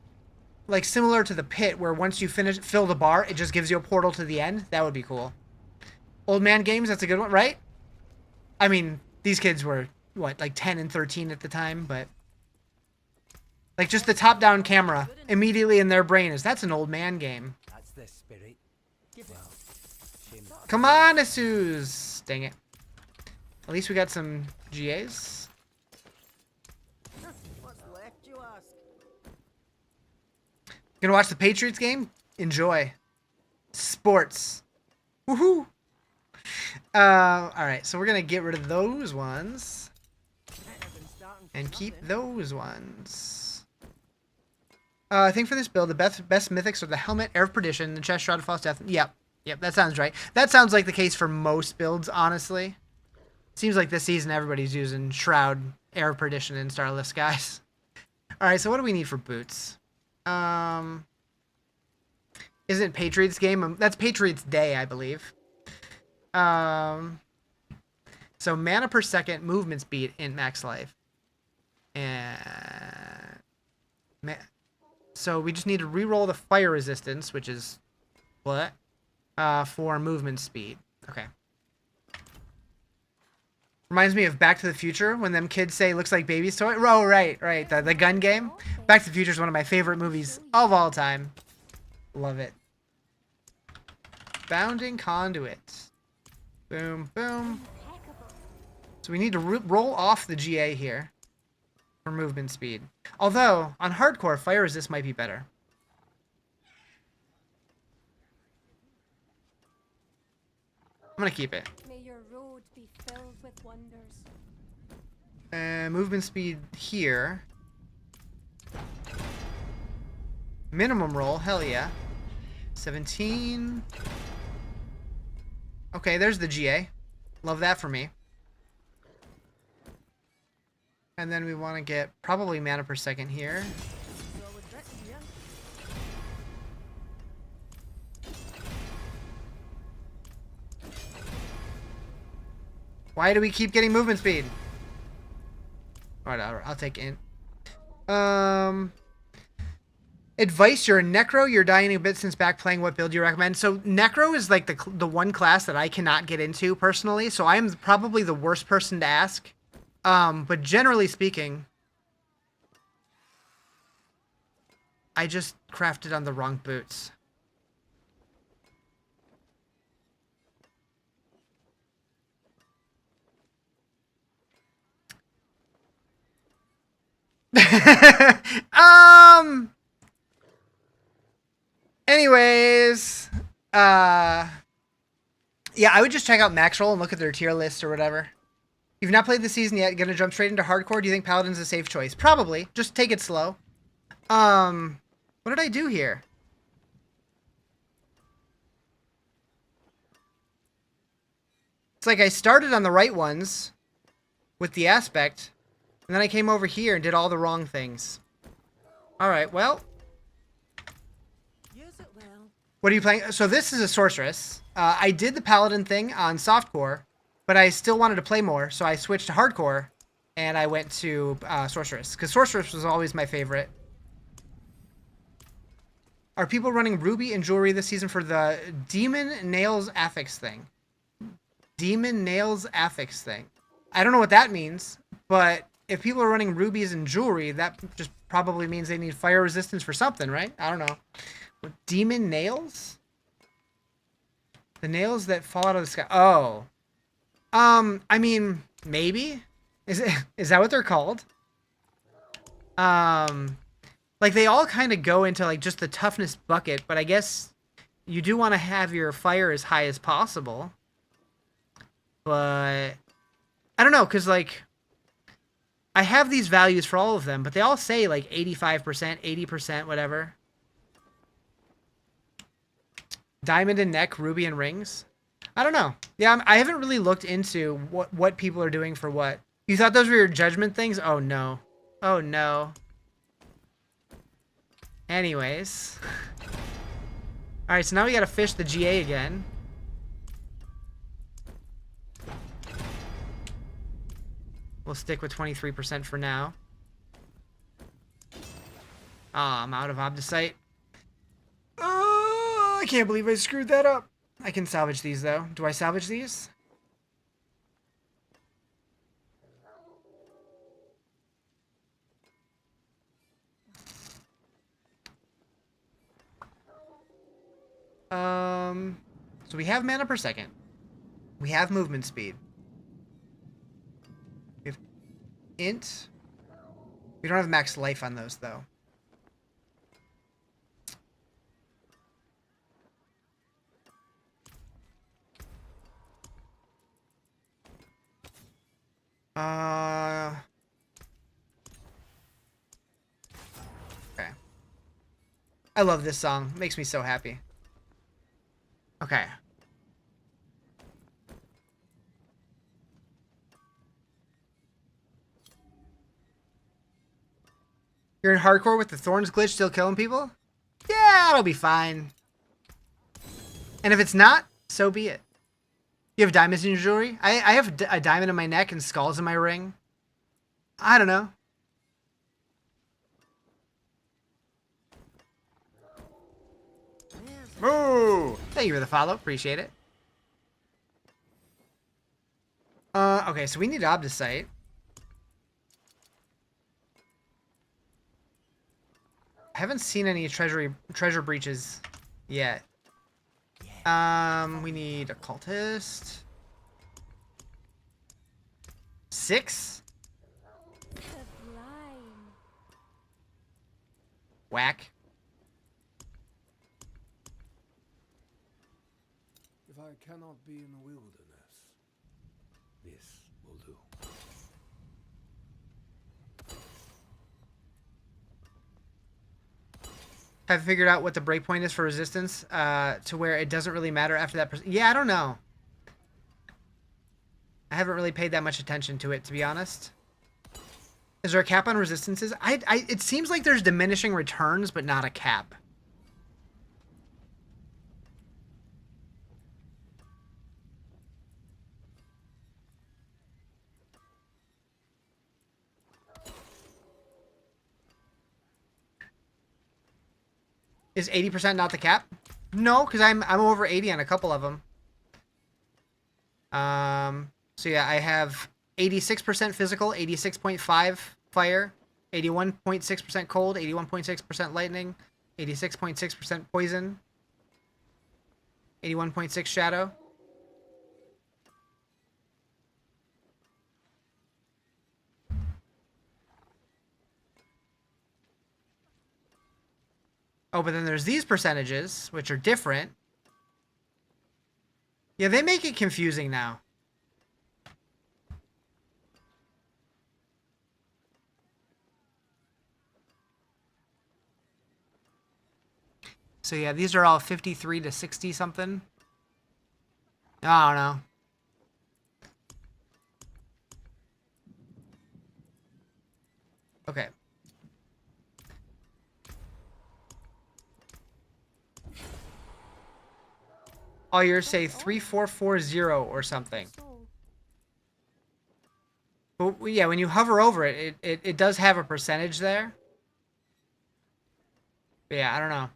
like similar to the pit, where once you fill the bar, it just gives you a portal to the end. That would be cool. Old man games, that's a good one, right? I mean, these kids were, what, like 10 and 13 at the time, but... Like, just the top-down camera immediately in their brain is, that's an old man game. That's the spirit. Well, shame. Come on, Asus! Dang it. At least we got some GAs. What's left, you ask? Gonna watch the Patriots game? Enjoy. Sports. Woohoo! Alright, so we're gonna get rid of those ones. I've been starting from And keep nothing. those ones. I think for this build, the best mythics are the Helmet, Air of Perdition, the Chest Shroud, False Death. Yep, that sounds right. That sounds like the case for most builds, honestly. Seems like this season everybody's using Shroud, Air of Perdition, and Starless Skies. Alright, so what do we need for boots? Isn't Patriots game? That's Patriots Day, I believe. So mana per second, movement speed in max life. And... So we just need to reroll the fire resistance, which is... What? For movement speed. Okay. Reminds me of Back to the Future, when them kids say, looks like baby's toy. Oh, right. The gun game. Back to the Future is one of my favorite movies of all time. Love it. Bounding Conduit. Boom, boom. So we need to roll off the GA here for movement speed. Although, on hardcore, fire resist might be better. I'm gonna keep it. May your road be filled with wonders. Movement speed here. Minimum roll, hell yeah. 17. Okay, there's the GA. Love that for me. And then we want to get probably mana per second here. So with that, yeah. Why do we keep getting movement speed? Alright, I'll take int. Advice, you're a Necro, you're dying a bit since back playing, what build do you recommend? So Necro is like the one class that I cannot get into personally, so I am probably the worst person to ask. But generally speaking, I just crafted on the wrong boots. Anyways, yeah, I would just check out Max Roll and look at their tier list or whatever. You've not played the season yet, gonna jump straight into hardcore? Do you think Paladin's a safe choice? Probably. Just take it slow. What did I do here? It's like I started on the right ones with the aspect, and then I came over here and did all the wrong things. Alright, well. Use it well. What are you playing? So this is a sorceress. I did the paladin thing on softcore, but I still wanted to play more, so I switched to hardcore, and I went to sorceress, because sorceress was always my favorite. Are people running ruby and jewelry this season for the demon nails affix thing? Demon nails affix thing. I don't know what that means, but if people are running rubies and jewelry, that just probably means they need fire resistance for something, right? I don't know. Demon nails? The nails that fall out of the sky. Oh. I mean, maybe? Is that what they're called? Like, they all kind of go into, like, just the toughness bucket, but I guess you do want to have your fire as high as possible. But I don't know, because, like, I have these values for all of them, but they all say, like, 85%, 80%, whatever. Diamond and neck, ruby and rings. I don't know. Yeah, I haven't really looked into what people are doing for what. You thought those were your judgment things? Oh, no. Oh, no. Anyways. Alright, so now we gotta fish the GA again. We'll stick with 23% for now. I'm out of Obdicite. Oh, I can't believe I screwed that up. I can salvage these, though. Do I salvage these? So we have mana per second. We have movement speed. We have int. We don't have max life on those, though. Okay. I love this song. It makes me so happy. Okay. You're in hardcore with the Thorns glitch still killing people? Yeah, it'll be fine. And if it's not, so be it. You have diamonds in your jewelry? I have a diamond in my neck and skulls in my ring. I don't know. Moo! Thank you for the follow. Appreciate it. Okay, so we need Obdicite. I haven't seen any treasure breaches yet. We need a cultist. 6? Sublime. Whack. If I cannot be in the wilderness, this will do. Have figured out what the breakpoint is for resistance, to where it doesn't really matter after that. Yeah, I don't know. I haven't really paid that much attention to it, to be honest. Is there a cap on resistances? It seems like there's diminishing returns, but not a cap. Is 80% not the cap? No, because I'm over 80 on a couple of them. So yeah, I have 86% physical, 86.5 fire, 81.6% cold, 81.6% lightning, 86.6% poison, 81.6 shadow. Oh, but then there's these percentages, which are different. Yeah, they make it confusing now. So yeah, these are all 53 to 60 something. I don't know. Okay. Oh, you're say 3440 or something. But yeah, when you hover over it, it does have a percentage there. But yeah, I don't know.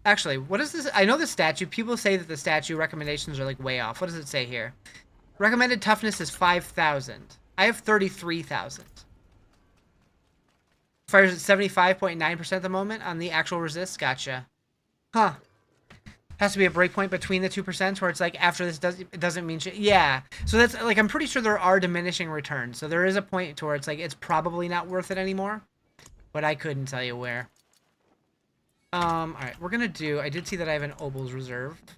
Actually, what is this? I know the statue. People say that the statue recommendations are like way off. What does it say here? Recommended toughness is 5,000. I have 33,000. Fires at 75.9% at the moment on the actual resist. Gotcha. Huh. Has to be a breakpoint between the 2% where it's like after this it doesn't mean shit. Yeah. So that's like, I'm pretty sure there are diminishing returns. So there is a point to where it's like it's probably not worth it anymore. But I couldn't tell you where. Alright, we're gonna do, I did see that I have an Obel's reserved.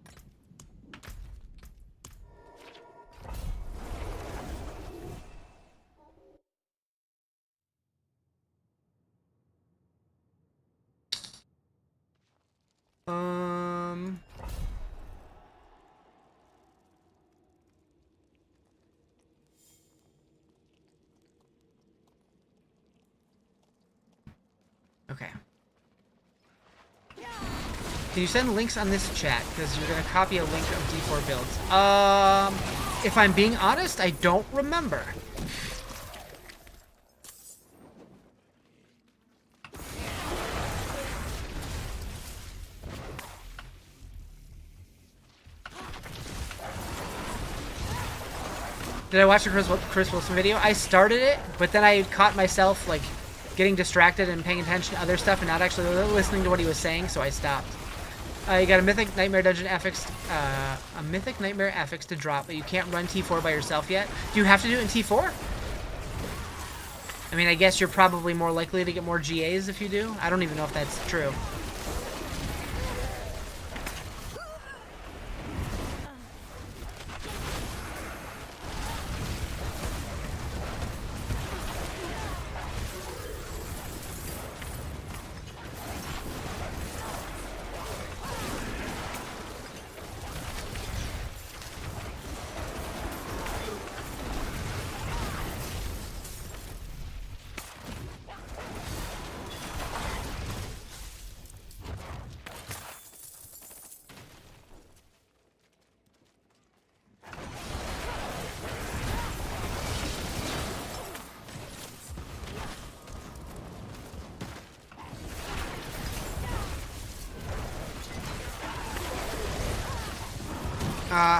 Okay. Can you send links on this chat? Because you're going to copy a link of D4 builds. If I'm being honest, I don't remember. Did I watch the Chris Wilson video? I started it, but then I caught myself like getting distracted and paying attention to other stuff and not actually listening to what he was saying, so I stopped. You got a Mythic Nightmare Dungeon affix, a Mythic Nightmare affix to drop, but you can't run T4 by yourself yet. Do you have to do it in T4? I mean, I guess you're probably more likely to get more GAs if you do. I don't even know if that's true.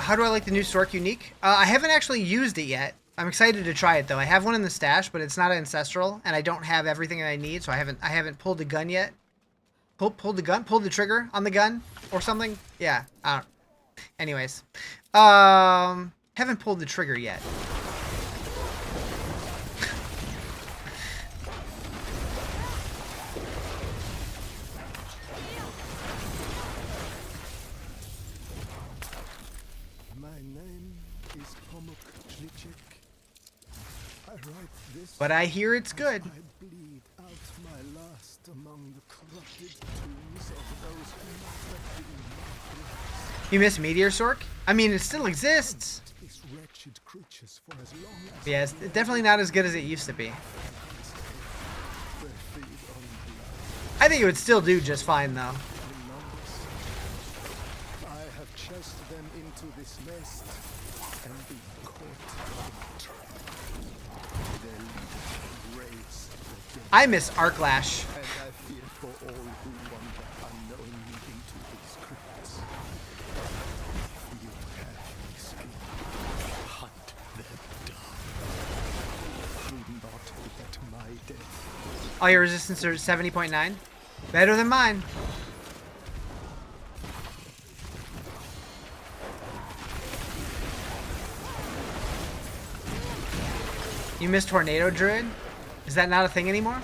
How do I like the new Sorc unique? I haven't actually used it yet. I'm excited to try it though. I have one in the stash, but it's not ancestral, and I don't have everything that I need, so I haven't pulled the gun yet. Pulled the trigger on the gun or something. Yeah. Anyways, haven't pulled the trigger yet. But I hear it's good. I bleed out my last among the corrupted tombs of those who have been martyrs. You miss Meteor Sorc? I mean, it still exists. These wretched creatures for as long as Yeah, it's definitely not as good as it used to be. they feed on blood I think it would still do just fine though. in numbers. I have chased them into this nest and been caught in a trap. Their leader raves for death, I miss Arclash. and I fear for all who wander unknowingly into these crypts. You have escaped. Hunt them down. Do not let my death. All your resistance are 70.9. Better than mine. You miss Tornado Druid? Is that not a thing anymore?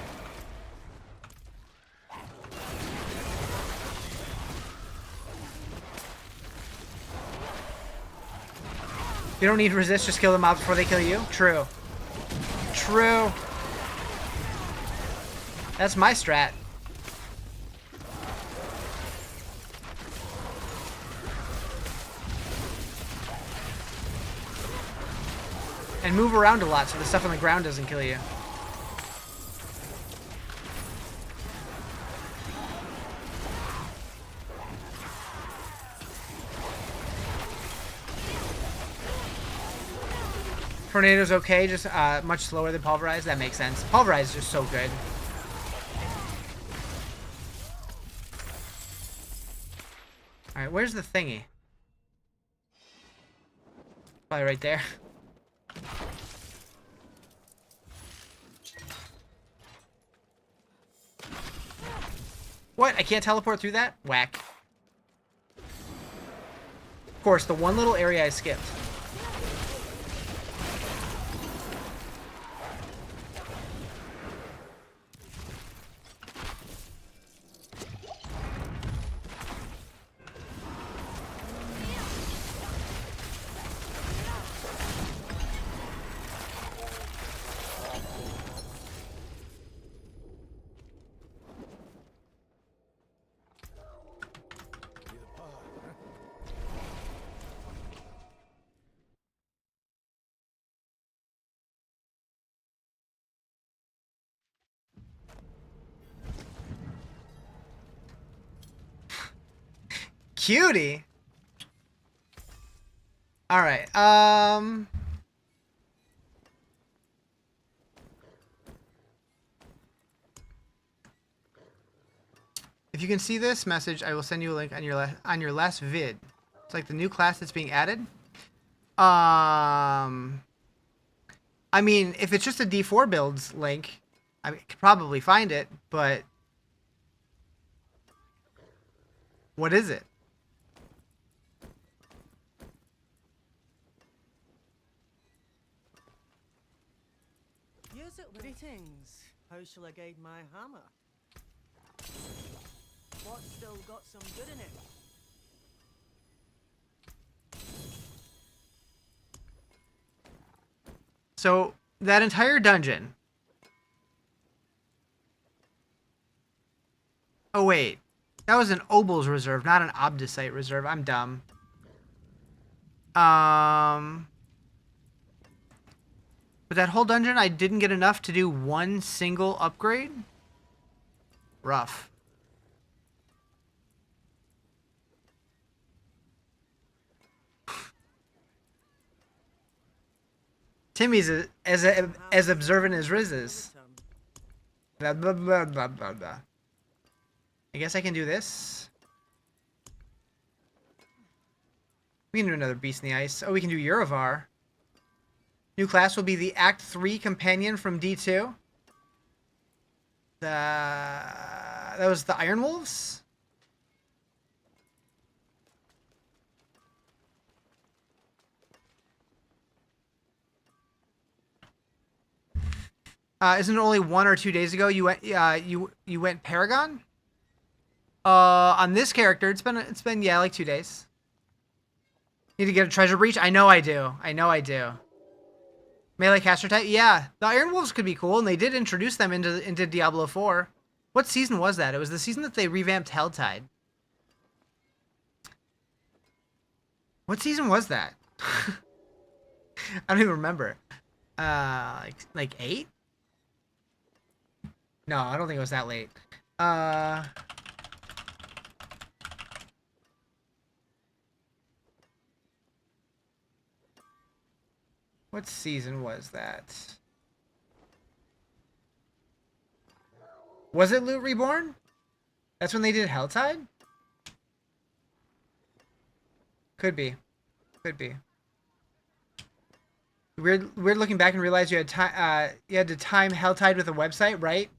You don't need resist, just kill the mobs before they kill you? True. True. That's my strat. And move around a lot so the stuff on the ground doesn't kill you. Tornado's okay, just much slower than Pulverize. That makes sense. Pulverize is just so good. Alright, where's the thingy? Probably right there. What? I can't teleport through that? Whack. Of course, the one little area I skipped. Cutie. All right. If you can see this message, I will send you a link on your last vid. It's like the new class that's being added. I mean, if it's just a D4 builds link, I could probably find it, but what is it? Use it well. Greetings. How shall I guide my hammer? What's still got some good in it? So that entire dungeon. Oh wait, that was an Obel's reserve, not an Obdicite reserve. I'm dumb. But that whole dungeon, I didn't get enough to do one single upgrade. Rough. Timmy's as observant as Riz is. Blah, blah, blah, blah, blah, blah. I guess I can do this. We can do another Beast in the Ice. Oh, we can do Uravar. New class will be the Act 3 companion from D2. That was the Iron Wolves? Isn't it only 1 or 2 days ago you went you went Paragon? On this character, it's been yeah, like 2 days. Need to get a treasure breach? I know I do. Melee caster type? Yeah. The Iron Wolves could be cool, and they did introduce them into Diablo 4. What season was that? It was the season that they revamped Helltide. What season was that? I don't even remember. Like 8? No, I don't think it was that late. What season was that? Was it Loot Reborn? That's when they did Helltide? Could be. Weird looking back and realize you had to time Helltide with a website, right?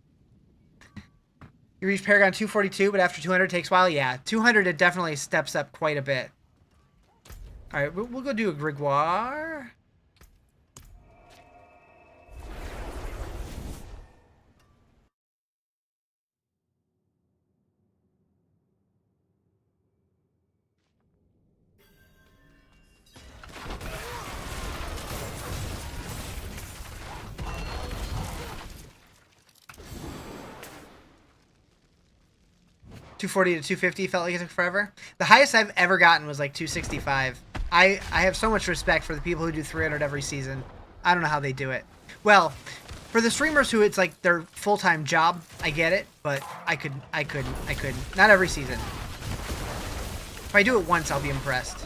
You reach Paragon 242, but after 200 it takes a while. Yeah, 200 it definitely steps up quite a bit. All right, we'll go do a Grimoire. $240 to $250 felt like it took forever. The highest I've ever gotten was like $265. I have so much respect for the people who do 300 every season. I don't know how they do it. Well, for the streamers who it's like their full-time job, I get it, but I couldn't. Not every season. If I do it once, I'll be impressed.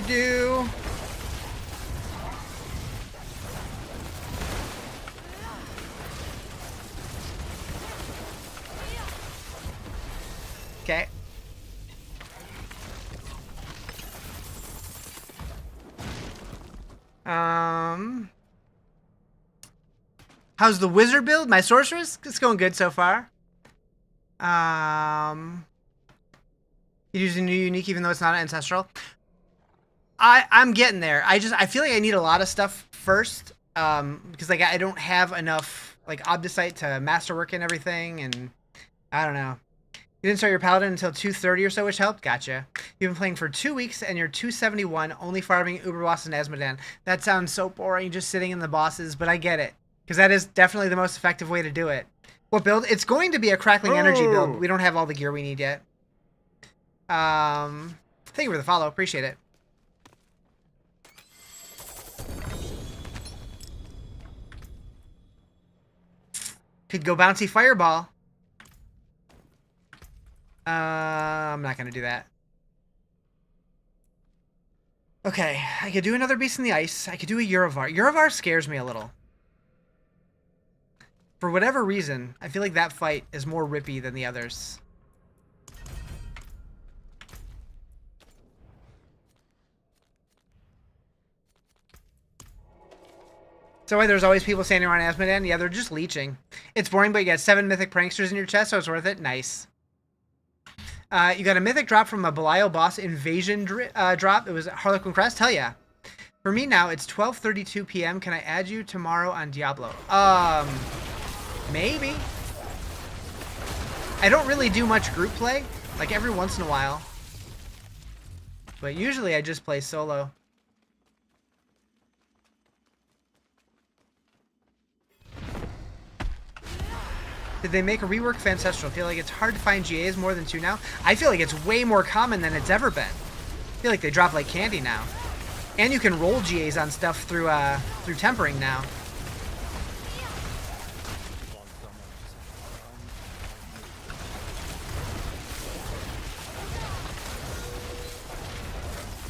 Do. Okay. How's the wizard build? My sorceress? It's going good so far. You use a new unique even though it's not ancestral. I'm getting there. I feel like I need a lot of stuff first, because like I don't have enough like Obdicite to masterwork and everything, and I don't know. You didn't start your paladin until 230 or so, which helped. Gotcha. You've been playing for 2 weeks and you're 271, only farming Uber Boss and Asmodan. That sounds so boring, just sitting in the bosses, but I get it, because that is definitely the most effective way to do it. What build? It's going to be a Crackling energy build. We don't have all the gear we need yet. Thank you for the follow. Appreciate it. Could go bouncy fireball. I'm not gonna do that. Okay, I could do another Beast in the Ice. I could do a Uravar. Uravar scares me a little. For whatever reason, I feel like that fight is more rippy than the others. So why there's always people standing around Asmodan? Yeah, they're just leeching. It's boring, but you got 7 mythic pranksters in your chest, so it's worth it. Nice. You got a mythic drop from a Belial boss invasion drop. It was Harlequin Crest. Hell yeah. For me now, it's 12:32 p.m. Can I add you tomorrow on Diablo? Maybe. I don't really do much group play, like every once in a while. But usually I just play solo. Did they make a rework of Ancestral? I feel like it's hard to find GAs more than 2 now. I feel like it's way more common than it's ever been. I feel like they drop like candy now. And you can roll GAs on stuff through tempering now.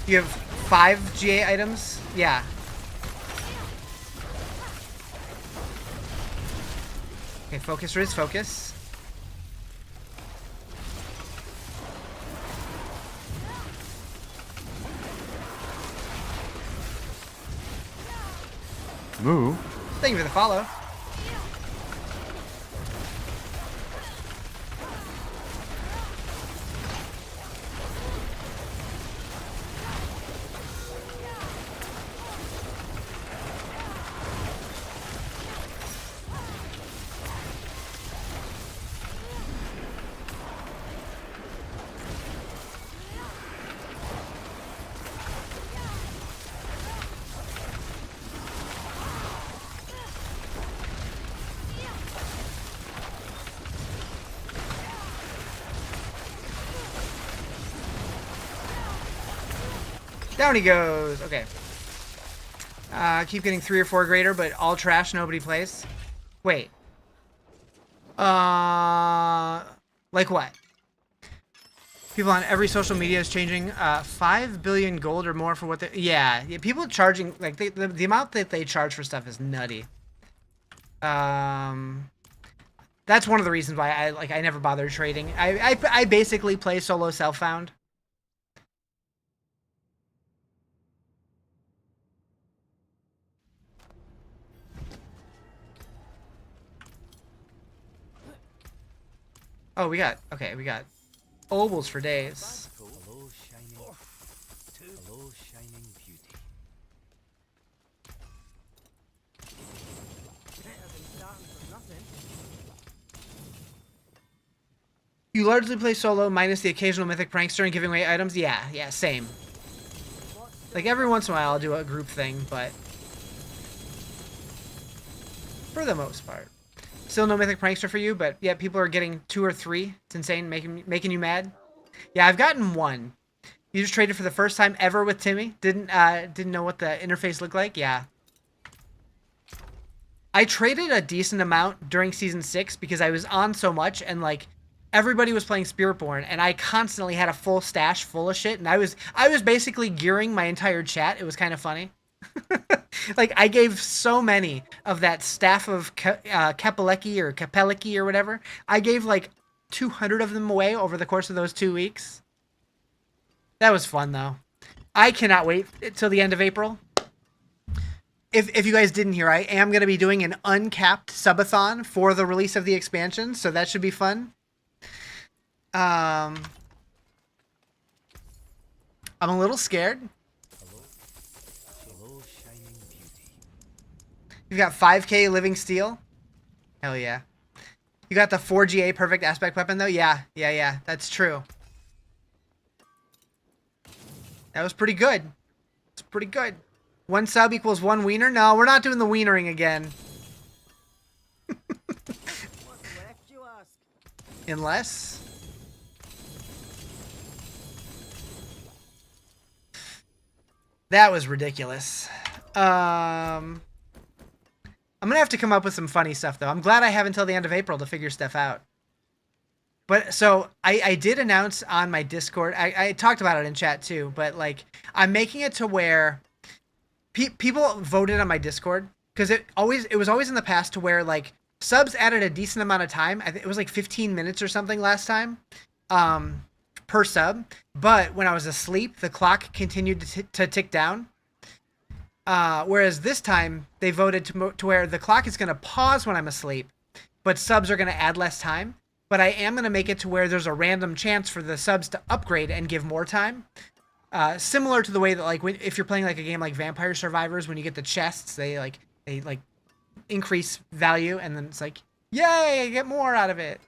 You have 5 GA items? Yeah. Okay, focus, Riz, focus. Moo. Thank you for the follow. Down he goes. Okay. Keep getting 3 or 4 greater, but all trash, nobody plays. Wait. Like what? People on every social media is changing 5 billion gold or more for what they... Yeah, people charging... Like, the amount that they charge for stuff is nutty. That's one of the reasons why I never bother trading. I basically play solo self-found. Oh, we got obols for days. Hello, shining beauty. You largely play solo, minus the occasional mythic prankster and giving away items? Yeah, same. Like, every once in a while I'll do a group thing, but... for the most part. Still no mythic prankster for you, but yeah, people are getting 2 or 3. It's insane, making you mad. Yeah, I've gotten 1. You just traded for the first time ever with Timmy? Didn't know what the interface looked like? Yeah. I traded a decent amount during Season 6 because I was on so much, and like, everybody was playing Spiritborn, and I constantly had a full stash full of shit, and I was basically gearing my entire chat. It was kind of funny. Like, I gave so many of that staff of Kapeleki or Kapeleki or whatever. I gave like 200 of them away over the course of those 2 weeks. That was fun, though. I cannot wait till the end of April. If you guys didn't hear, I am going to be doing an uncapped subathon for the release of the expansion, so that should be fun. I'm a little scared. You've got 5k living steel. Hell yeah. You got the 4GA perfect aspect weapon though? Yeah. That's true. That was pretty good. It's pretty good. 1 sub equals 1 wiener? No, we're not doing the wienering again. Unless... That was ridiculous. I'm gonna have to come up with some funny stuff though. I'm glad I have until the end of April to figure stuff out. But so I did announce on my Discord. I talked about it in chat too. But like I'm making it to where people voted on my Discord because it was always in the past to where like subs added a decent amount of time. I think it was like 15 minutes or something last time. Per sub, but when I was asleep, the clock continued to tick down. Whereas this time, they voted to where the clock is going to pause when I'm asleep, but subs are going to add less time. But I am going to make it to where there's a random chance for the subs to upgrade and give more time. Similar to the way that like if you're playing like a game like Vampire Survivors, when you get the chests, they increase value, and then it's like, yay, I get more out of it.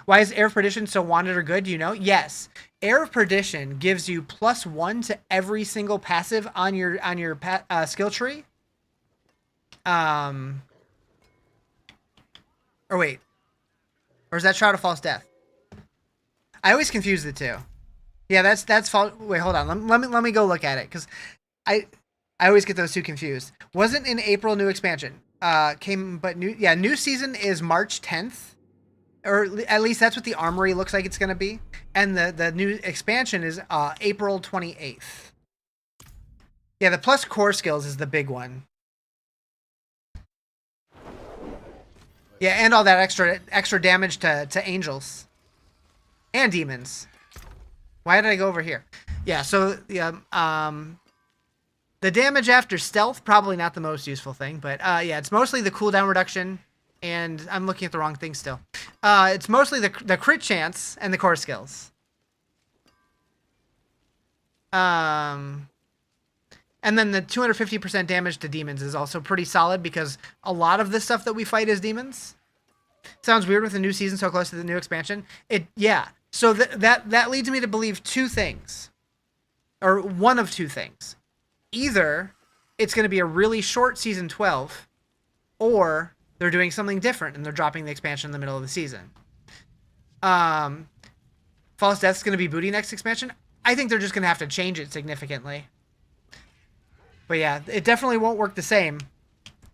Why is Air of Perdition so wanted or good? Do you know? Yes. Air of Perdition gives you +1 to every single passive on your skill tree. Or wait. Or is that Shroud of False Death? I always confuse the two. Yeah, that's false. Wait, hold on. Let me go look at it, because I always get those two confused. Wasn't in April new expansion. New season is March 10th. Or at least that's what the armory looks like it's going to be. And the new expansion is April 28th. Yeah, the plus core skills is the big one. Yeah, and all that extra damage to angels. And demons. Why did I go over here? Yeah, so yeah, the damage after stealth, probably not the most useful thing. But yeah, it's mostly the cooldown reduction. And I'm looking at the wrong thing still. It's mostly the crit chance and the core skills. And then the 250% damage to demons is also pretty solid, because a lot of the stuff that we fight is demons. Sounds weird with the new season so close to the new expansion. Yeah. So that leads me to believe two things. Or one of two things. Either it's going to be a really short season 12, or they're doing something different and they're dropping the expansion in the middle of the season. False Death's going to be booty next expansion. I think they're just going to have to change it significantly. But yeah, it definitely won't work the same,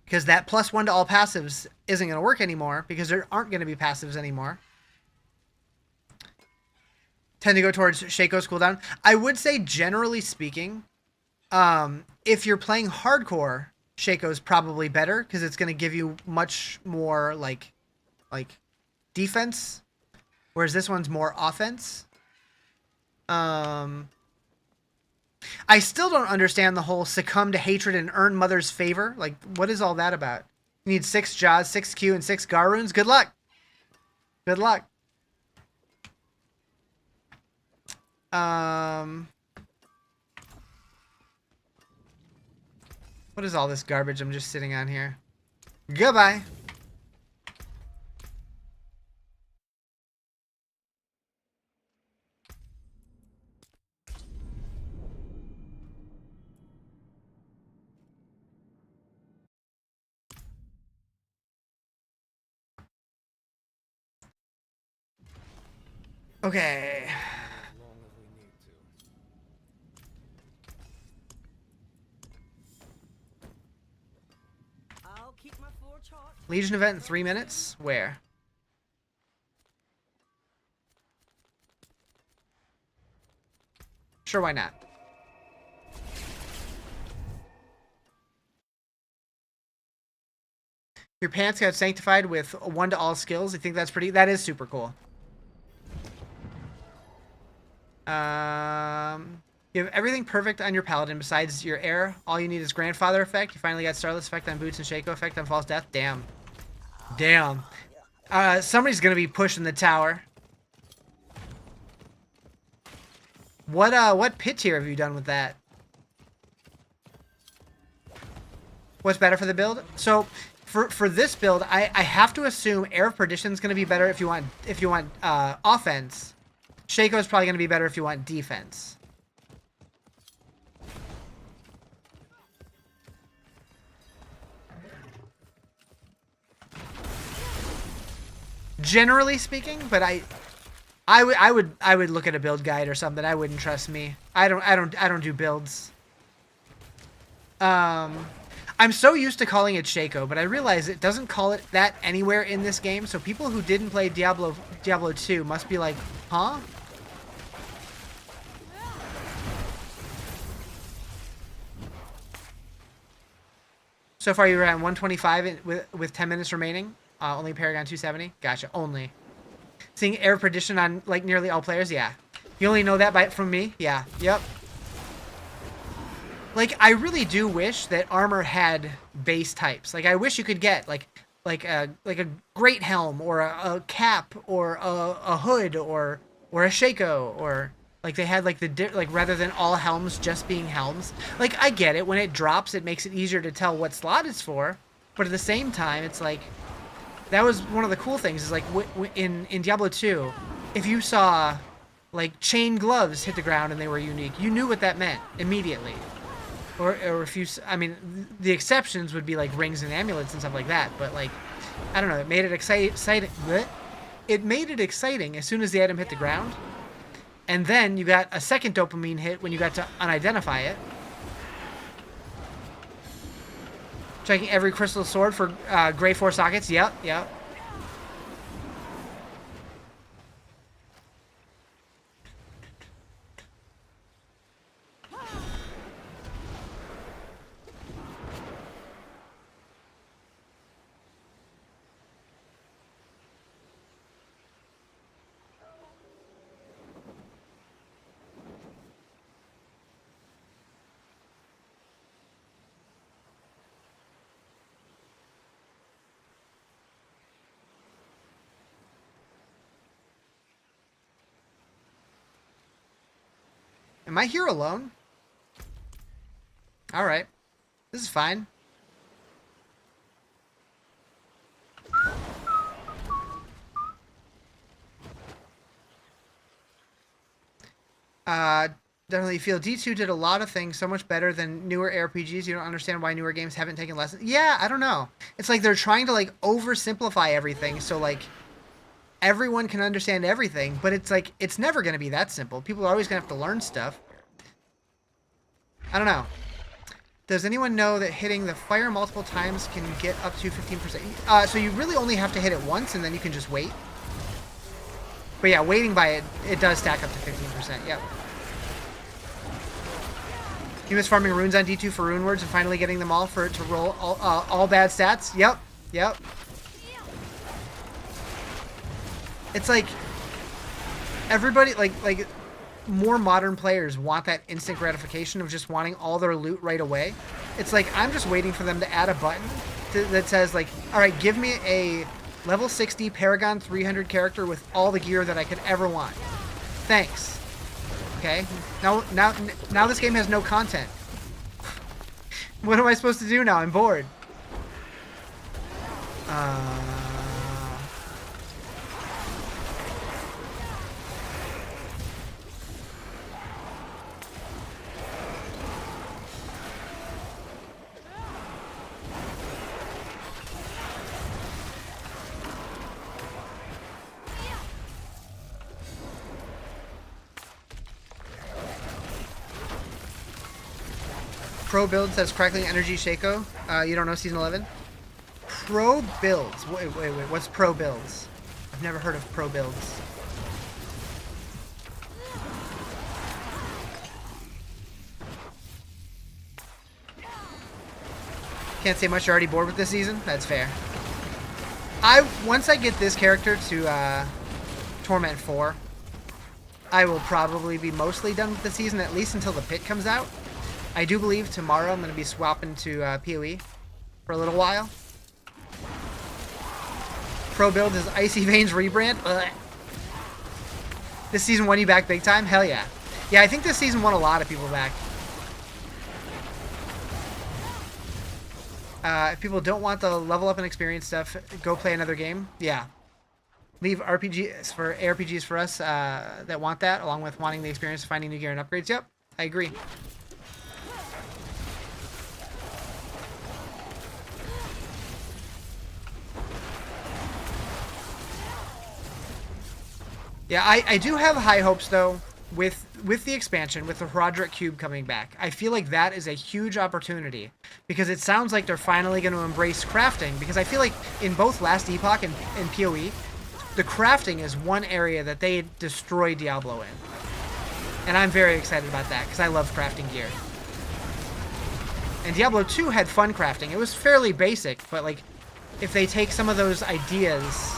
because that +1 to all passives isn't going to work anymore, because there aren't going to be passives anymore. Tend to go towards Shaco's cooldown. I would say, generally speaking, if you're playing hardcore, Shaco's probably better, because it's going to give you much more like defense, whereas this one's more offense. I still don't understand the whole succumb to hatred and earn mother's favor. Like, what is all that about? You need 6 Jaws, 6 Q, and 6 Gar runes. Good luck. Good luck. What is all this garbage I'm just sitting on here? Goodbye. Okay. I'll keep my forge hot. Legion event in 3 minutes? Where? Sure, why not? Your pants got sanctified with 1 to all skills. I think that is super cool. You have everything perfect on your paladin besides your air. All you need is grandfather effect. You finally got starless effect on boots and Shaco effect on false death. Damn. Damn. Somebody's gonna be pushing the tower. What pit tier have you done with that? What's better for the build? So for this build, I have to assume Air of Perdition is gonna be better if you want offense. Shaco is probably gonna be better if you want defense. Generally speaking, but I would look at a build guide or something. I wouldn't trust me. I don't do builds. I'm so used to calling it Shaco, but I realize it doesn't call it that anywhere in this game. So people who didn't play Diablo 2 must be like, huh? So far you're at 125 with 10 minutes remaining. Only Paragon 270. Gotcha. Only. Seeing air perdition on like nearly all players. Yeah. You only know that from me. Yeah. Yep. Like, I really do wish that armor had base types. Like, I wish you could get like a great helm or a cap or a hood or a Shaco, or like they had like like rather than all helms just being helms. Like, I get it, when it drops it makes it easier to tell what slot it's for, but at the same time it's like that was one of the cool things is like in Diablo 2, if you saw like chain gloves hit the ground and they were unique, you knew what that meant immediately. Or if you, I mean, the exceptions would be like rings and amulets and stuff like that. But like, I don't know, it made it exciting. It made it exciting as soon as the item hit the ground. And then you got a second dopamine hit when you got to unidentify it. Checking every crystal sword for gray 4 sockets. Yep, yep. Am I here alone? Alright. This is fine. Definitely feel D2 did a lot of things so much better than newer RPGs. You don't understand why newer games haven't taken lessons. Yeah, I don't know. It's like they're trying to like oversimplify everything so like everyone can understand everything, but it's like it's never going to be that simple. People are always going to have to learn stuff. I don't know. Does anyone know that hitting the fire multiple times can get up to 15%? So you really only have to hit it once and then you can just wait. But yeah, waiting by it, it does stack up to 15%. Yep. He was farming runes on D2 for rune words and finally getting them all for it to roll all bad stats. Yep. Yep. It's like everybody like more modern players want that instant gratification of just wanting all their loot right away. It's like I'm just waiting for them to add a button that says like, all right, give me a level 60 Paragon 300 character with all the gear that I could ever want. Thanks. Okay. Now this game has no content. What am I supposed to do now? I'm bored. Pro build says Crackling Energy Shaco. You don't know Season 11? Pro builds. Wait. What's pro builds? I've never heard of pro builds. Can't say much. You're already bored with this season? That's fair. Once I get this character to Torment 4, I will probably be mostly done with the season, at least until the pit comes out. I do believe tomorrow I'm going to be swapping to PoE for a little while. Pro build is Icy Veins rebrand. Ugh. This season won you back big time? Hell yeah. Yeah, I think this season won a lot of people back. If people don't want the level up and experience stuff, go play another game. Yeah. Leave RPGs for ARPGs for us that want that, along with wanting the experience of finding new gear and upgrades. Yep, I agree. Yeah, I do have high hopes though with with the expansion, with the Roderick Cube coming back, I feel like that is a huge opportunity because it sounds like they're finally going to embrace crafting, because I feel like in both Last Epoch and PoE, the crafting is one area that they destroy Diablo in. And I'm very excited about that because I love crafting gear. And Diablo 2 had fun crafting. It was fairly basic, but like if they take some of those ideas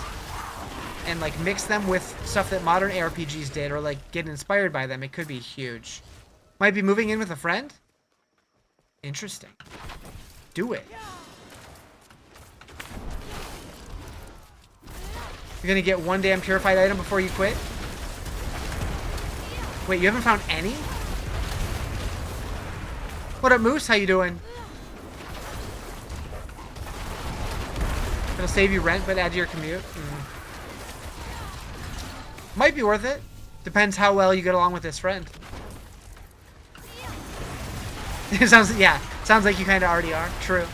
and like mix them with stuff that modern ARPGs did, or like get inspired by them, it could be huge. Might be moving in with a friend? Interesting. Do it. You're gonna get one damn purified item before you quit? Wait, you haven't found any? What up, Moose? How you doing? It'll save you rent, but add to your commute. Might be worth it. Depends how well you get along with this friend. It sounds like you kind of already are. True.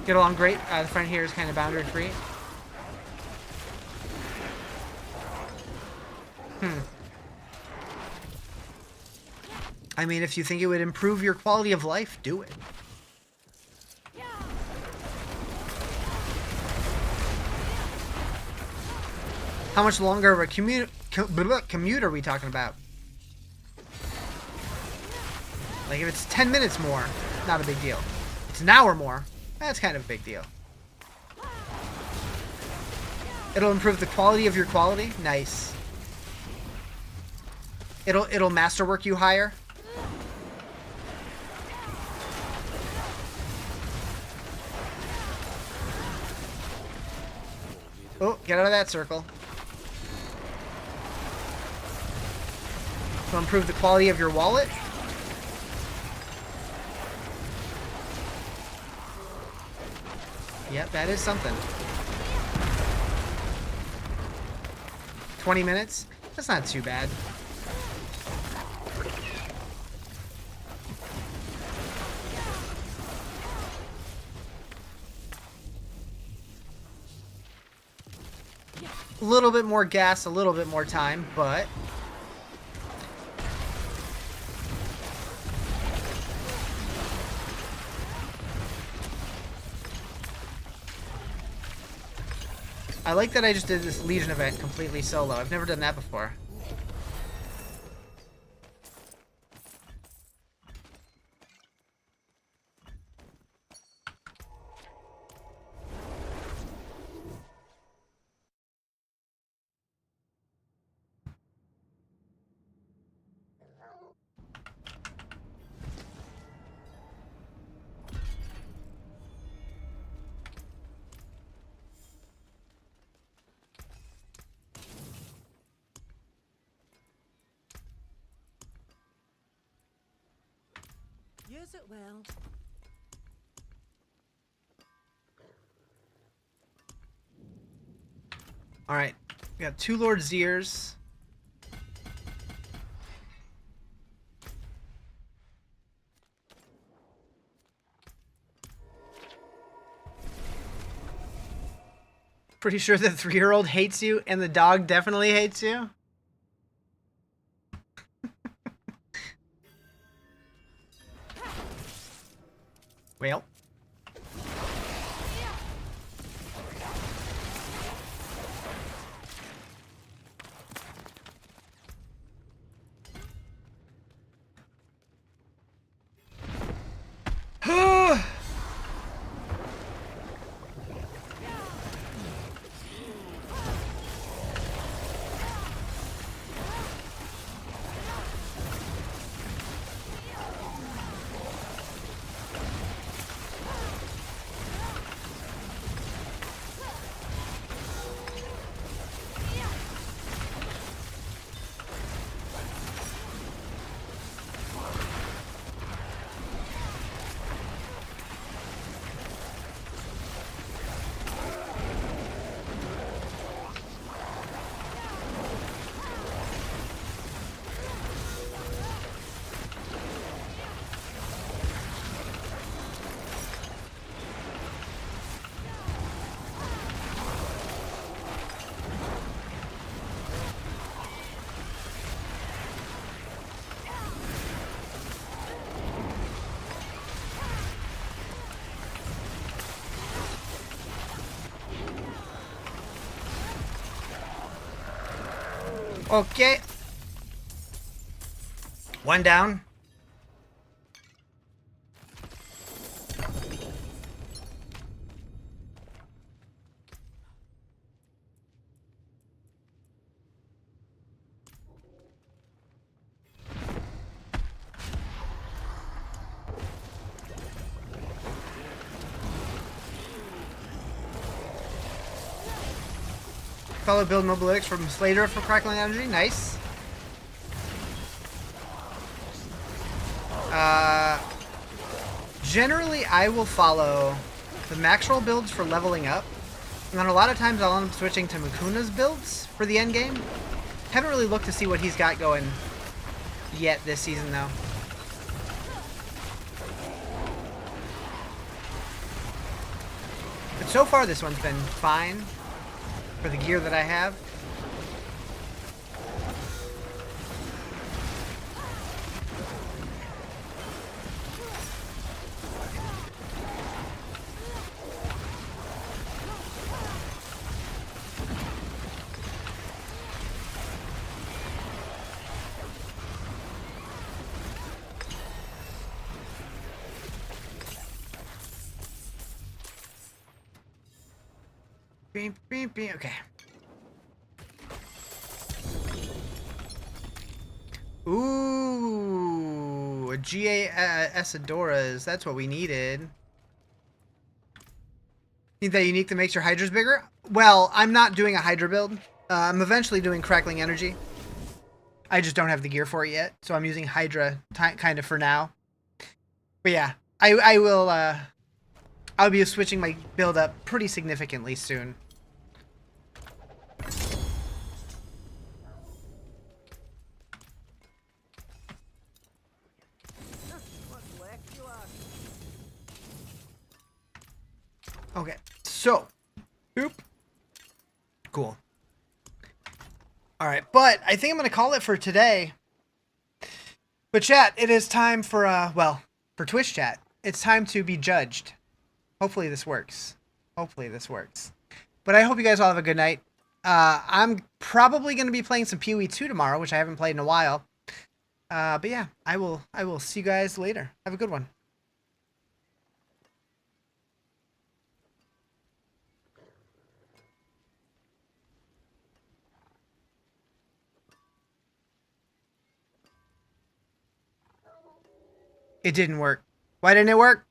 Get along great. The front here is kind of boundary free. I mean, if you think it would improve your quality of life, do it. How much longer of a commute are we talking about? Like if it's 10 minutes more, not a big deal. It's an hour more. That's kind of a big deal. It'll improve the quality of your quality. Nice. It'll masterwork you higher. Oh, get out of that circle. It'll improve the quality of your wallet. Yep, that is something. 20 minutes? That's not too bad. A little bit more gas, a little bit more time, but I like that I just did this Legion event completely solo. I've never done that before. Use it well. Alright. We got 2 Lord Zeers. Pretty sure the 3-year-old hates you and the dog definitely hates you? Well. Okay. One down. Fellow build mobilitics from Slater for Crackling Energy. Nice. Generally, I will follow the max roll builds for leveling up. And then a lot of times I'll end up switching to Makuna's builds for the end game. Haven't really looked to see what he's got going yet this season, though. But so far, this one's been fine for the gear that I have. Beep, beep, beep. Okay. Ooh, a GAS Adoras. That's what we needed. Need that unique that makes your Hydras bigger? Well, I'm not doing a Hydra build. I'm eventually doing Crackling Energy. I just don't have the gear for it yet, so I'm using Hydra kind of for now. But yeah, I will. I'll be switching my build up pretty significantly soon. Okay, so, boop. Cool. All right, but I think I'm going to call it for today. But chat, it is time for, well, for Twitch chat, it's time to be judged. Hopefully this works. Hopefully this works. But I hope you guys all have a good night. I'm probably going to be playing some PoE 2 tomorrow, which I haven't played in a while. But yeah, I will see you guys later. Have a good one. It didn't work. Why didn't it work?